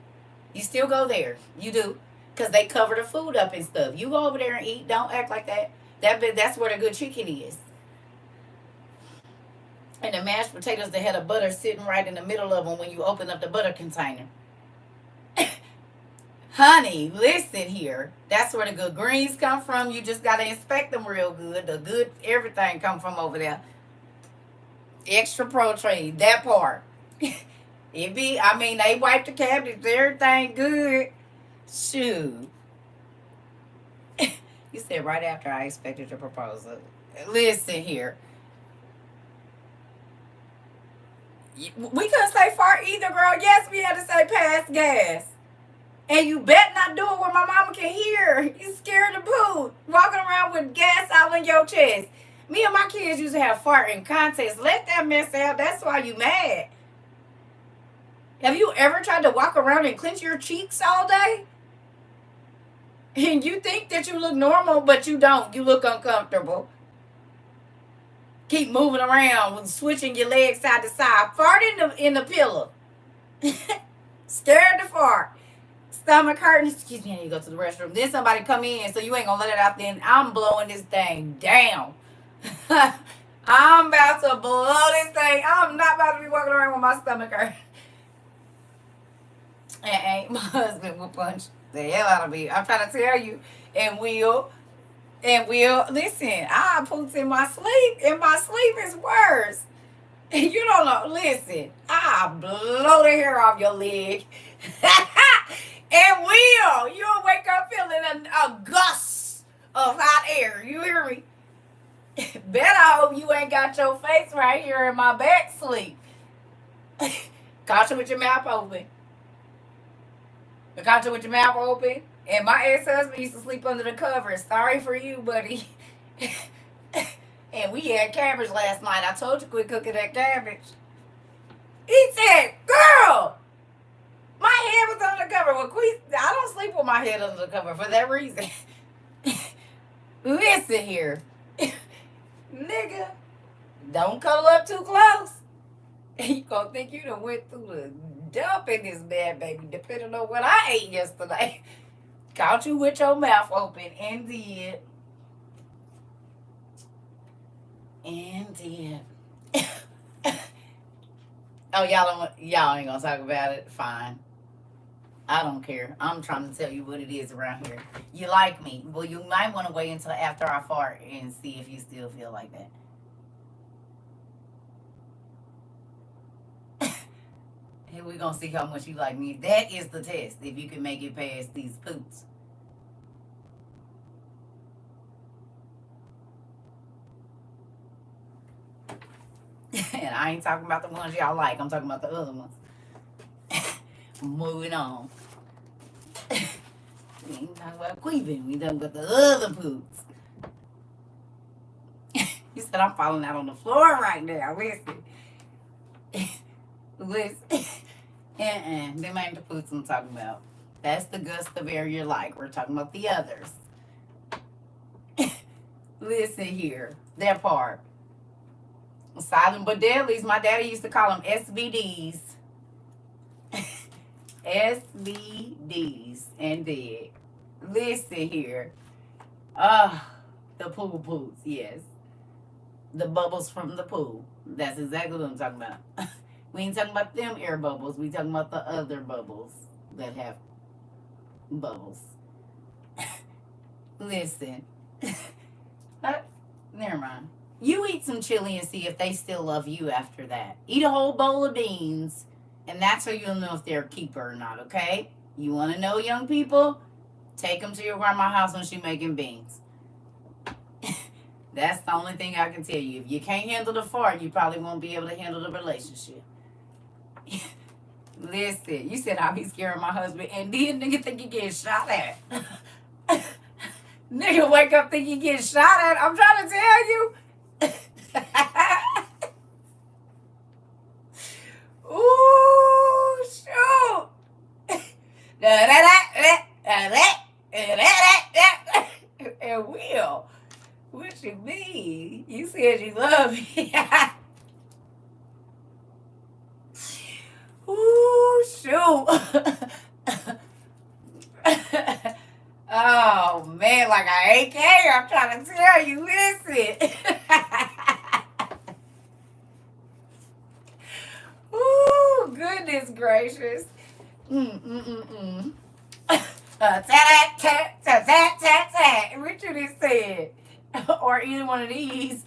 You still go there. You do. Because they cover the food up and stuff. You go over there and eat. Don't act like that. That's where the good chicken is. And the mashed potatoes that had a butter sitting right in the middle of them when you open up the butter container. Honey, listen here. That's where the good greens come from. You just got to inspect them real good. The good everything come from over there. Extra protein, that part. They wipe the cabinets, everything good. Shoot. You said right after I expected your proposal. Listen here. We couldn't say fart either, girl. Yes, we had to say pass gas. And you bet not do it where my mama can hear. You scared to poop. Walking around with gas all in your chest. Me and my kids used to have farting contests. Let that mess out. That's why you mad. Have you ever tried to walk around and clench your cheeks all day? And you think that you look normal, but you don't. You look uncomfortable. Keep moving around, switching your legs side to side. Fart in the pillow. Scared to fart. Stomach hurting. Excuse me, I need to go to the restroom. Then somebody come in, so you ain't gonna let it out. Then I'm blowing this thing down. I'm about to blow this thing. I'm not about to be walking around with my stomach hurt. And my husband will punch the hell out of me. I'm trying to tell you. And will, listen, I pooped in my sleep. And my sleep is worse. And you don't know. Listen, I blow the hair off your leg. And you'll wake up feeling a gust of hot air. You hear me? Bet I hope you ain't got your face right here in my back sleep. Caught you with your mouth open. Caught you with your mouth open. And my ex-husband used to sleep under the covers. Sorry for you, buddy. And we had cabbage last night. I told you quit cooking that cabbage. He said, girl, My head was under the cover. Well, I don't sleep with my head under the cover for that reason. Listen here. Nigga, don't cuddle up too close. You gonna think you done went through the dump in this bad baby, depending on what I ate yesterday. Caught you with your mouth open and did. And did. Oh, y'all ain't gonna talk about it? Fine. I don't care. I'm trying to tell you what it is around here. You like me. Well, you might want to wait until after I fart and see if you still feel like that. And we're gonna see how much you like me. That is the test. If you can make it past these poops. And I ain't talking about the ones y'all like. I'm talking about the other ones. Moving on. We ain't talking about queefing. We talking about the other poops. You said I'm falling out on the floor right now. Listen. Listen. Them ain't the poops I'm talking about. That's the gust of air you like. We're talking about the others. Listen here. That part. Silent but deadlies. My daddy used to call them SBDs. SBDs and dead. Listen here. The pool poops, yes. The bubbles from the pool. That's exactly what I'm talking about. We ain't talking about them air bubbles. We talking about the other bubbles that have bubbles. Listen. Never mind. You eat some chili and see if they still love you after that. Eat a whole bowl of beans, and that's how you'll know if they're a keeper or not, okay? You want to know, young people? Take them to your grandma's house when she's making beans. That's the only thing I can tell you. If you can't handle the fart, you probably won't be able to handle the relationship. Listen, you said I'll be scaring my husband, and then nigga think you getting shot at. Nigga wake up think you getting shot at. I'm trying to tell you. Ooh, shoot. And Will, what you mean? You said you love me. Ooh, shoot. Oh, man, like I AK, I'm trying to tell you, listen. Ooh, goodness gracious. Richard has said, or either one of these.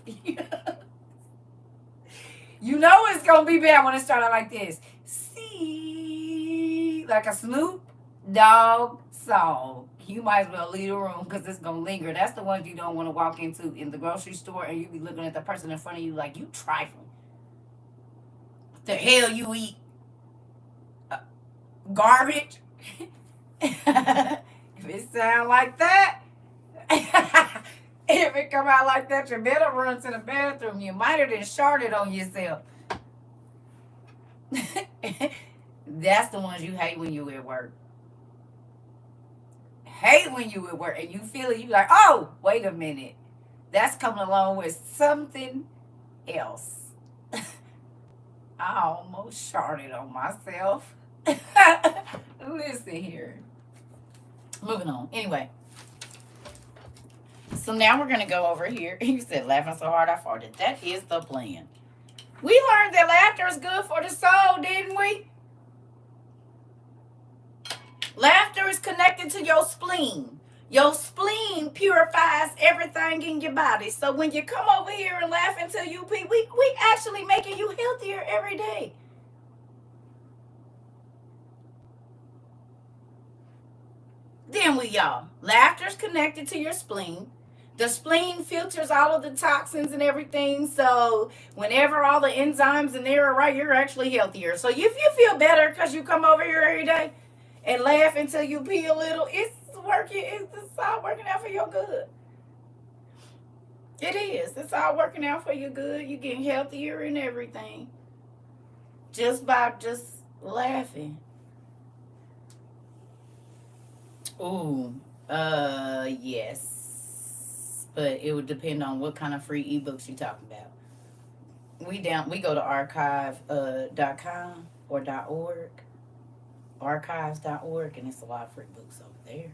You know it's going to be bad when it started like this. See, like a Snoop Dogg song. You might as well leave the room because it's going to linger. That's the ones you don't want to walk into in the grocery store and you be looking at the person in front of you like, you trifling. What the hell you eat? Garbage? If it sound like that, if it come out like that, you better run to the bathroom. You might have just sharted on yourself. That's the ones you hate when you at work. Hate when you at work and you feel it. You like, oh, wait a minute. That's coming along with something else. I almost sharted on myself. Listen here. Moving on. Anyway. So now we're going to go over here. You said laughing so hard I farted. That is the plan. We learned that laughter is good for the soul, didn't we? Laughter is connected to your spleen. Your spleen purifies everything in your body. So when you come over here and laugh until you pee, we actually making you healthier every day. Then laughter's connected to your spleen. The spleen filters all of the toxins and everything. So whenever all the enzymes in there are right, you're actually healthier. So if you feel better because you come over here every day and laugh until you pee a little, it's working. It's all working out for your good. It is. It's all working out for your good. You're getting healthier and everything. Just by laughing. Ooh, yes. But it would depend on what kind of free ebooks you're talking about. We go to archive.com or .org, archives.org, and it's a lot of free books over there.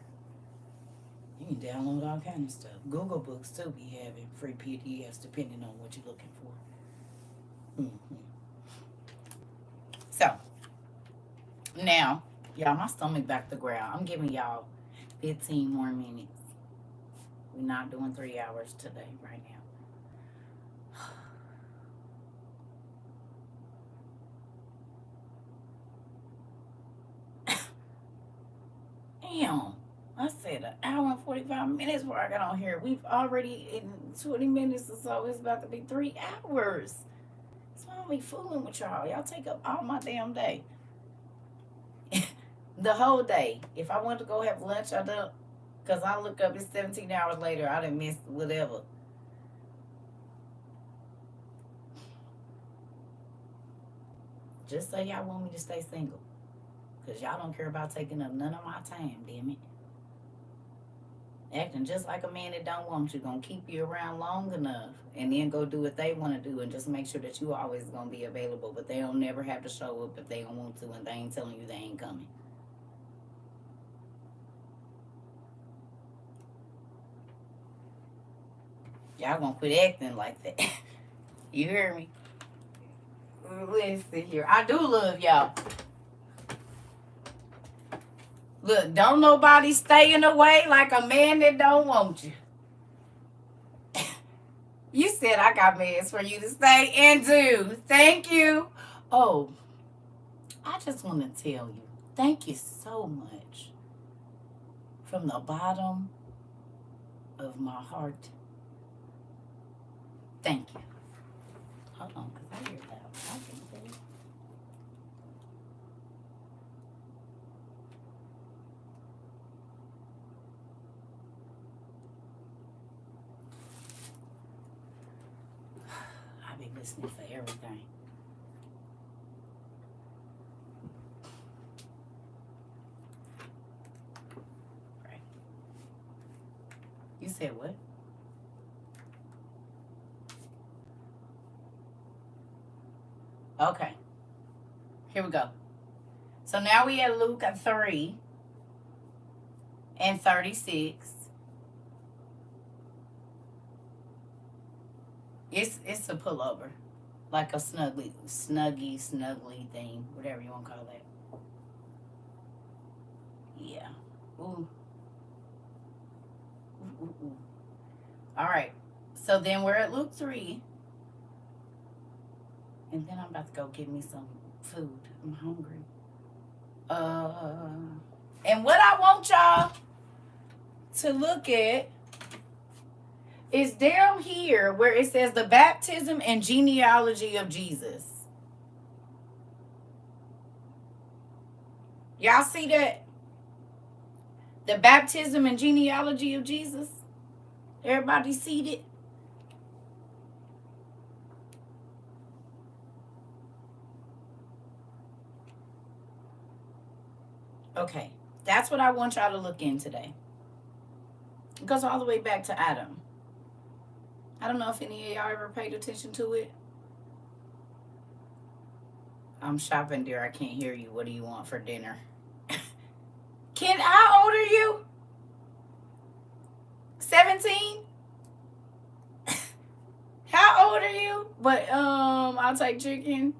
You can download all kind of stuff. Google Books too be having free PDFs depending on what you're looking for. Hmm. So now, y'all, my stomach back to ground. I'm giving y'all 15 more minutes. We're not doing 3 hours today, right now. Damn. I said an hour and 45 minutes before I got on here. We've already, in 20 minutes or so, it's about to be 3 hours. That's why I don't be fooling with y'all. Y'all take up all my damn day. The whole day. If I want to go have lunch, I don't. Because I look up, it's 17 hours later. I done missed whatever. Just say y'all want me to stay single. Because y'all don't care about taking up none of my time, damn it. Acting just like a man that don't want you. Gonna keep you around long enough. And then go do what they want to do. And just make sure that you always gonna be available. But they don't never have to show up if they don't want to. And they ain't telling you they ain't coming. Y'all gonna quit acting like that. You hear me? Listen here. I do love y'all. Look, don't nobody stay in the way like a man that don't want you. You said I got meds for you to stay and do. Thank you. Oh, I just want to tell you, thank you so much. From the bottom of my heart. Thank you. Hold on, because I hear that. I can hear it. I be listening for everything. Right. You said what? Okay. Here we go. So now we at Luke 3 and 36. It's a pullover. Like a snuggly thing. Whatever you want to call that. Yeah. Ooh. Ooh. All right. So then we're at Luke 3. And then I'm about to go get me some food. I'm hungry. And what I want y'all to look at is down here where it says the baptism and genealogy of Jesus. Y'all see that? The baptism and genealogy of Jesus. Everybody see it? Okay, that's what I want y'all to look in today. It goes all the way back to Adam. I don't know if any of y'all ever paid attention to it. I'm shopping, dear. I can't hear you. What do you want for dinner? Kid, how old are you? 17? How old are you? But I'll take chicken.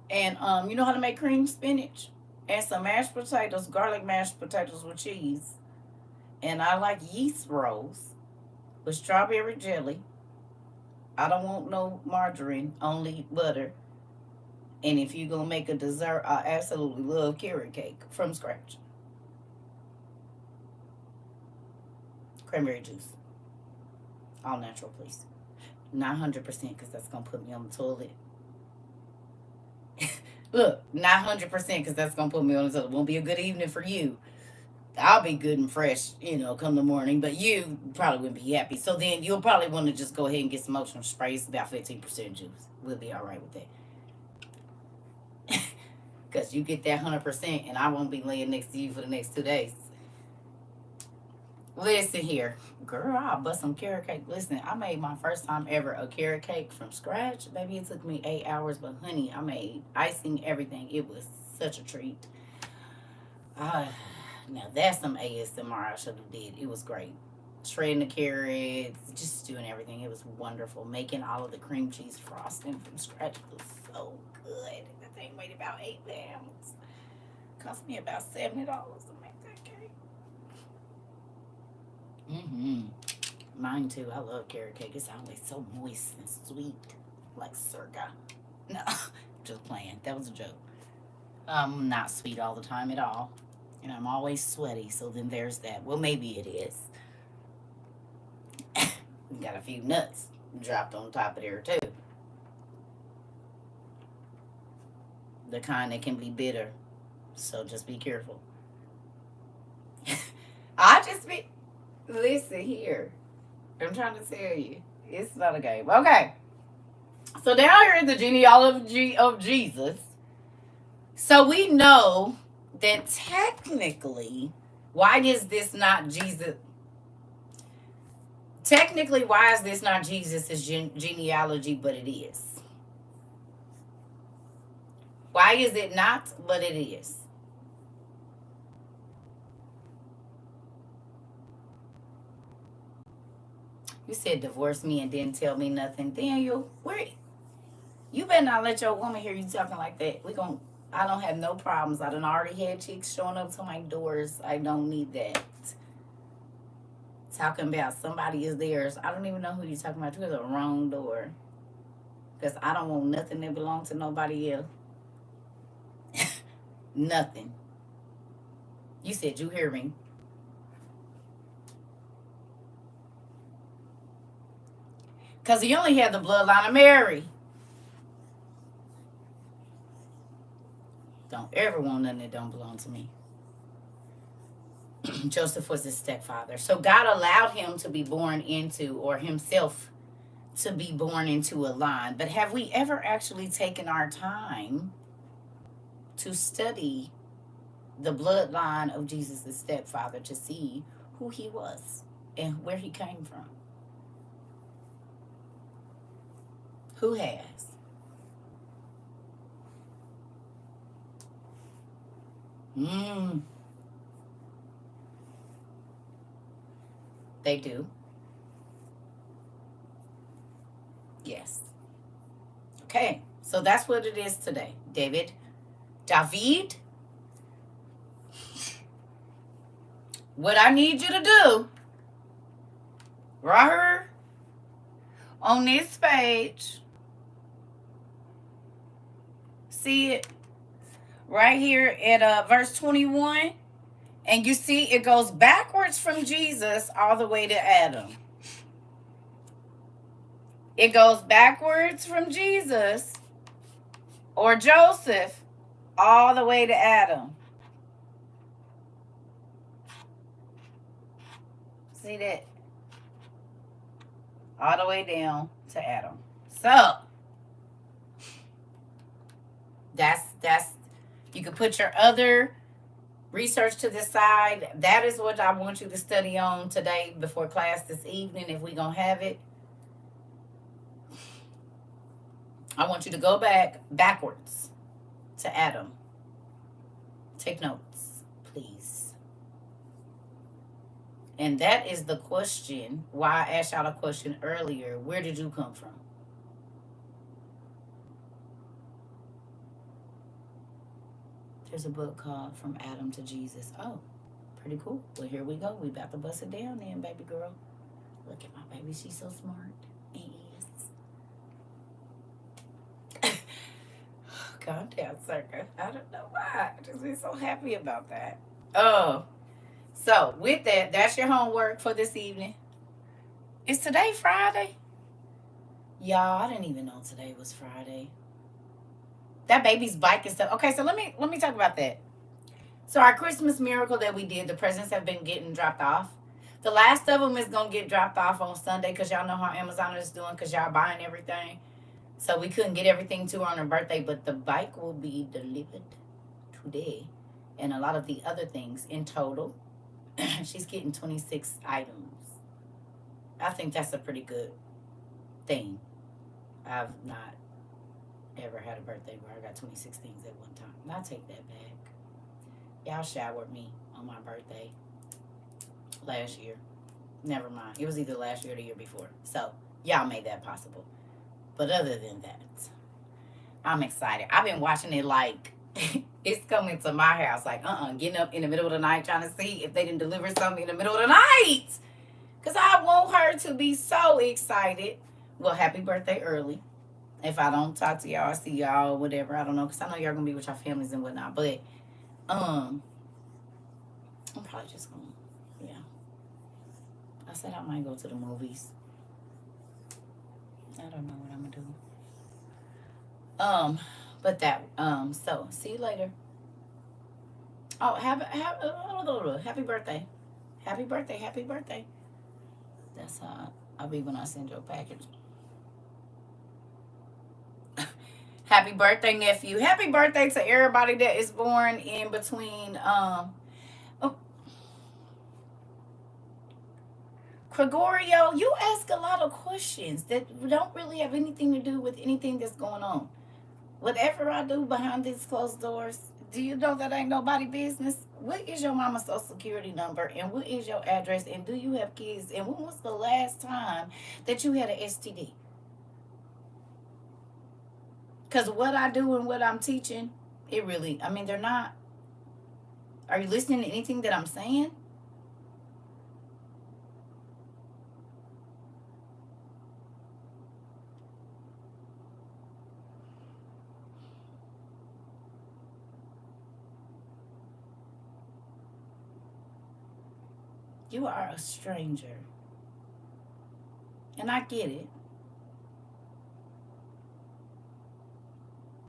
And you know how to make cream spinach? And some mashed potatoes, garlic mashed potatoes with cheese. And I like yeast rolls with strawberry jelly. I don't want no margarine, only butter. And if you're going to make a dessert, I absolutely love carrot cake from scratch. Cranberry juice. All natural, please. Not 100% because that's going to put me on the toilet. Look, not 100% because that's going to put me on the toilet. Won't be a good evening for you. I'll be good and fresh, come the morning. But you probably wouldn't be happy. So then you'll probably want to just go ahead and get some motion spray. It's about 15% juice. We'll be all right with that. Because you get that 100% and I won't be laying next to you for the next 2 days. Listen here. Girl, I'll bust some carrot cake. Listen, I made my first time ever a carrot cake from scratch. Maybe it took me 8 hours, but honey, I made icing, everything. It was such a treat. Now that's some ASMR I should have did. It was great. Shredding the carrots, just doing everything. It was wonderful. Making all of the cream cheese frosting from scratch was so good. That thing weighed about 8 pounds. Cost me about $70 to make that cake. Mine too. I love carrot cake. It's always so moist and sweet, like CERCA. No, just playing. That was a joke. I'm not sweet all the time at all, and I'm always sweaty. So then there's that. Well, maybe it is. Got a few nuts dropped on top of there too. The kind that can be bitter. So just be careful. Listen here. I'm trying to tell you. It's not a game. Okay. So down here in the genealogy of Jesus. So we know that technically, why is this not Jesus? Technically, why is this not Jesus' genealogy, but it is? Why is it not, but it is? You said divorce me and didn't tell me nothing. Daniel, where? You better not let your woman hear you talking like that. I don't have no problems. I done already had chicks showing up to my doors. I don't need that. Talking about somebody is theirs. I don't even know who you're talking about. You're the wrong door. Because I don't want nothing that belongs to nobody else. Nothing. You said you hear me. Because he only had the bloodline of Mary. Don't ever want nothing that don't belong to me. Joseph was his stepfather. So God allowed him to be born into, or himself to be born into a line. But have we ever actually taken our time to study the bloodline of Jesus' stepfather to see who he was and where he came from? Who has? They do. Yes. Okay, so that's what it is today. David, what I need you to do, right here on this page, see it right here at verse 21, and you see it goes backwards from Jesus all the way to Adam. It goes backwards from Jesus or Joseph all the way to Adam. See that? All the way down to Adam. So that's you can put your other research to the side. That is what I want you to study on today before class this evening, if we're going to have it. I want you to go backwards to Adam. Take notes, please. And that is the question, why I asked y'all a question earlier. Where did you come from? There's a book called From Adam to Jesus. Oh, pretty cool. Well, here we go. We about to bust it down then, baby girl. Look at my baby. She's so smart. Calm down, CERCA. I don't know why. I just been so happy about that. Oh, so with that, that's your homework for this evening. Is today Friday? Y'all, I didn't even know today was Friday. That baby's bike and stuff. Okay, so let me talk about that. So our Christmas miracle that we did, the presents have been getting dropped off. The last of them is going to get dropped off on Sunday because y'all know how Amazon is doing because y'all buying everything. So we couldn't get everything to her on her birthday, but the bike will be delivered today and a lot of the other things in total. She's getting 26 items. I think that's a pretty good thing. I've not ever had a birthday where I got 26 things at one time. I'll take that back. Y'all showered me on my birthday last year. Never mind. It was either last year or the year before. So, y'all made that possible. But other than that, I'm excited. I've been watching it like it's coming to my house. Like, getting up in the middle of the night trying to see if they didn't deliver something in the middle of the night. Because I want her to be so excited. Well, happy birthday early. If I don't talk to y'all, see y'all, whatever. I don't know. Because I know y'all going to be with your families and whatnot. But, I'm probably just going to, yeah. I said I might go to the movies. I don't know what I'm going to do. But that, so, see you later. Oh, happy birthday. Happy birthday, happy birthday. That's how I'll be when I send your package. Happy birthday, nephew. Happy birthday to everybody that is born in between, Gregorio, you ask a lot of questions that don't really have anything to do with anything that's going on. Whatever I do behind these closed doors, do you know that ain't nobody business? What is your mama's social security number? And what is your address? And do you have kids? And when was the last time that you had an STD? Because what I do and what I'm teaching, it really, I mean, they're not. Are you listening to anything that I'm saying? You are a stranger. And I get it.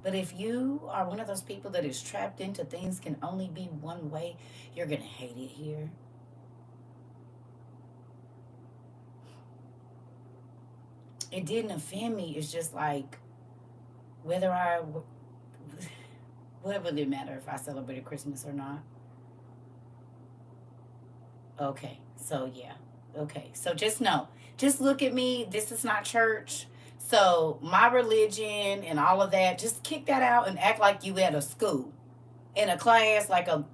But if you are one of those people that is trapped into things can only be one way, you're going to hate it here. It didn't offend me. It's just like, what would it matter if I celebrated Christmas or not? Okay, so yeah. Okay, so just know. Just look at me. This is not church. So my religion and all of that, just kick that out and act like you at a school, in a class, like so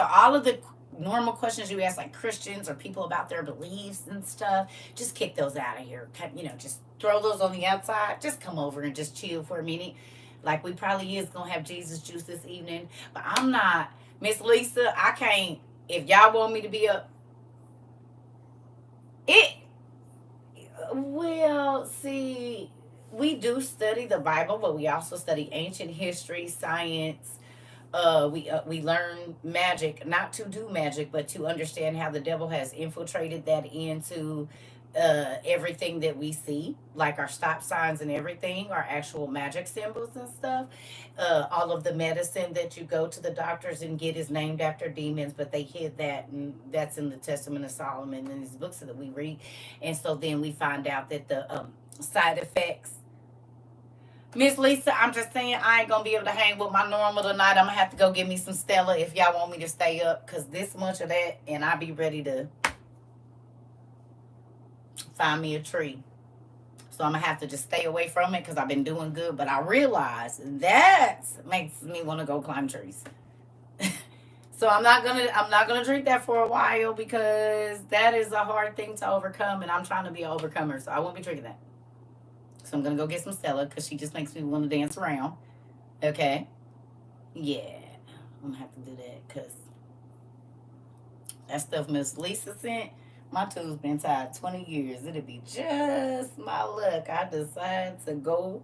all of the normal questions you ask, like Christians or people about their beliefs and stuff, just kick those out of here. Just throw those on the outside. Just come over and just chill for a minute. Like we probably is going to have Jesus juice this evening. But I'm not. Miss Lisa, I can't. If y'all want me to be well, see, we do study the Bible, but we also study ancient history, science. We learn magic, not to do magic, but to understand how the devil has infiltrated that into everything that we see, like our stop signs and everything, our actual magic symbols and stuff. All of the medicine that you go to the doctors and get is named after demons, but they hid that, and that's in the Testament of Solomon and these books that we read. And so then we find out that the side effects. Miss Lisa, I'm just saying I ain't gonna be able to hang with my normal tonight. I'm gonna have to go get me some Stella if y'all want me to stay up, because this much of that, and I'll be ready to find me a tree. So I'm gonna have to just stay away from it because I've been doing good. But I realize that makes me want to go climb trees. So I'm not gonna drink that for a while because that is a hard thing to overcome, and I'm trying to be an overcomer. So I won't be drinking that. So I'm gonna go get some Stella because she just makes me want to dance around. Okay. Yeah, I'm gonna have to do that because that stuff Miss Lisa sent. My tooth's been tied 20 years. It'll be just my luck. I decide to go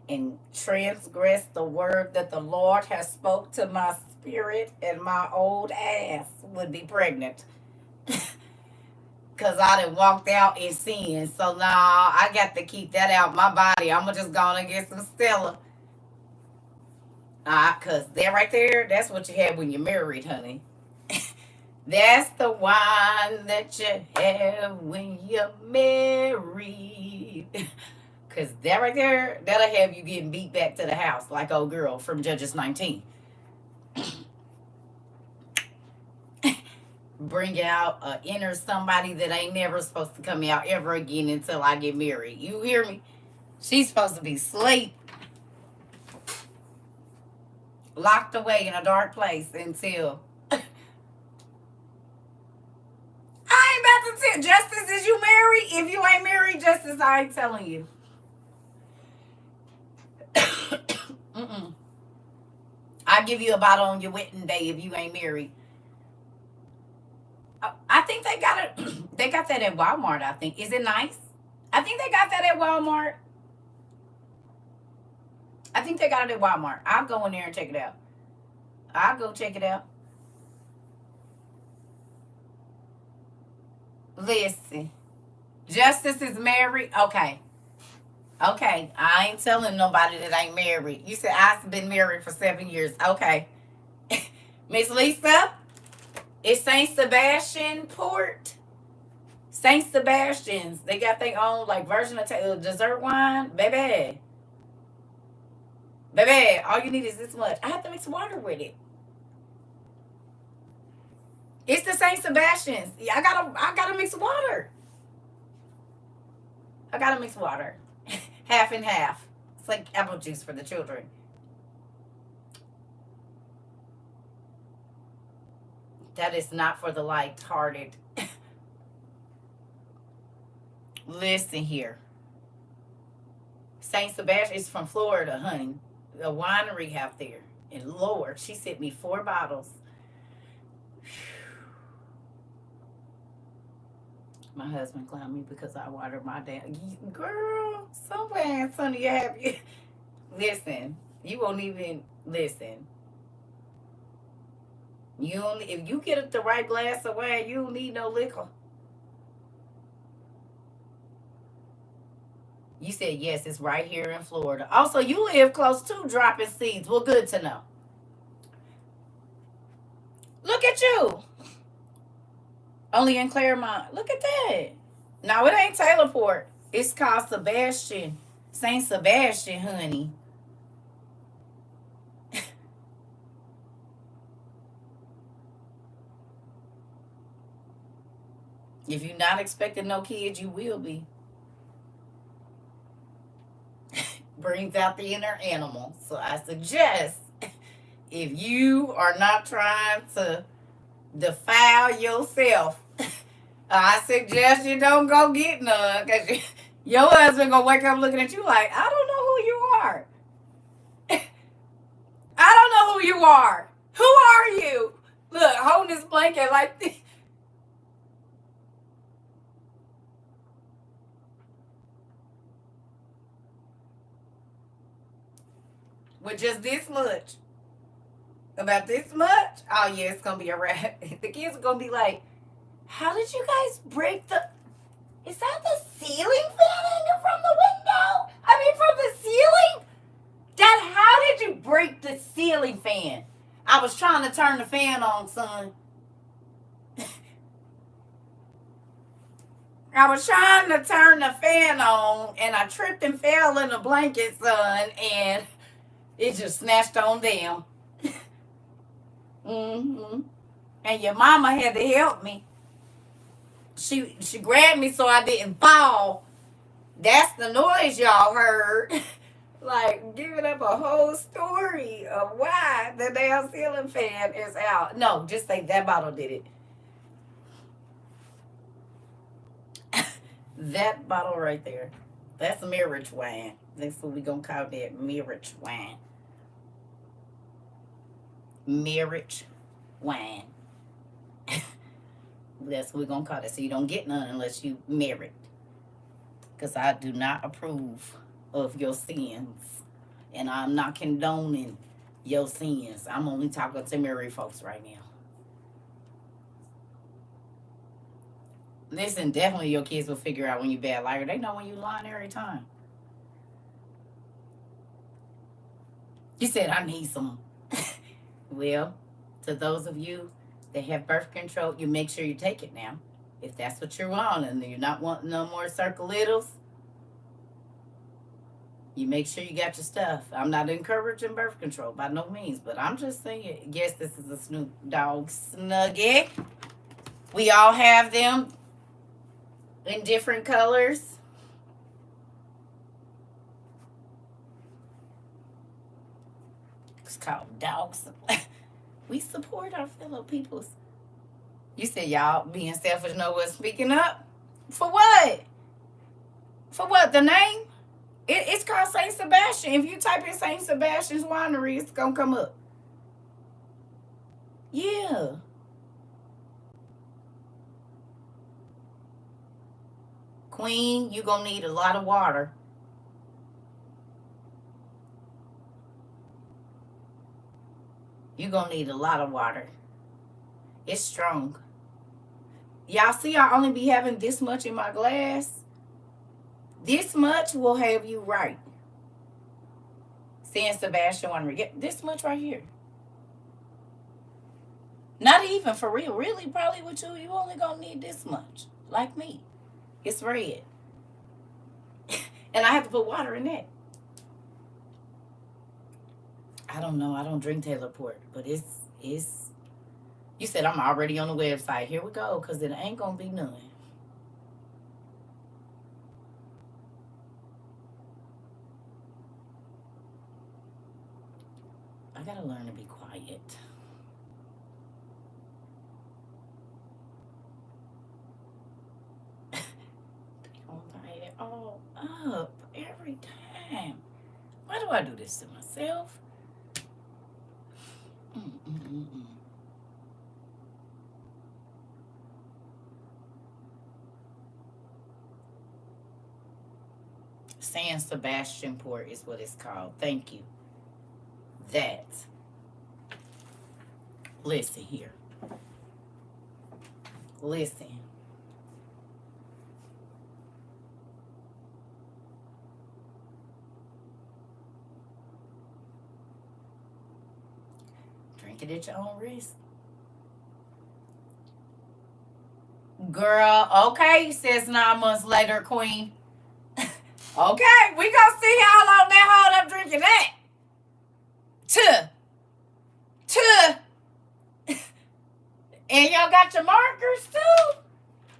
and transgress the word that the Lord has spoke to my spirit, and my old ass would be pregnant. Because I done walked out in sin. So now I got to keep that out my body. I'm going to just go and get some Stella. Because that right there, that's what you had when you're married, honey. That's the wine that you have when you're married. Because that right there, that'll have you getting beat back to the house like old girl from Judges 19. Bring out an inner somebody that ain't never supposed to come out ever again until I get married. You hear me? She's supposed to be asleep, locked away in a dark place until I ain't about to tell. Justice, is you married? If you ain't married, Justice, I ain't telling you. I give you a bottle on your wedding day if you ain't married. I think they got it. They got that at Walmart. I think. Is it nice? I think they got that at Walmart. I think they got it at Walmart. I'll go in there and check it out. I'll go check it out. Listen, Justice is married. Okay. Okay, I ain't telling nobody that ain't married. You said I've been married for 7 years. Okay. Miss Lisa, it's St. Sebastian Port. St. Sebastian's. They got their own like version of dessert wine. Baby. Baby, all you need is this much. I have to mix water with it. It's the St. Sebastian's. Yeah, I gotta mix water. I gotta mix water. Half and half. It's like apple juice for the children. That is not for the light-hearted. Listen here. St. Sebastian is from Florida, honey. A winery out there. And Lord, she sent me 4 bottles. My husband clowned me because I watered my damn girl. Somewhere in Sonny, you have you. Listen, you won't even listen. You only if you get the right glass of wine, you don't need no liquor. You said yes, it's right here in Florida. Also, you live close to Dropping Seeds. Well, good to know. Look at you. Only in Claremont. Look at that. No, it ain't Taylorport. It's called Sebastian. St. Sebastian, honey. If you're not expecting no kids, you will be. Brings out the inner animal. So I suggest, if you are not trying to defile yourself, I suggest you don't go get none, because your husband gonna wake up looking at you like, I don't know who you are. I don't know who you are. Who are you? Look, holding this blanket like this. With just this much. About this much? Oh yeah, it's gonna be a wrap. The kids are gonna be like, how did you guys break the... Is that the ceiling fan hanging from the window? I mean, from the ceiling? Dad, how did you break the ceiling fan? I was trying to turn the fan on, son. I was trying to turn the fan on, and I tripped and fell in the blanket, son, and it just snatched on down. And your mama had to help me. She grabbed me so I didn't fall. That's the noise y'all heard. Like, giving up a whole story of why the damn ceiling fan is out. No, just say that bottle did it. That bottle right there. That's marriage wine. That's what we gonna call that, marriage wine. Marriage wine. That's what we're gonna call it. So you don't get none unless you married. Because I do not approve of your sins. And I'm not condoning your sins. I'm only talking to married folks right now. Listen, definitely your kids will figure out when you're bad liar. They know when you lying every time. You said I need some. Well, to those of you that have birth control, you make sure you take it now. If that's what you're on and you're not wanting no more CERCA littles, You make sure you got your stuff. I'm not encouraging birth control by no means, but I'm just saying, yes, this is a Snoop Dogg Snuggie. We all have them in different colors. It's called dogs. We support our fellow peoples. You said y'all being selfish know what speaking up? For what? For what? The name? It's called Saint Sebastian. If you type in Saint Sebastian's Winery, it's gonna come up. Yeah. Queen, you gonna need a lot of water. You gonna need a lot of water. It's strong. Y'all see I only be having this much in my glass? This much will have you right. Saint Sebastian Winery. Get this much right here. Not even for real. Really, probably with you only gonna need this much. Like me. It's red. And I have to put water in that. I don't know. I don't drink Taylor Port, but it's you said I'm already on the website. Here we go, because it ain't gonna be none. I gotta learn to be quiet. They don't light it all up every time. Why do I do this to myself? San Sebastian Port is what it's called. Thank you. That. Listen here. Listen. Drink it at your own risk. Girl, okay, says 9 months later, Queen. Okay, we gonna see how long that hold up drinking that. And y'all got your markers too.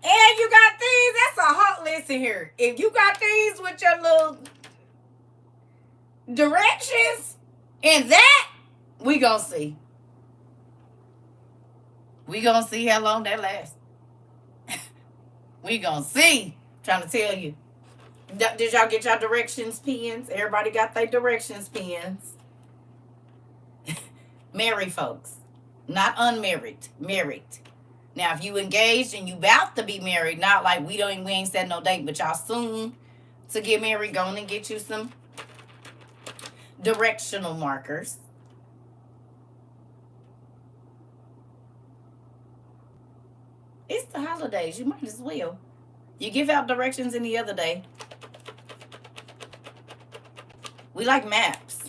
And you got these. That's a hot listen here. If you got these with your little directions and that, we gonna see. We gonna see how long that lasts. We gonna see. I'm trying to tell you. Did y'all get your directions pins? Everybody got their directions pins. Married folks. Not unmarried. Married. Now, if you engaged and you about to be married, not like we ain't set no date, but y'all soon to get married, go on and get you some directional markers. It's the holidays. You might as well. You give out directions any other day. We like maps.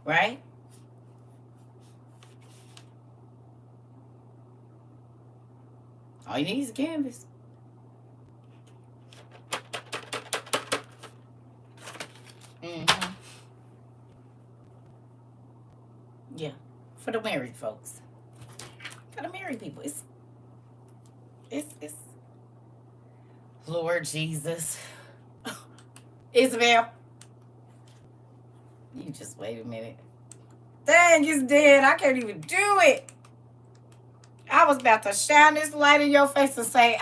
Right? All you need is a canvas. Mm-hmm. Yeah. For the married folks. For the married people. It's Lord Jesus. Isabel. You just wait a minute. Dang, it's dead. I can't even do it. I was about to shine this light in your face and say,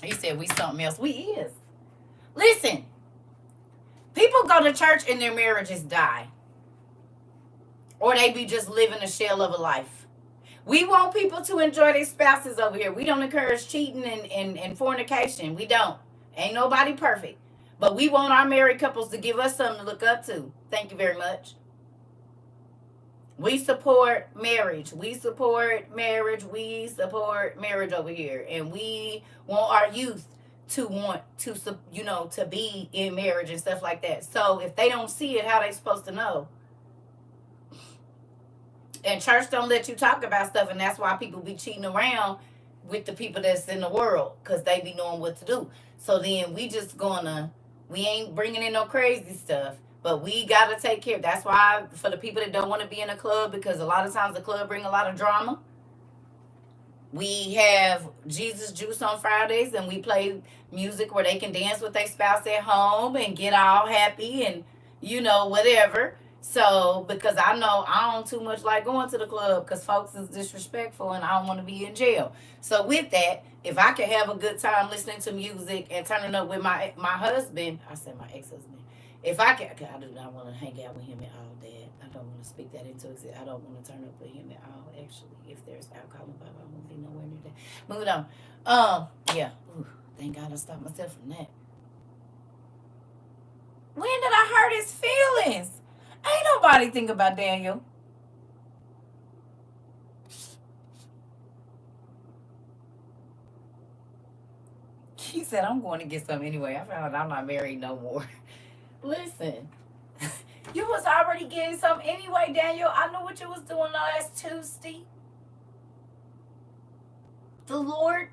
He said we something else. We is. Listen. People go to church and their marriages die. Or they be just living a shell of a life. We want people to enjoy their spouses over here. We don't encourage cheating and fornication. We don't. Ain't nobody perfect. But we want our married couples to give us something to look up to. Thank you very much. We support marriage. We support marriage. We support marriage over here. And we want our youth to want to, to be in marriage and stuff like that. So if they don't see it, how they supposed to know? And church don't let you talk about stuff, and that's why people be cheating around. with the people that's in the world because they be knowing what to do. So then we ain't bringing in no crazy stuff, but we got to take care. That's why for the people that don't want to be in a club, because a lot of times the club bring a lot of drama. We have Jesus Juice on Fridays, and we play music where they can dance with their spouse at home and get all happy and, whatever. So, because I know I don't too much like going to the club because folks is disrespectful and I don't want to be in jail. So, with that, if I can have a good time listening to music and turning up with my husband, I said my ex-husband. If I can, I do not want to hang out with him at all, Dad. I don't want to speak that into existence. I don't want to turn up with him at all, actually. If there's alcohol involved, I won't be nowhere near that. Moving on. Yeah. Ooh, thank God I stopped myself from that. When did I hurt his feelings? Ain't nobody think about Daniel. He said, I'm going to get some anyway. I found out I'm not married no more. Listen, you was already getting some anyway, Daniel. I know what you was doing last Tuesday. The Lord.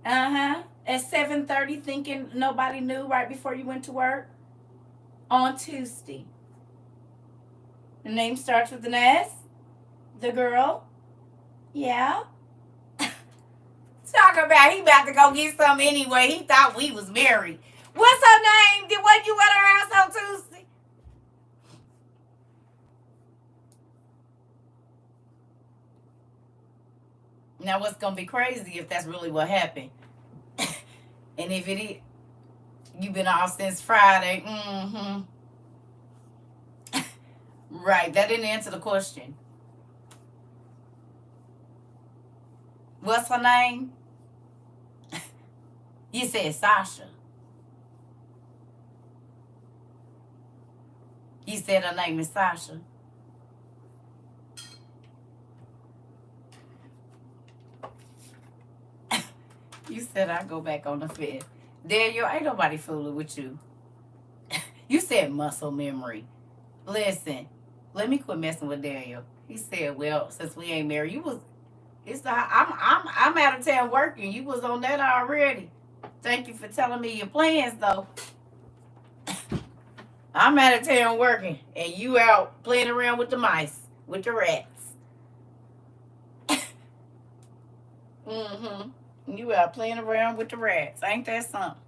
At 7:30, thinking nobody knew right before you went to work. On Tuesday. The name starts with an S. The girl. Yeah. Talk about he about to go get some anyway. He thought we was married. What's her name? Wasn't you at her house on Tuesday? Now what's gonna be crazy if that's really what happened? And if it is, you've been off since Friday. Right, that didn't answer the question. What's her name? You said Sasha. You said her name is Sasha. You said I go back on the fifth. Daniel, ain't nobody fooling with you. You said muscle memory. Listen, let me quit messing with Daniel. He said, "Well, since we ain't married, I'm out of town working. You was on that already. Thank you for telling me your plans, though. I'm out of town working, and you out playing around with the mice, with the rats. You out playing around with the rats. Ain't that something?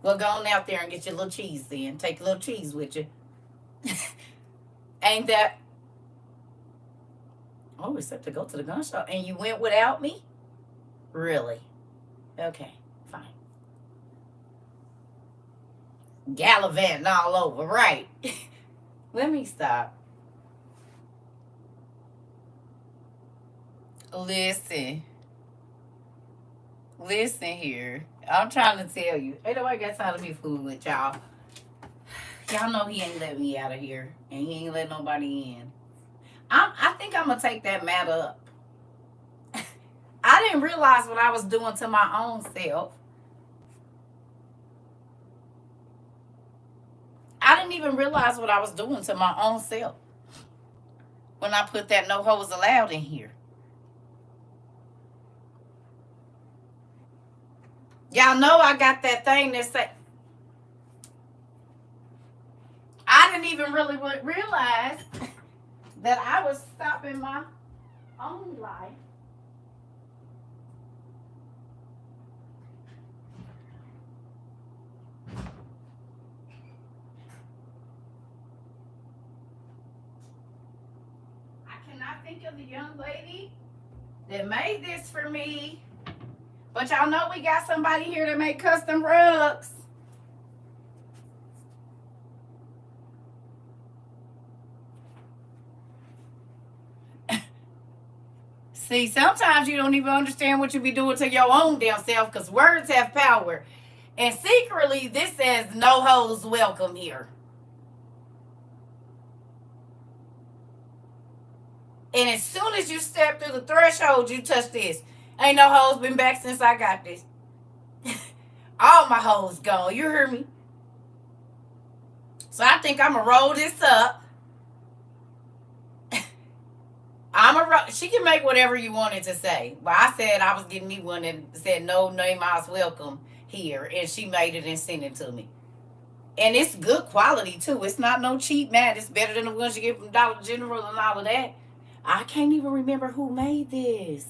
Well, go on out there and get your little cheese then. Take a little cheese with you. Ain't that? Oh, except to go to the gun shop. And you went without me? Really? Okay, fine. Gallivanting all over, right. Let me stop. Listen here. I'm trying to tell you. Ain't nobody got time to be fooling with y'all. Y'all know he ain't let me out of here. And he ain't let nobody in. I think I'm going to take that matter up. I didn't realize what I was doing to my own self. I didn't even realize what I was doing to my own self when I put that no hoes allowed in here. Y'all know I got that thing that say, I didn't even really realize that I was stopping my own life. I cannot think of the young lady that made this for me. But y'all know we got somebody here that make custom rugs. See, sometimes you don't even understand what you be doing to your own damn self because words have power. And secretly, this says no hoes welcome here. And as soon as you step through the threshold, you touch this. Ain't no hoes been back since I got this. All my hoes gone. You hear me? So I think I'm going to roll this up. I'm going She can make whatever you wanted to say. But I said I was getting me one that said no name I's welcome here, and she made it and sent it to me. And it's good quality too. It's not no cheap mat. It's better than the ones you get from Dollar General and all of that. I can't even remember who made this.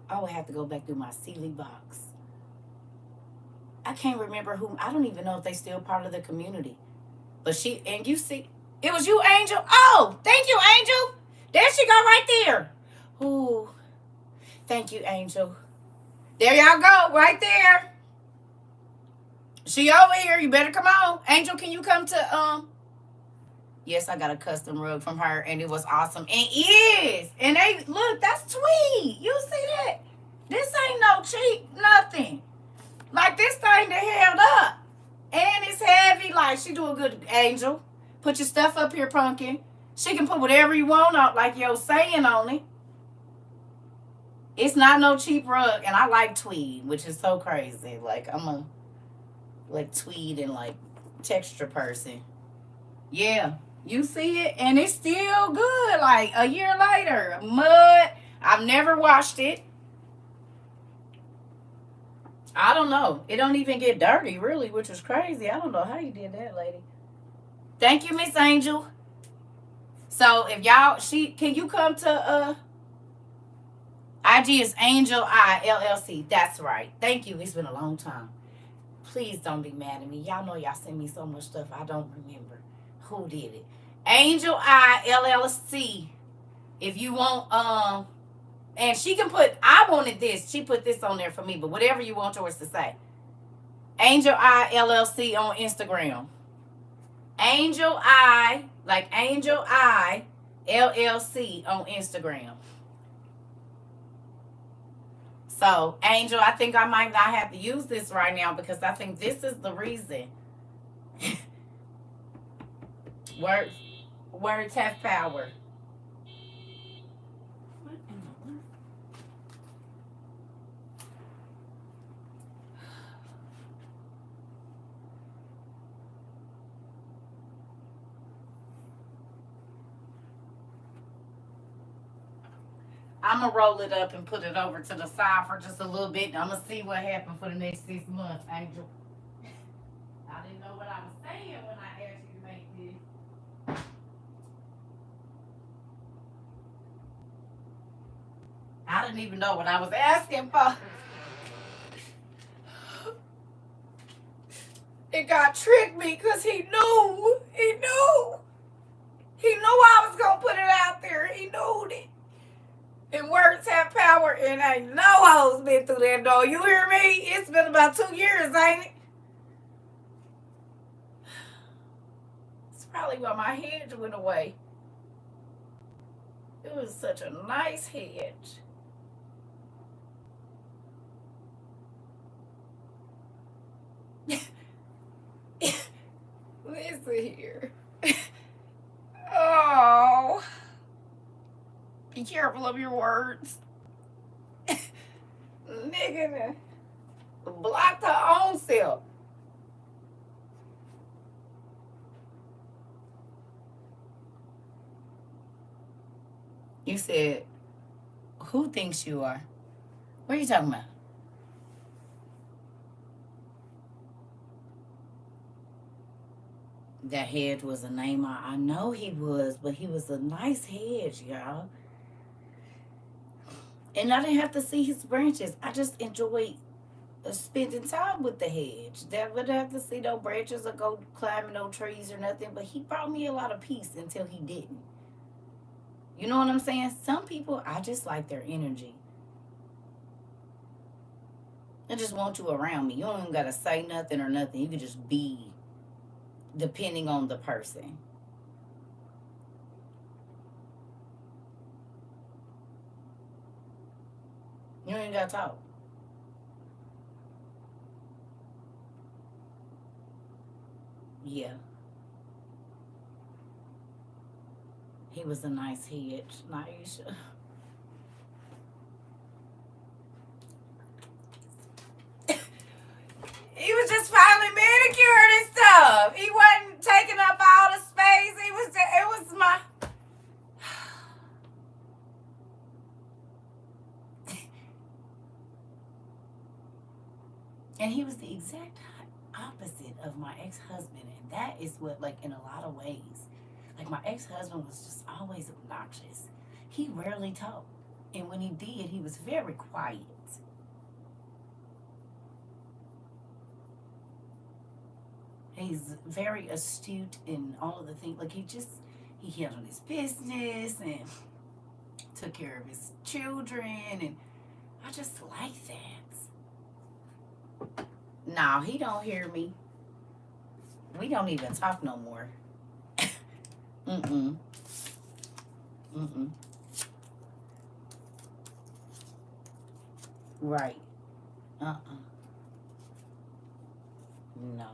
I would have to go back through my Sealy box. I can't remember who. I don't even know if they still part of the community. But she, and you see, it was you, Angel. Oh, thank you, Angel. There she go right there. Ooh, thank you, Angel. There y'all go, right there. She over here. You better come on. Angel, can you come to, yes, I got a custom rug from her, and it was awesome. And is. And they, look, that's tweed. You see that? This ain't no cheap, nothing. Like, this thing that held up. And it's heavy. Like, she do a good, Angel. Put your stuff up here, Pumpkin. She can put whatever you want on, like you're saying on it. It's not no cheap rug. And I like tweed, which is so crazy. Like, I'm a, like, tweed and, like, texture person. Yeah. You see it? And it's still good. Like, a year later. Mud. I've never washed it. I don't know. It don't even get dirty, really, which is crazy. I don't know how you did that, lady. Thank you, Miss Angel. So, if y'all, can you come to, IG is Angel I LLC. That's right. Thank you. It's been a long time. Please don't be mad at me. Y'all know y'all send me so much stuff. I don't remember who did it. Angel I LLC. If you want, and she can put, I wanted this. She put this on there for me, but whatever you want yours to say. Angel I LLC on Instagram. Angel I, like Angel I LLC on Instagram. So, Angel, I think I might not have to use this right now because I think this is the reason. Words have power. I'm going to roll it up and put it over to the side for just a little bit. I'm going to see what happens for the next 6 months, Angel. I didn't know what I was saying when I asked you to make this. I didn't even know what I was asking for. It got tricked me because he knew. He knew. He knew I was going to put it out there. He knew it. And words have power, and ain't no hoes been through that door. You hear me? It's been about 2 years, ain't it? It's probably why my hedge went away. It was such a nice hedge. Listen here. Oh. Be careful of your words. Nigga, block her own self. You said, who thinks you are? What are you talking about? That hedge was a name. I know he was, but he was a nice hedge, y'all. And I didn't have to see his branches. I just enjoyed spending time with the hedge. That would have to see no branches or go climbing no trees or nothing. But he brought me a lot of peace until he didn't. You know what I'm saying? Some people, I just like their energy. I just want you around me. You don't even got to say nothing or nothing. You can just be, depending on the person. You ain't got to talk. Yeah. He was a nice hedge, Naisha. He was just finally manicured and stuff. He wasn't taking up all the space. It was my And he was the exact opposite of my ex-husband. And that is what, like, in a lot of ways, like, my ex-husband was just always obnoxious. He rarely talked. And when he did, he was very quiet. He's very astute in all of the things. Like, he handled his business and took care of his children. And I just like that. No, he don't hear me. We don't even talk no more. Mm-mm. Mm-mm. Right. Uh-uh. No.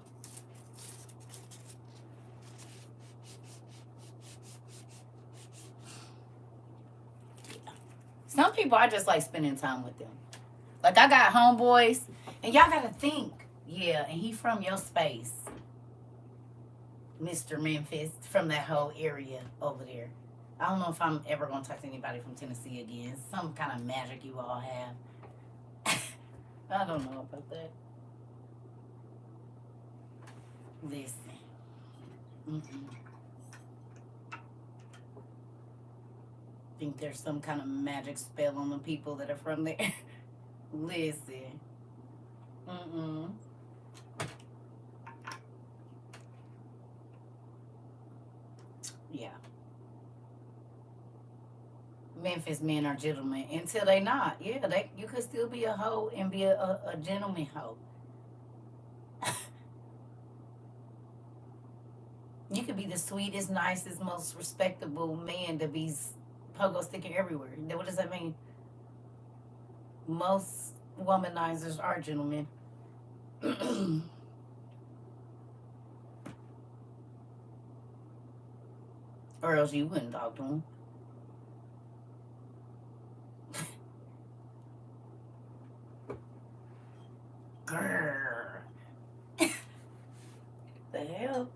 Some people, I just like spending time with them. Like, I got homeboys, and y'all gotta think, yeah, and he from your space, Mr. Memphis, from that whole area over there. I don't know if I'm ever gonna talk to anybody from Tennessee again. Some kind of magic you all have. I don't know about that. Listen. Mm-mm. Think there's some kind of magic spell on the people that are from there. Listen. Mm-mm. Yeah. Memphis men are gentlemen until they not. Yeah, you could still be a hoe and be a gentleman hoe. You could be the sweetest, nicest, most respectable man to be pogo sticking everywhere. What does that mean? Most womanizers are gentlemen. Or else you wouldn't talk to them. Grrr. The hell?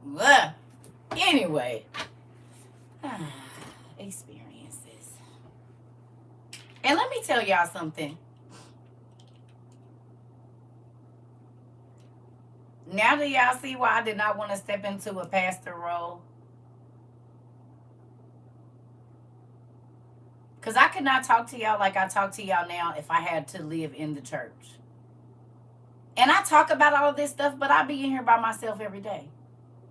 Well, anyway. Experiences. And let me tell y'all something. Now that y'all see why I did not want to step into a pastor role. Because I could not talk to y'all like I talk to y'all now if I had to live in the church. And I talk about all of this stuff, but I be in here by myself every day.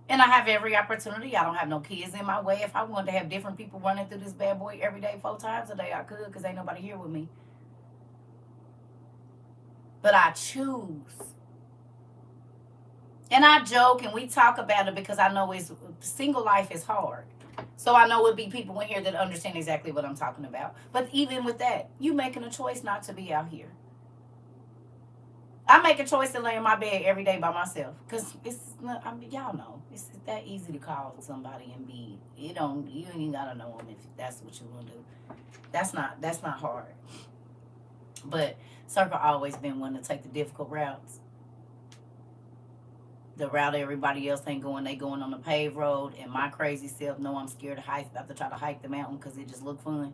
And I have every opportunity. I don't have no kids in my way. If I wanted to have different people running through this bad boy every day, 4 times a day, I could, because ain't nobody here with me. But I choose. And I joke and we talk about it because I know single life is hard. So I know it'd be people in here that understand exactly what I'm talking about. But even with that, you making a choice not to be out here. I make a choice to lay in my bed every day by myself. Because y'all know, it's that easy to call somebody and be, you ain't even got to know them if that's what you want to do. That's not hard. But CERCA always been one to take the difficult routes. The route everybody else ain't going, they going on the paved road, and my crazy self know I'm scared of heights, about to try to hike the mountain because it just look fun.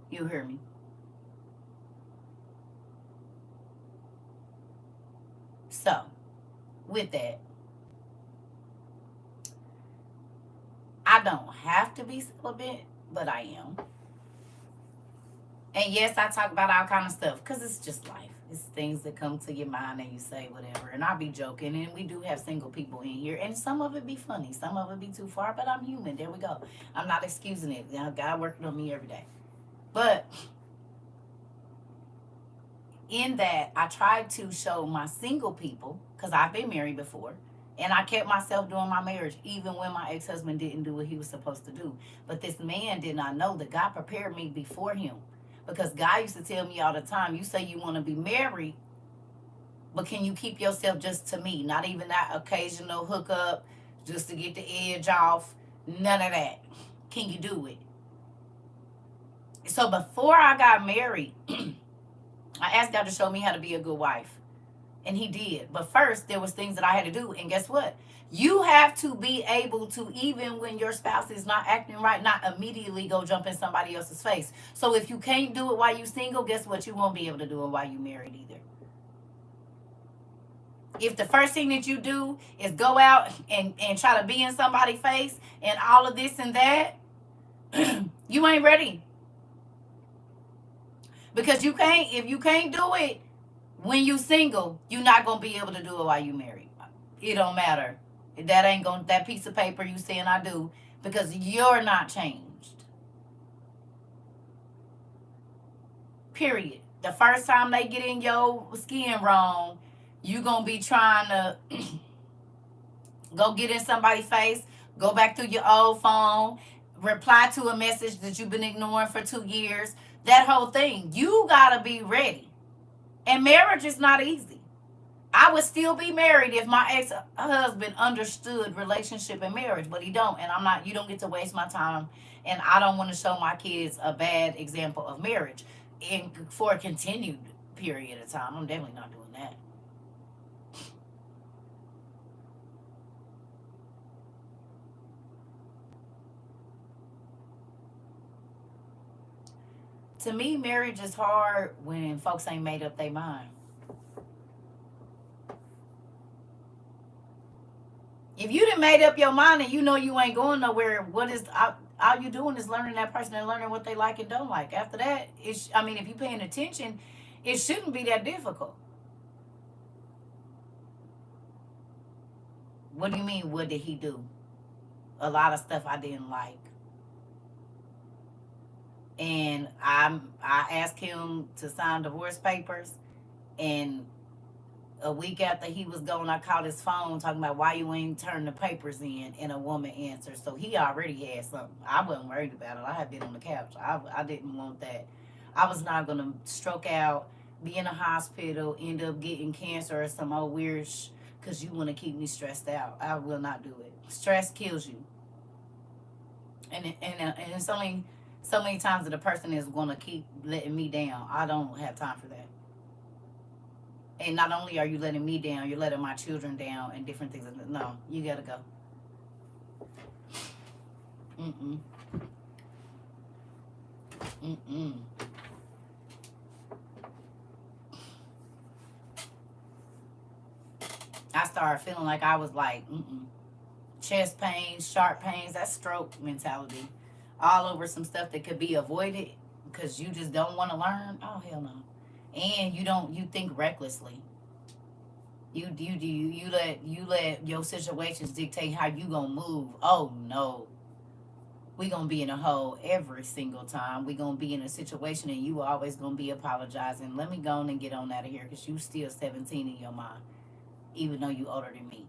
You hear me? So, with that, I don't have to be celibate, but I am. And yes, I talk about all kind of stuff because it's just life. It's things that come to your mind and you say whatever. And I be joking, and we do have single people in here, and some of it be funny, some of it be too far, but I'm human. There we go. I'm not excusing it. God working on me every day. But in that, I tried to show my single people, because I've been married before, and I kept myself doing my marriage even when my ex-husband didn't do what he was supposed to do. But this man did not know that God prepared me before him. Because God used to tell me all the time, you say you want to be married, but can you keep yourself just to me? Not even that occasional hookup just to get the edge off. None of that. Can you do it? So before I got married, I asked God to show me how to be a good wife. And he did. But first, there was things that I had to do. And guess what? You have to be able to, even when your spouse is not acting right, not immediately go jump in somebody else's face. So if you can't do it while you single, guess what? You won't be able to do it while you married either. If the first thing that you do is go out and try to be in somebody's face and all of this and that, you ain't ready. Because you can't, if you can't do it when you single, you're not gonna be able to do it while you married. It don't matter. That ain't gonna, that piece of paper you saying I do, because you're not changed. Period. The first time they get in your skin wrong, you gonna be trying to go get in somebody's face, go back through your old phone, reply to a message that you've been ignoring for 2 years. That whole thing. You gotta be ready. And marriage is not easy. I would still be married if my ex-husband understood relationship and marriage, but he don't. And I'm not, you don't get to waste my time. And I don't want to show my kids a bad example of marriage for a continued period of time. I'm definitely not doing that. To me, marriage is hard when folks ain't made up their mind. If you done made up your mind and you know you ain't going nowhere, what is all you doing is learning that person and learning what they like and don't like. After that, it's, I mean, if you're paying attention, it shouldn't be that difficult. What do you mean? What did he do? A lot of stuff I didn't like, and I asked him to sign divorce papers, and a week after he was gone, I called his phone talking about why you ain't turning the papers in, and a woman answered. So he already had something. I wasn't worried about it. I had been on the couch. I didn't want that. I was not going to stroke out, be in a hospital, end up getting cancer or some old weird because you want to keep me stressed out. I will not do it. Stress kills you. And it's only so many times that the person is going to keep letting me down. I don't have time for that. And not only are you letting me down, you're letting my children down and different things. No, you gotta go. Mm-mm. Mm-mm. I started feeling like I was like, chest pains, sharp pains, that's stroke mentality. All over some stuff that could be avoided because you just don't want to learn. Oh, hell no. And you think recklessly. You let your situations dictate how you gonna move. Oh no, we gonna be in a hole every single time. We gonna be in a situation and you always gonna be apologizing. Let me go on and get on out of here because you still 17 in your mind, even though you older than me.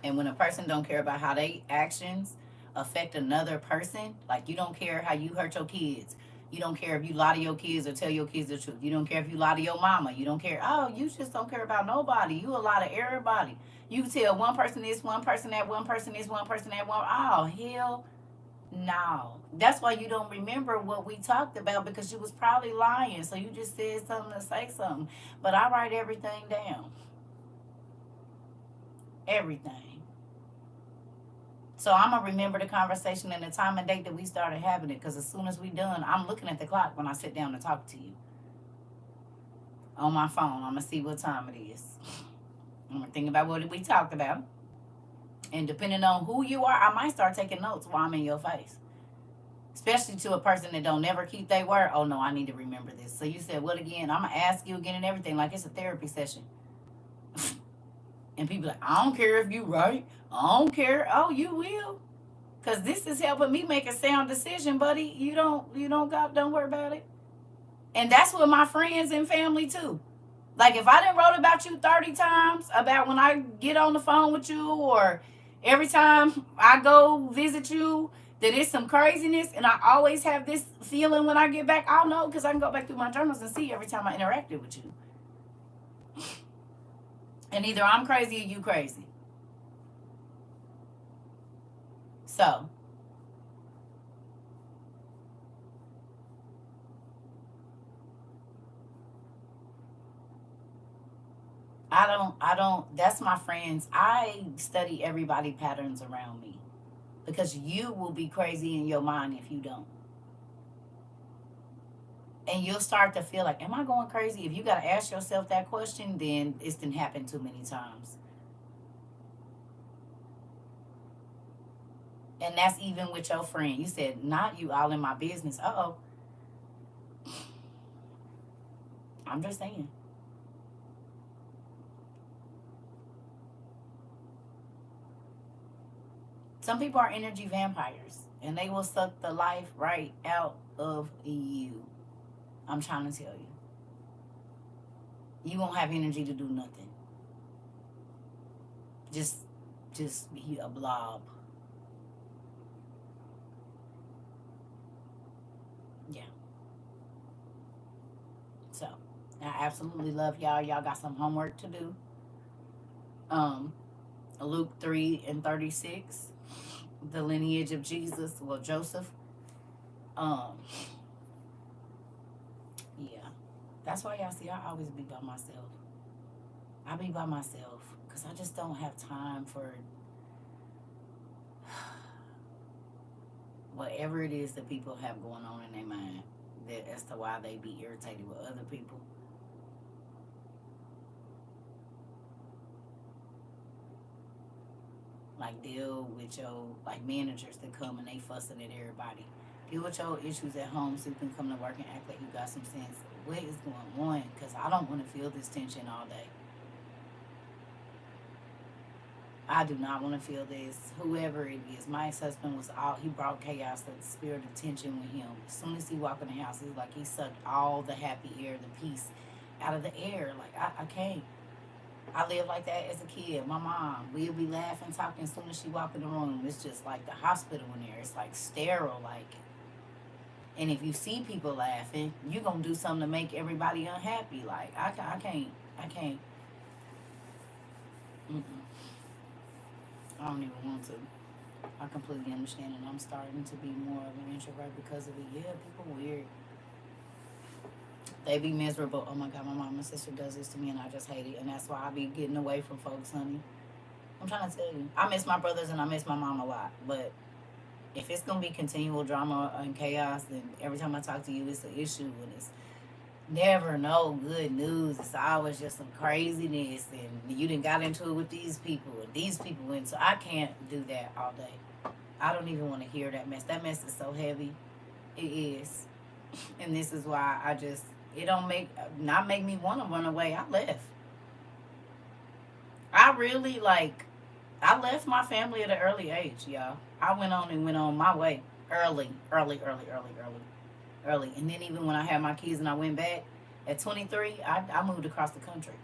And when a person don't care about how they actions affect another person, like you don't care how you hurt your kids. You don't care if you lie to your kids or tell your kids the truth. You don't care if you lie to your mama. You don't care. Oh, you just don't care about nobody. You a lie to everybody. You tell one person this, one person that, one person this, one person that, one. Oh, hell no. That's why you don't remember what we talked about because you was probably lying. So you just said something to say something. But I write everything down. Everything. So I'm going to remember the conversation and the time and date that we started having it. Because as soon as we done, I'm looking at the clock when I sit down to talk to you. On my phone. I'm going to see what time it is. I'm going to think about what we talked about. And depending on who you are, I might start taking notes while I'm in your face. Especially to a person that don't never keep their word. Oh, no, I need to remember this. So you said, what again? I'm going to ask you again and everything like it's a therapy session. And people like, I don't care if you right. I don't care. Oh, you will. Because this is helping me make a sound decision, buddy. Don't worry about it. And that's with my friends and family too. Like if I didn't wrote about you 30 times, about when I get on the phone with you or every time I go visit you, that it's some craziness and I always have this feeling when I get back, I'll know because I can go back through my journals and see every time I interacted with you. And either I'm crazy or you crazy. So, That's my friends. I study everybody patterns around me because you will be crazy in your mind if you don't. And you'll start to feel like, am I going crazy? If you got to ask yourself that question, then it's didn't happen too many times. And that's even with your friend. You said, not you all in my business. Uh-oh. I'm just saying. Some people are energy vampires and they will suck the life right out of you. I'm trying to tell you. You won't have energy to do nothing. Just just be a blob. Yeah. So I absolutely love y'all. Y'all got some homework to do. Um Luke 3:36, the lineage of Jesus, well Joseph. Um yeah. That's why y'all see I always be by myself. I be by myself because I just don't have time for whatever it is that people have going on in their mind, that as to why they be irritated with other people. Like deal with your like managers that come and they fussing at everybody. Deal with your issues at home so you can come to work and act like you got some sense. What is going on? Because I don't want to feel this tension all day. I do not want to feel this. Whoever it is, my ex-husband was all he brought chaos, the spirit of tension with him. As soon as he walked in the house, it's like he sucked all the happy air, the peace out of the air. Like I can't. I lived like that as a kid. My mom, we'd be laughing, talking. As soon as she walked in the room, it's just like the hospital in there. It's like sterile, like. And if you see people laughing, you're gonna do something to make everybody unhappy. Like I can't. Mm-mm. I don't even want to. I completely understand, and I'm starting to be more of an introvert because of it. Yeah, people weird. They be miserable. Oh my God, my mom and sister does this to me, and I just hate it. And that's why I be getting away from folks, honey. I'm trying to tell you, I miss my brothers and I miss my mom a lot. But if it's gonna be continual drama and chaos, then every time I talk to you, it's an issue, and it's never no good news. It's always just some craziness, and you done got into it with these people, and these people went. So I can't do that all day. I don't even want to hear that mess. That mess is so heavy. It is, and this is why I just it don't make not make me want to run away. I left. I really like. I left my family at an early age, y'all. I went on my way early. And then even when I had my kids and I went back at 23, I moved across the country.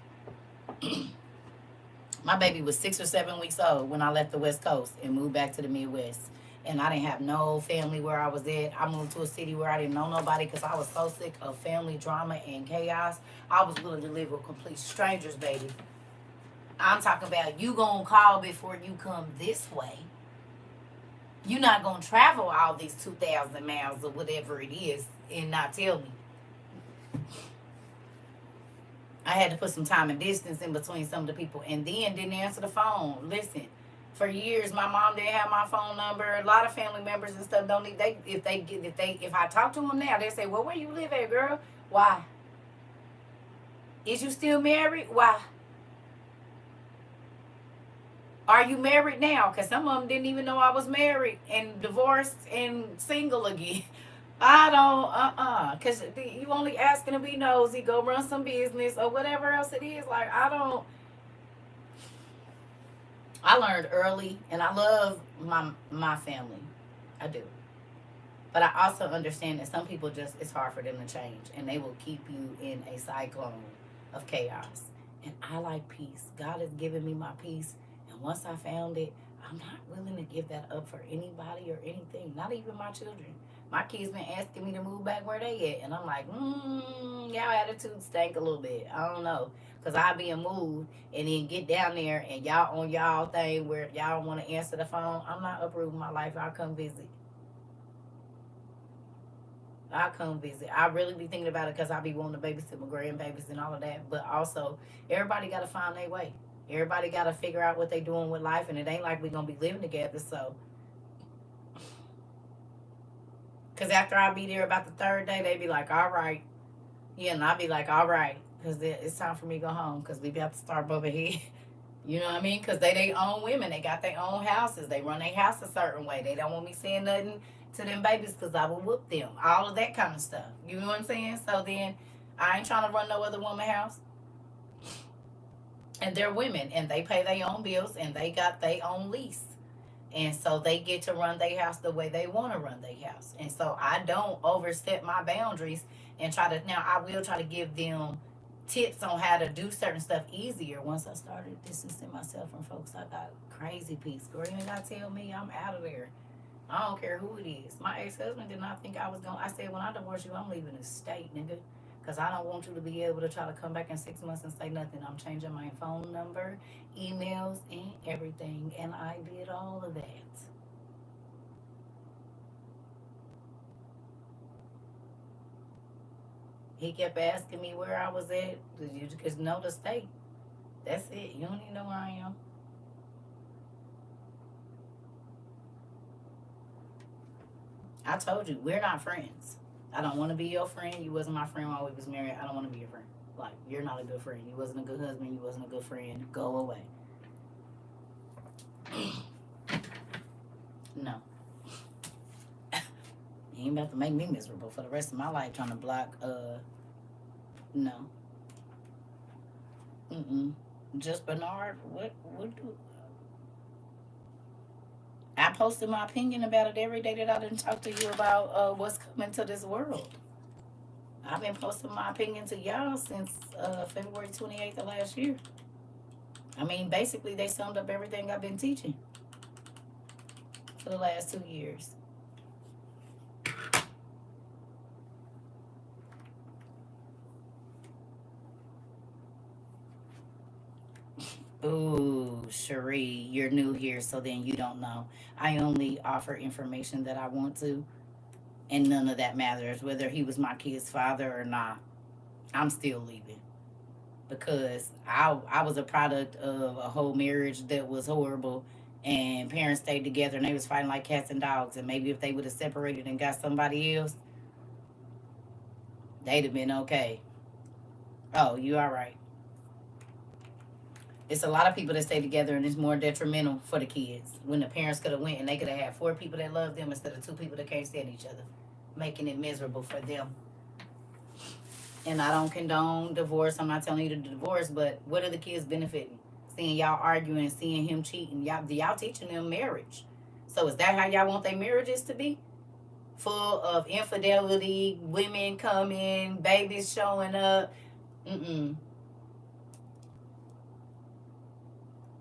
My baby was 6 or 7 weeks old when I left the West Coast and moved back to the Midwest. And I didn't have no family where I was at. I moved to a city where I didn't know nobody because I was so sick of family drama and chaos. I was willing to live with complete strangers, baby. I'm talking about you gonna call before you come this way. You're not gonna travel all these 2,000 miles or whatever it is and not tell me. I had to put some time and distance in between some of the people, and then didn't answer the phone. Listen, for years my mom didn't have my phone number. A lot of family members and stuff don't need they if I talk to them now, they say, "Well, where you live at, girl? Why? Is you still married? Why? Are you married now?" Because some of them didn't even know I was married and divorced and single again. I don't, because you only asking to be nosy, go run some business or whatever else it is. Like, I don't, I learned early and I love my family. I do. But I also understand that some people just, it's hard for them to change and they will keep you in a cyclone of chaos. And I like peace. God has given me my peace. And once I found it, I'm not willing to give that up for anybody or anything, not even my children. My kids been asking me to move back where they at. And I'm like, y'all attitude stank a little bit. I don't know. Because I be a move and then get down there and y'all on y'all thing where y'all want to answer the phone. I'm not uprooting my life. I'll come visit. I come visit. I really be thinking about it because I be wanting to babysit my grandbabies and all of that. But also, everybody got to find their way. Everybody got to figure out what they doing with life, and it ain't like we gonna be living together. So, because after I be there about the third day, they be like, "All right," yeah, and I be like, "All right," because it's time for me to go home because we got to start bumping here. You know what I mean? Because they own women. They got their own houses. They run their house a certain way. They don't want me saying nothing to them babies because I will whoop them. All of that kind of stuff. You know what I'm saying? So then I ain't trying to run no other woman house. And they're women and they pay their own bills and they got their own lease. And so they get to run their house the way they want to run their house. And so I don't overstep my boundaries and try to, now I will try to give them tips on how to do certain stuff easier. Once I started distancing myself from folks, I got crazy peace. Girl, you ain't got to tell me I'm out of there. I don't care who it is. My ex-husband did not think I was going to. I said, when I divorce you, I'm leaving the state, nigga. Because I don't want you to be able to try to come back in 6 months and say nothing. I'm changing my phone number, emails, and everything. And I did all of that. He kept asking me where I was at. You just know the state. That's it. You don't even know where I am. I told you, we're not friends. I don't want to be your friend. You wasn't my friend while we was married. I don't want to be your friend. Like, you're not a good friend. You wasn't a good husband. You wasn't a good friend. Go away. No. You ain't about to make me miserable for the rest of my life trying to block, no. Just Bernard, what do... I posted my opinion about it every day that I didn't talk to you about what's coming to this world. I've been posting my opinion to y'all since February 28th of last year. I mean, basically, they summed up everything I've been teaching for the last 2 years. Ooh, Cherie, you're new here, so then you don't know. I only offer information that I want to, and none of that matters, whether he was my kid's father or not. I'm still leaving because I was a product of a whole marriage that was horrible, and parents stayed together and they was fighting like cats and dogs. And maybe if they would have separated and got somebody else, they'd have been okay. Oh, you all right? It's a lot of people that stay together and it's more detrimental for the kids when the parents could have went and they could have had 4 people that love them instead of 2 people that can't stand each other, making it miserable for them. And I don't condone divorce. I'm not telling you to divorce, but what are the kids benefiting? Seeing y'all arguing, seeing him cheating. Y'all teaching them marriage. So is that how y'all want their marriages to be? Full of infidelity, women coming, babies showing up. Mm-mm.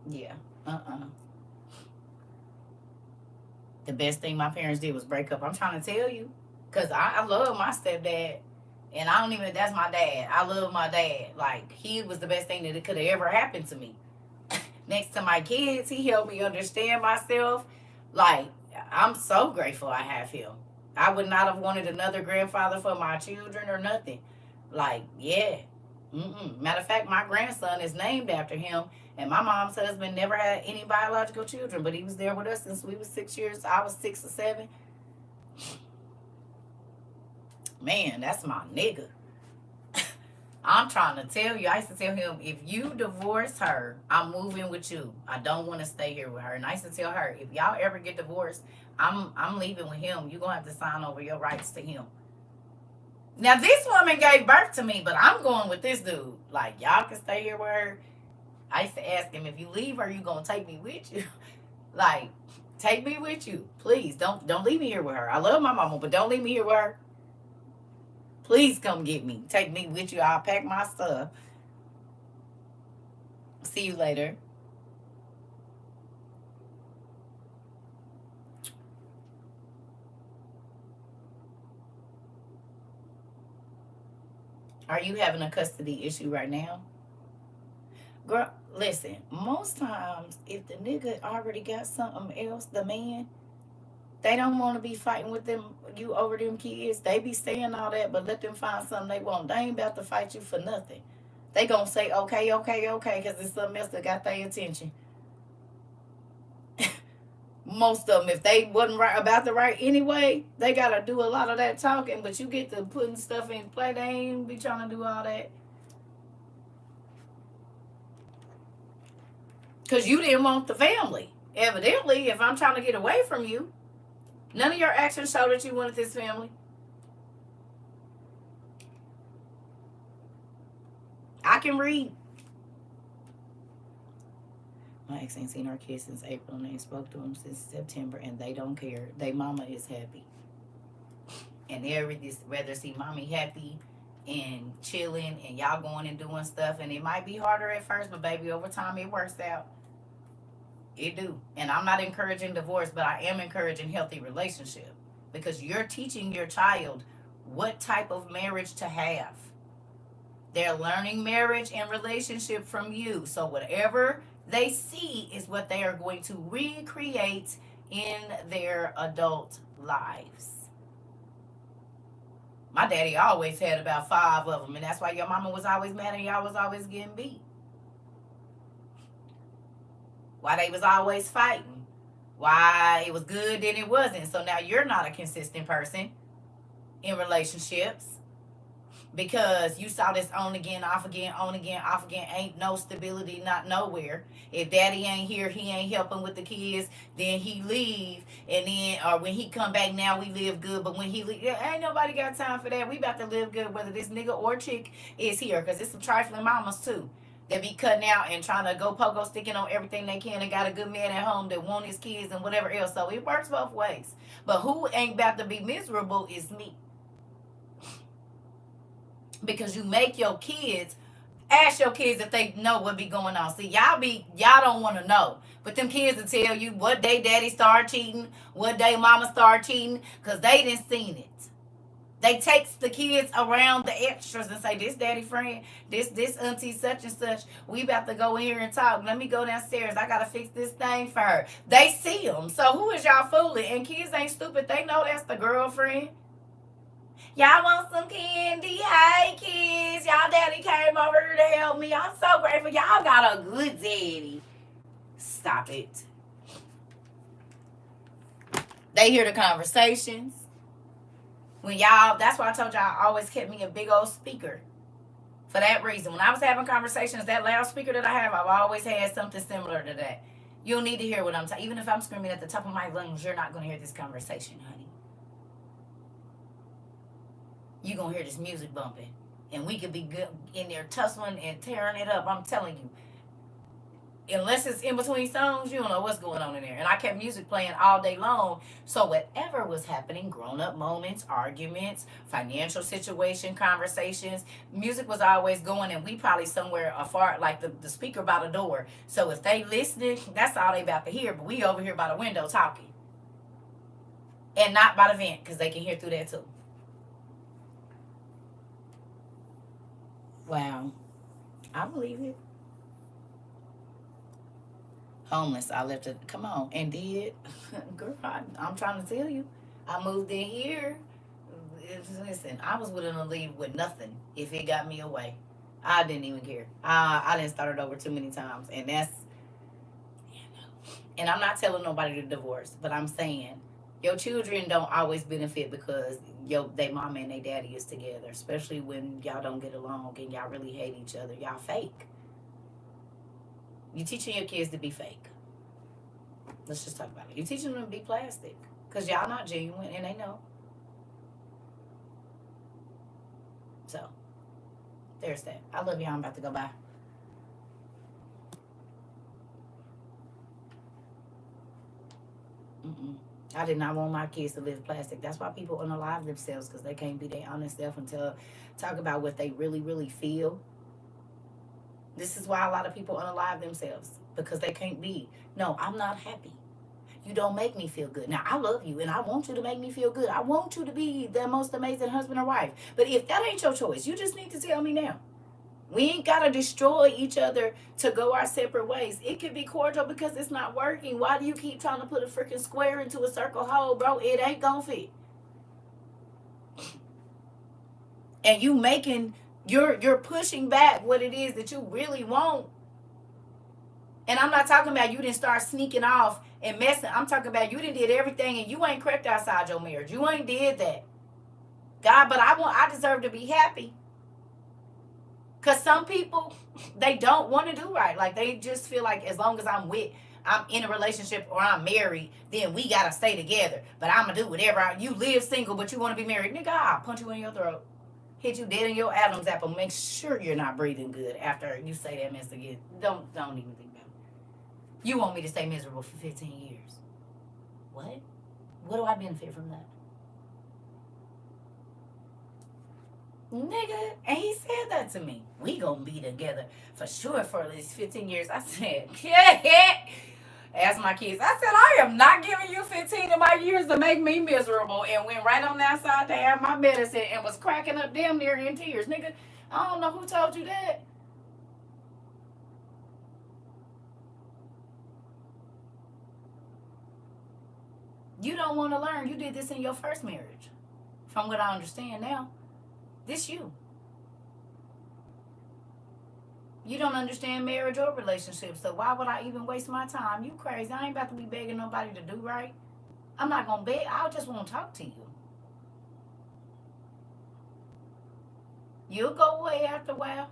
Yeah. The best thing my parents did was break up. I'm trying to tell you. Because I love my stepdad. And I don't even, that's my dad. I love my dad. Like, he was the best thing that it could have ever happened to me. Next to my kids, he helped me understand myself. Like, I'm so grateful I have him. I would not have wanted another grandfather for my children or nothing. Like, yeah. Matter of fact, my grandson is named after him. And my mom's husband never had any biological children, but he was there with us since we was 6 years. I was 6 or 7. Man, that's my nigga. I'm trying to tell you. I used to tell him, if you divorce her, I'm moving with you. I don't want to stay here with her. And I used to tell her, if y'all ever get divorced, I'm leaving with him. You're gonna have to sign over your rights to him. Now this woman gave birth to me, but I'm going with this dude. Like, y'all can stay here with her. I used to ask him, if you leave her, you gonna take me with you? Like, take me with you. Please, don't leave me here with her. I love my mama, but don't leave me here with her. Please come get me. Take me with you. I'll pack my stuff. See you later. Are you having a custody issue right now? Girl, listen. Most times, if the nigga already got something else, the man, They don't want to be fighting with them, you over them kids. They be saying all that, but let them find something they want. They ain't about to fight you for nothing. They gonna say okay, okay, okay, because it's something else that got their attention. Most of them, if they wasn't right about the right anyway, they gotta do a lot of that talking. But you get to putting stuff in play, they ain't be trying to do all that. Because you didn't want the family. Evidently, if I'm trying to get away from you, none of your actions show that you wanted this family. I can read. My ex ain't seen our kids since April, and they spoke to them since September, and they don't care. They mama is happy. And they'd rather see mommy happy and chilling, and y'all going and doing stuff. And it might be harder at first, but baby, over time it works out. It do. And I'm not encouraging divorce, but I am encouraging healthy relationship, because you're teaching your child what type of marriage to have. They're learning marriage and relationship from you. So whatever they see is what they are going to recreate in their adult lives. My daddy always had about 5 of them, and that's why your mama was always mad and y'all was always getting beat. Why they was always fighting. Why it was good, then it wasn't. So now you're not a consistent person in relationships, because you saw this on again, off again, on again, off again. Ain't no stability, not nowhere. If daddy ain't here, he ain't helping with the kids, then he leave. And then, or when he come back, now we live good. But when he leave, ain't nobody got time for that. We about to live good whether this nigga or chick is here. Because it's some trifling mamas too. They be cutting out and trying to go pogo sticking on everything they can, and got a good man at home that want his kids and whatever else. So it works both ways. But who ain't about to be miserable is me. Because you make your kids, ask your kids if they know what be going on. See, y'all don't want to know, but them kids will tell you what day daddy start cheating, what day mama start cheating, because they didn't seen it. They takes the kids around the extras and say, this daddy friend, this auntie such and such, we about to go in here and talk. Let me go downstairs. I got to fix this thing for her. They see them. So who is y'all fooling? And kids ain't stupid. They know that's the girlfriend. Y'all want some candy? Hey, kids. Y'all daddy came over here to help me. I'm so grateful. Y'all got a good daddy. Stop it. They hear the conversations. When y'all, that's why I told y'all I always kept me a big old speaker. For that reason. When I was having conversations, that loudspeaker that I have, I've always had something similar to that. You don't need to hear what I'm talking. Even if I'm screaming at the top of my lungs, you're not going to hear this conversation, honey. You're going to hear this music bumping. And we could be good in there tussling and tearing it up. I'm telling you. Unless it's in between songs, you don't know what's going on in there. And I kept music playing all day long. So whatever was happening, grown-up moments, arguments, financial situation, conversations, music was always going. And we probably somewhere afar, like the speaker by the door. So if they listening, that's all they about to hear. But we over here by the window talking. And not by the vent, because they can hear through that too. Wow. I believe it. Homeless. I left it. Come on. And did. Girl, I'm trying to tell you. I moved in here. Listen, I was willing to leave with nothing if it got me away. I didn't even care. I didn't start it over too many times. And that's, you know. And I'm not telling nobody to divorce, but I'm saying your children don't always benefit because they mama and they daddy is together, especially when y'all don't get along and y'all really hate each other. Y'all fake. You teaching your kids to be fake. Let's just talk about it. You teaching them to be plastic because y'all not genuine and they know. So there's that. I love y'all. I'm about to go bye. I did not want my kids to live plastic. That's why people unalive themselves, because they can't be their honest self until talk about what they really, really feel. This is why a lot of people unalive themselves, because they can't be. No, I'm not happy. You don't make me feel good. Now, I love you, and I want you to make me feel good. I want you to be the most amazing husband or wife. But if that ain't your choice, you just need to tell me now. We ain't got to destroy each other to go our separate ways. It could be cordial because it's not working. Why do you keep trying to put a freaking square into a circle hole, bro? It ain't gonna fit. And you're pushing back what it is that you really want. And I'm not talking about you didn't start sneaking off and messing. I'm talking about you didn't did everything and you ain't crept outside your marriage. You ain't did that. God, but I deserve to be happy. Because some people, they don't want to do right. Like, they just feel like as long as I'm in a relationship or I'm married, then we got to stay together. But I'm going to do whatever. You live single, but you want to be married. Nigga, I'll punch you in your throat. Hit you dead in your Adam's apple. Make sure you're not breathing good after you say that mess again. Don't even think about it. You want me to stay miserable for 15 years. What? What do I benefit from that? Nigga, and he said that to me. We gonna be together for sure for at least 15 years. I said, yeah. Asked my kids, I said, I am not giving you 15 of my years to make me miserable. And went right on outside to have my medicine and was cracking up damn near in tears. Nigga, I don't know who told you that. You don't want to learn. You did this in your first marriage. From what I understand now. This you. You don't understand marriage or relationships, so why would I even waste my time? You crazy. I ain't about to be begging nobody to do right. I'm not going to beg. I just want to talk to you. You'll go away after a while.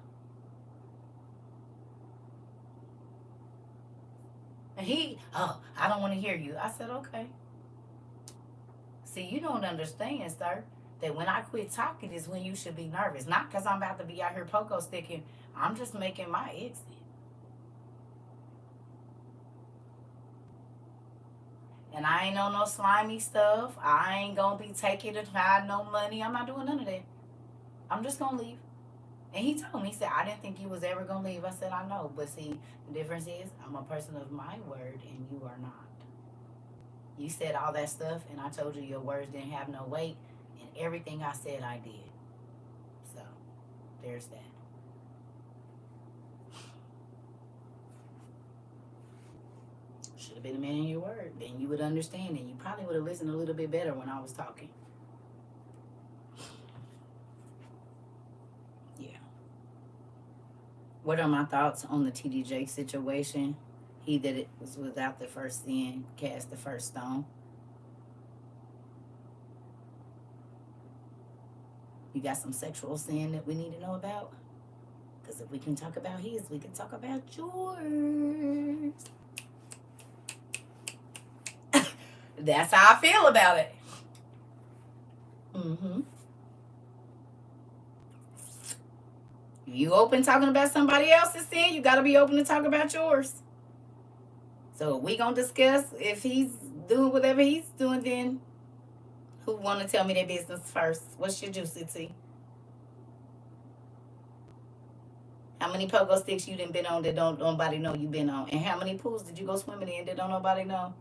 And I don't want to hear you. I said, okay. See, you don't understand, sir, that when I quit talking is when you should be nervous. Not because I'm about to be out here pogo sticking. I'm just making my exit. And I ain't on no slimy stuff. I ain't going to be taking to hide no money. I'm not doing none of that. I'm just going to leave. And he told me, he said, I didn't think you was ever going to leave. I said, I know. But see, the difference is I'm a person of my word and you are not. You said all that stuff and I told you your words didn't have no weight. And everything I said, I did. So, there's that. Should have been a man in your word. Then you would understand and you probably would have listened a little bit better when I was talking. Yeah. What are my thoughts on the TD Jakes situation? He that it was without the first sin cast the first stone. You got some sexual sin that we need to know about? Because if we can talk about his, we can talk about yours. That's how I feel about it. You open talking about somebody else's sin, you got to be open to talk about yours. So we going to discuss if he's doing whatever he's doing, then who want to tell me their business first? What's your juicy tea? How many pogo sticks you done been on that don't nobody know you been on? And how many pools did you go swimming in that don't nobody know?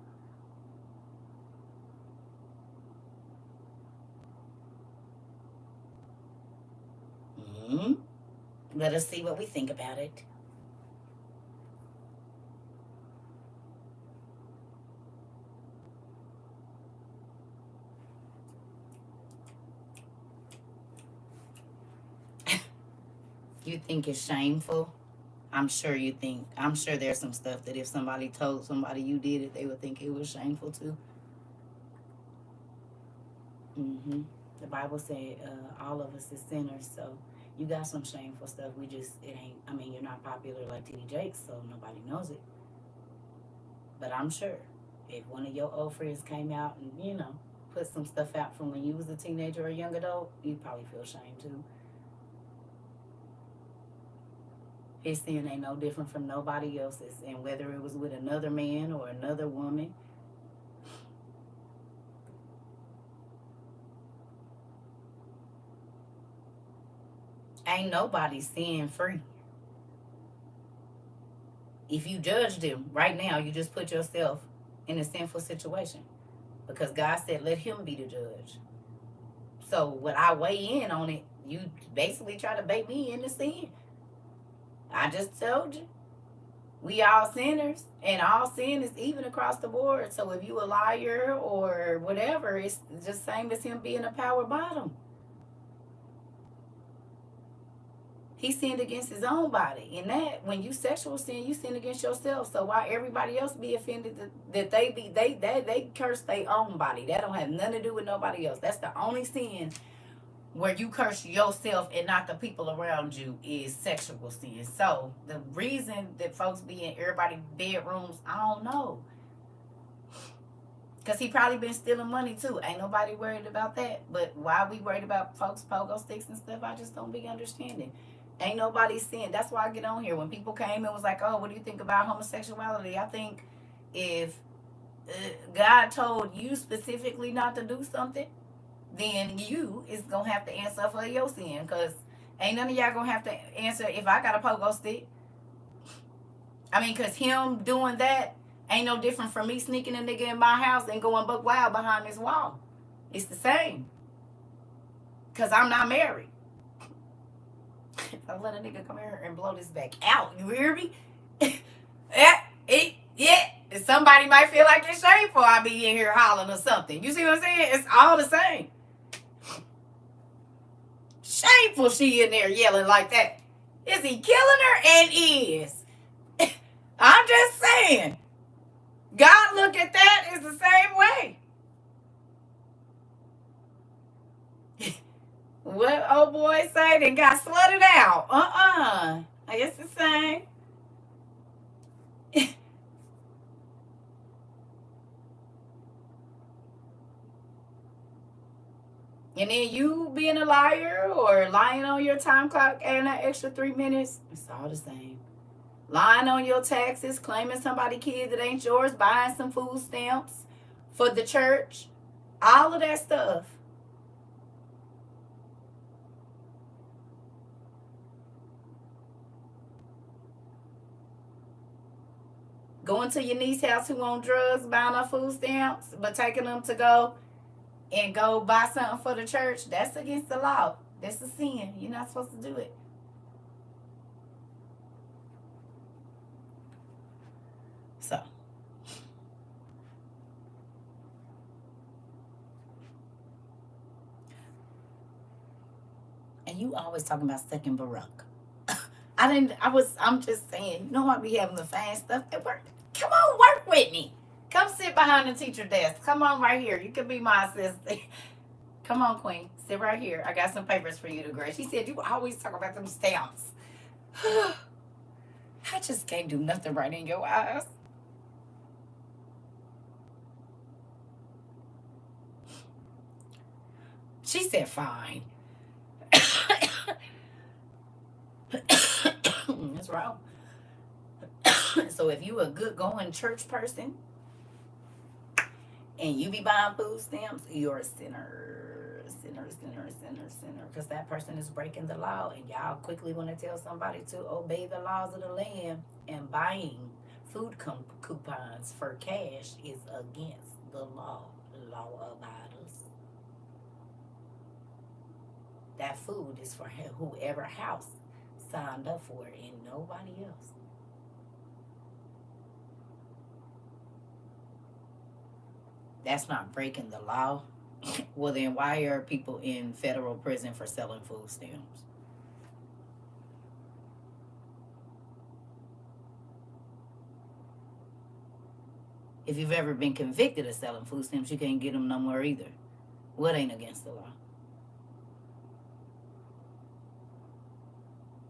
Let us see what we think about it. You think it's shameful? I'm sure there's some stuff that if somebody told somebody you did it, they would think it was shameful too. The Bible said all of us is sinners, so you got some shameful stuff. You're not popular like TD Jakes, so nobody knows it. But I'm sure if one of your old friends came out and, put some stuff out from when you was a teenager or a young adult, you'd probably feel shame too. His sin ain't no different from nobody else's. And whether it was with another man or another woman, ain't nobody sin free. If you judge them right now, you just put yourself in a sinful situation. Because God said, let him be the judge. So when I weigh in on it, you basically try to bait me into sin. I just told you. We all sinners, and all sin is even across the board. So if you a liar or whatever, it's just same as him being a power bottom. He sinned against his own body. And that, when you sexual sin, you sin against yourself. So why everybody else be offended that they curse their own body? That don't have nothing to do with nobody else. That's the only sin where you curse yourself and not the people around you is sexual sin. So the reason that folks be in everybody's bedrooms, I don't know. Because he probably been stealing money too. Ain't nobody worried about that. But why we worried about folks' pogo sticks and stuff, I just don't be understanding. Ain't nobody saying. That's why I get on here. When people came and was like, oh, what do you think about homosexuality? I think if God told you specifically not to do something, then you is going to have to answer for your sin. Because ain't none of y'all going to have to answer if I got a pogo stick. I mean, because him doing that ain't no different from me sneaking a nigga in my house and going buck wild behind this wall. It's the same. Because I'm not married. If I let a nigga come here and blow this back out, you hear me? Yeah. Somebody might feel like it's shameful I be in here hollering or something. You see what I'm saying? It's all the same. Shameful she in there yelling like that. Is he killing her? And is. I'm just saying. God look at that as the same way. What old boy say? They got slutted out. I guess the same. And then you being a liar or lying on your time clock and that extra 3 minutes, it's all the same. Lying on your taxes, claiming somebody kid that ain't yours, buying some food stamps for the church, all of that stuff. Going to your niece's house who on drugs, buying her food stamps, but taking them to go and go buy something for the church, that's against the law. That's a sin. You're not supposed to do it. So, and you always talking about second Baruch. I'm just saying, you know I be having the fan stuff at work. Come on, work with me. Come sit behind the teacher desk. Come on right here. You can be my assistant. Come on, Queen. Sit right here. I got some papers for you to grade. She said, you always talk about them stamps. I just can't do nothing right in your eyes. She said, fine. That's wrong. So if you a good going church person and you be buying food stamps, you're a sinner. Because that person is breaking the law, and y'all quickly want to tell somebody to obey the laws of the land, and buying food coupons for cash is against the law. Law abiders. That food is for whoever house signed up for it and nobody else. That's not breaking the law. Well, then why are people in federal prison for selling food stamps? If you've ever been convicted of selling food stamps, you can't get them no more either. What ain't against the law?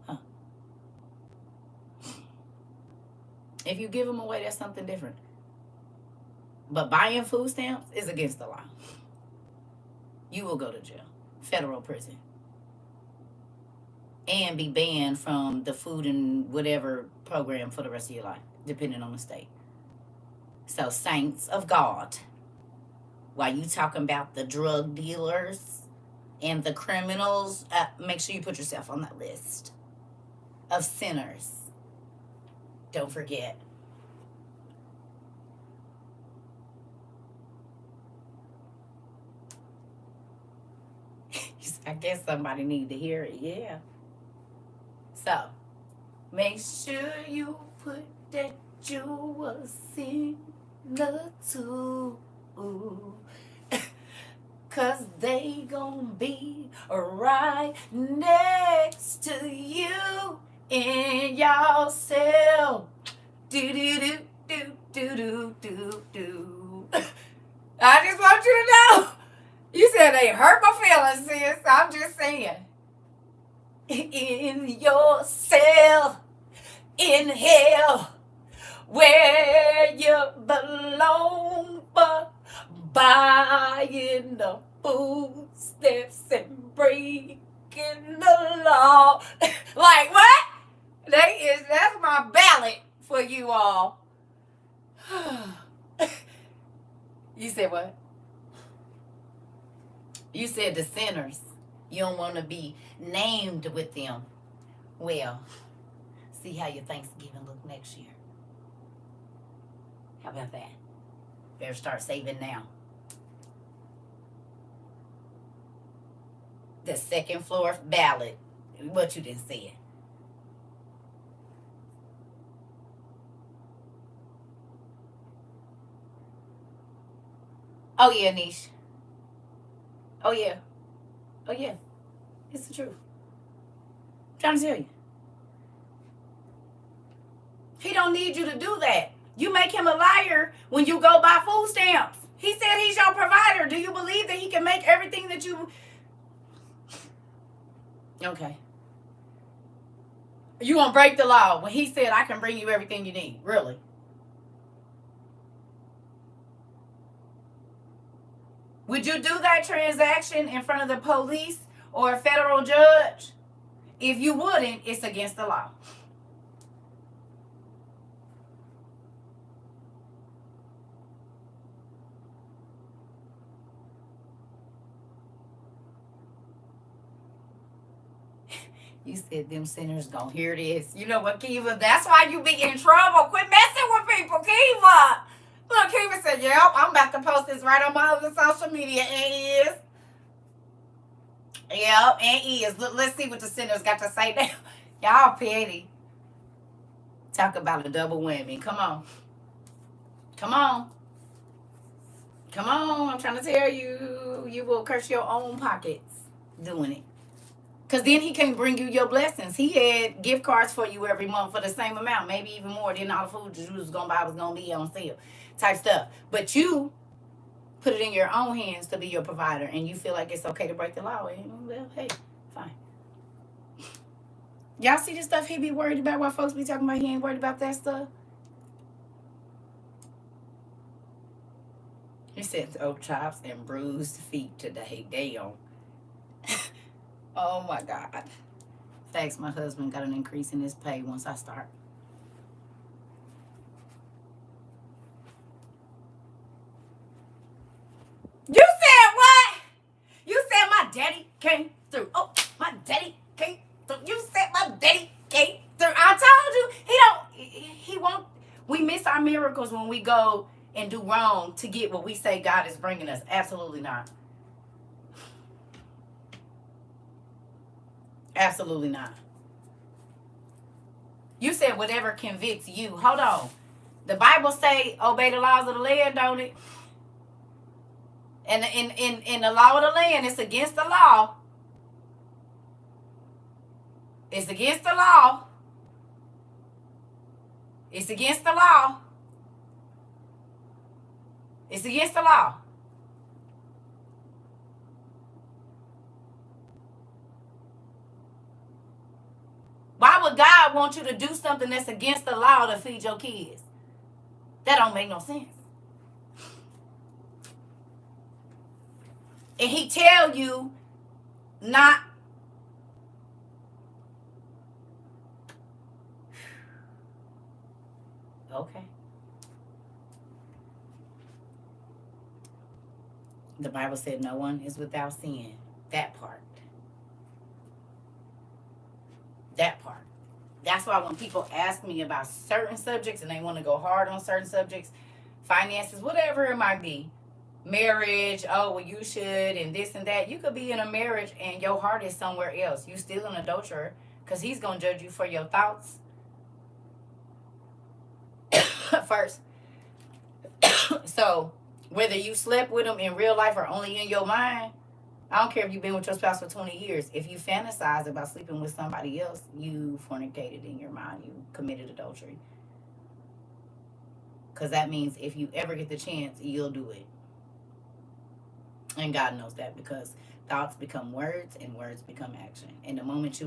Huh. If you give them away, that's something different. But buying food stamps is against the law. You will go to jail, federal prison, and be banned from the food and whatever program for the rest of your life, depending on the state. So, saints of God, while you talking about the drug dealers and the criminals, make sure you put yourself on that list of sinners. Don't forget. I guess somebody need to hear it. Yeah. So, Make sure you put that you was in the too. Cause they gon' be right next to you in your cell. Do do do do do do do do. I just want you to know. You said they hurt my feelings, sis. I'm just saying. In your cell, in hell, where you belong, but buying the footsteps and breaking the law. Like what? That's my ballad for you all. You said what? You said the sinners. You don't want to be named with them. Well, see how your Thanksgiving look next year. How about that? Better start saving now. The second floor ballot. What you didn't say. Oh yeah, Niche. Oh yeah. Oh yeah. It's the truth. I'm trying to tell you. He don't need you to do that. You make him a liar when you go buy food stamps. He said he's your provider. Do you believe that he can make everything that you... Okay. You gonna break the law when he said I can bring you everything you need? Really? Would you do that transaction in front of the police or a federal judge? If you wouldn't, it's against the law. You said them sinners gonna hear this. You know what, Kiva? That's why you be in trouble. Quit messing with people, Kiva. Look, Kiva said, yep, I'm about to post this right on my other social media. And is. Yep, and is. Let's see what the sinners got to say now. Y'all petty. Talk about a double whammy. Come on. Come on. Come on. I'm trying to tell you, you will curse your own pockets doing it. Because then he can bring you your blessings. He had gift cards for you every month for the same amount, maybe even more. Then all the food you was going to buy was going to be on sale type stuff. But you put it in your own hands to be your provider, and you feel like it's okay to break the law. And, well, hey, fine. Y'all see the stuff he be worried about while folks be talking about he ain't worried about that stuff? He said oak chops and bruised feet today. Damn. Oh my God. Thanks, my husband got an increase in his pay once I start. You said what? You said my daddy came through. Oh, my daddy came through. You said my daddy came through. I told you, he won't. We miss our miracles when we go and do wrong to get what we say God is bringing us. Absolutely not. Absolutely not. You said whatever convicts you. Hold on. The Bible say obey the laws of the land, don't it? And in the law of the land, it's against the law. It's against the law. It's against the law. It's against the law. Why would God want you to do something that's against the law to feed your kids? That don't make no sense. And he tell you not. Okay. The Bible said no one is without sin. That part. That part. That's why when people ask me about certain subjects and they want to go hard on certain subjects, finances, whatever it might be, marriage, oh, well, you should, and this and that. You could be in a marriage and your heart is somewhere else. You still an adulterer because he's going to judge you for your thoughts first. So whether you slept with them in real life or only in your mind, I don't care if you've been with your spouse for 20 years. If you fantasize about sleeping with somebody else, you fornicated in your mind. You committed adultery. Because that means if you ever get the chance, you'll do it. And God knows that, because thoughts become words and words become action. And the moment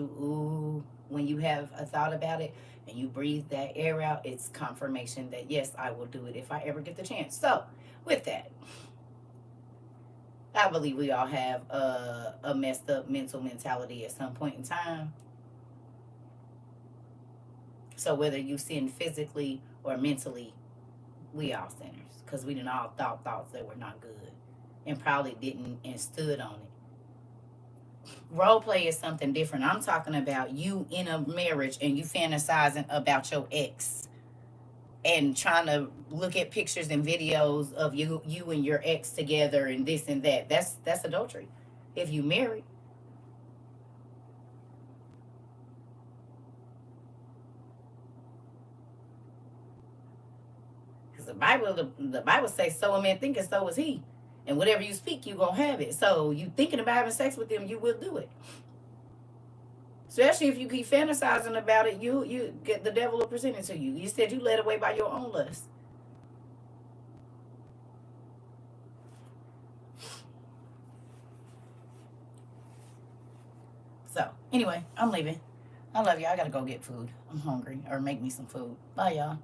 when you have a thought about it and you breathe that air out, it's confirmation that yes, I will do it if I ever get the chance. So with that, I believe we all have a messed up mental mentality at some point in time. So whether you sin physically or mentally, we all sinners, because we done all thought thoughts that were not good and probably didn't and stood on it. Role play is something different. I'm talking about you in a marriage and you fantasizing about your ex and trying to look at pictures and videos of you and your ex together and this and that. That's adultery. If you married. Because the Bible says, so a man thinketh, so is he. And whatever you speak, you gonna have it. So you thinking about having sex with them, you will do it. Especially if you keep fantasizing about it, you get the devil will present it to you. You said you led away by your own lust. So anyway, I'm leaving. I love y'all. I gotta go get food. I'm hungry, or make me some food. Bye, y'all.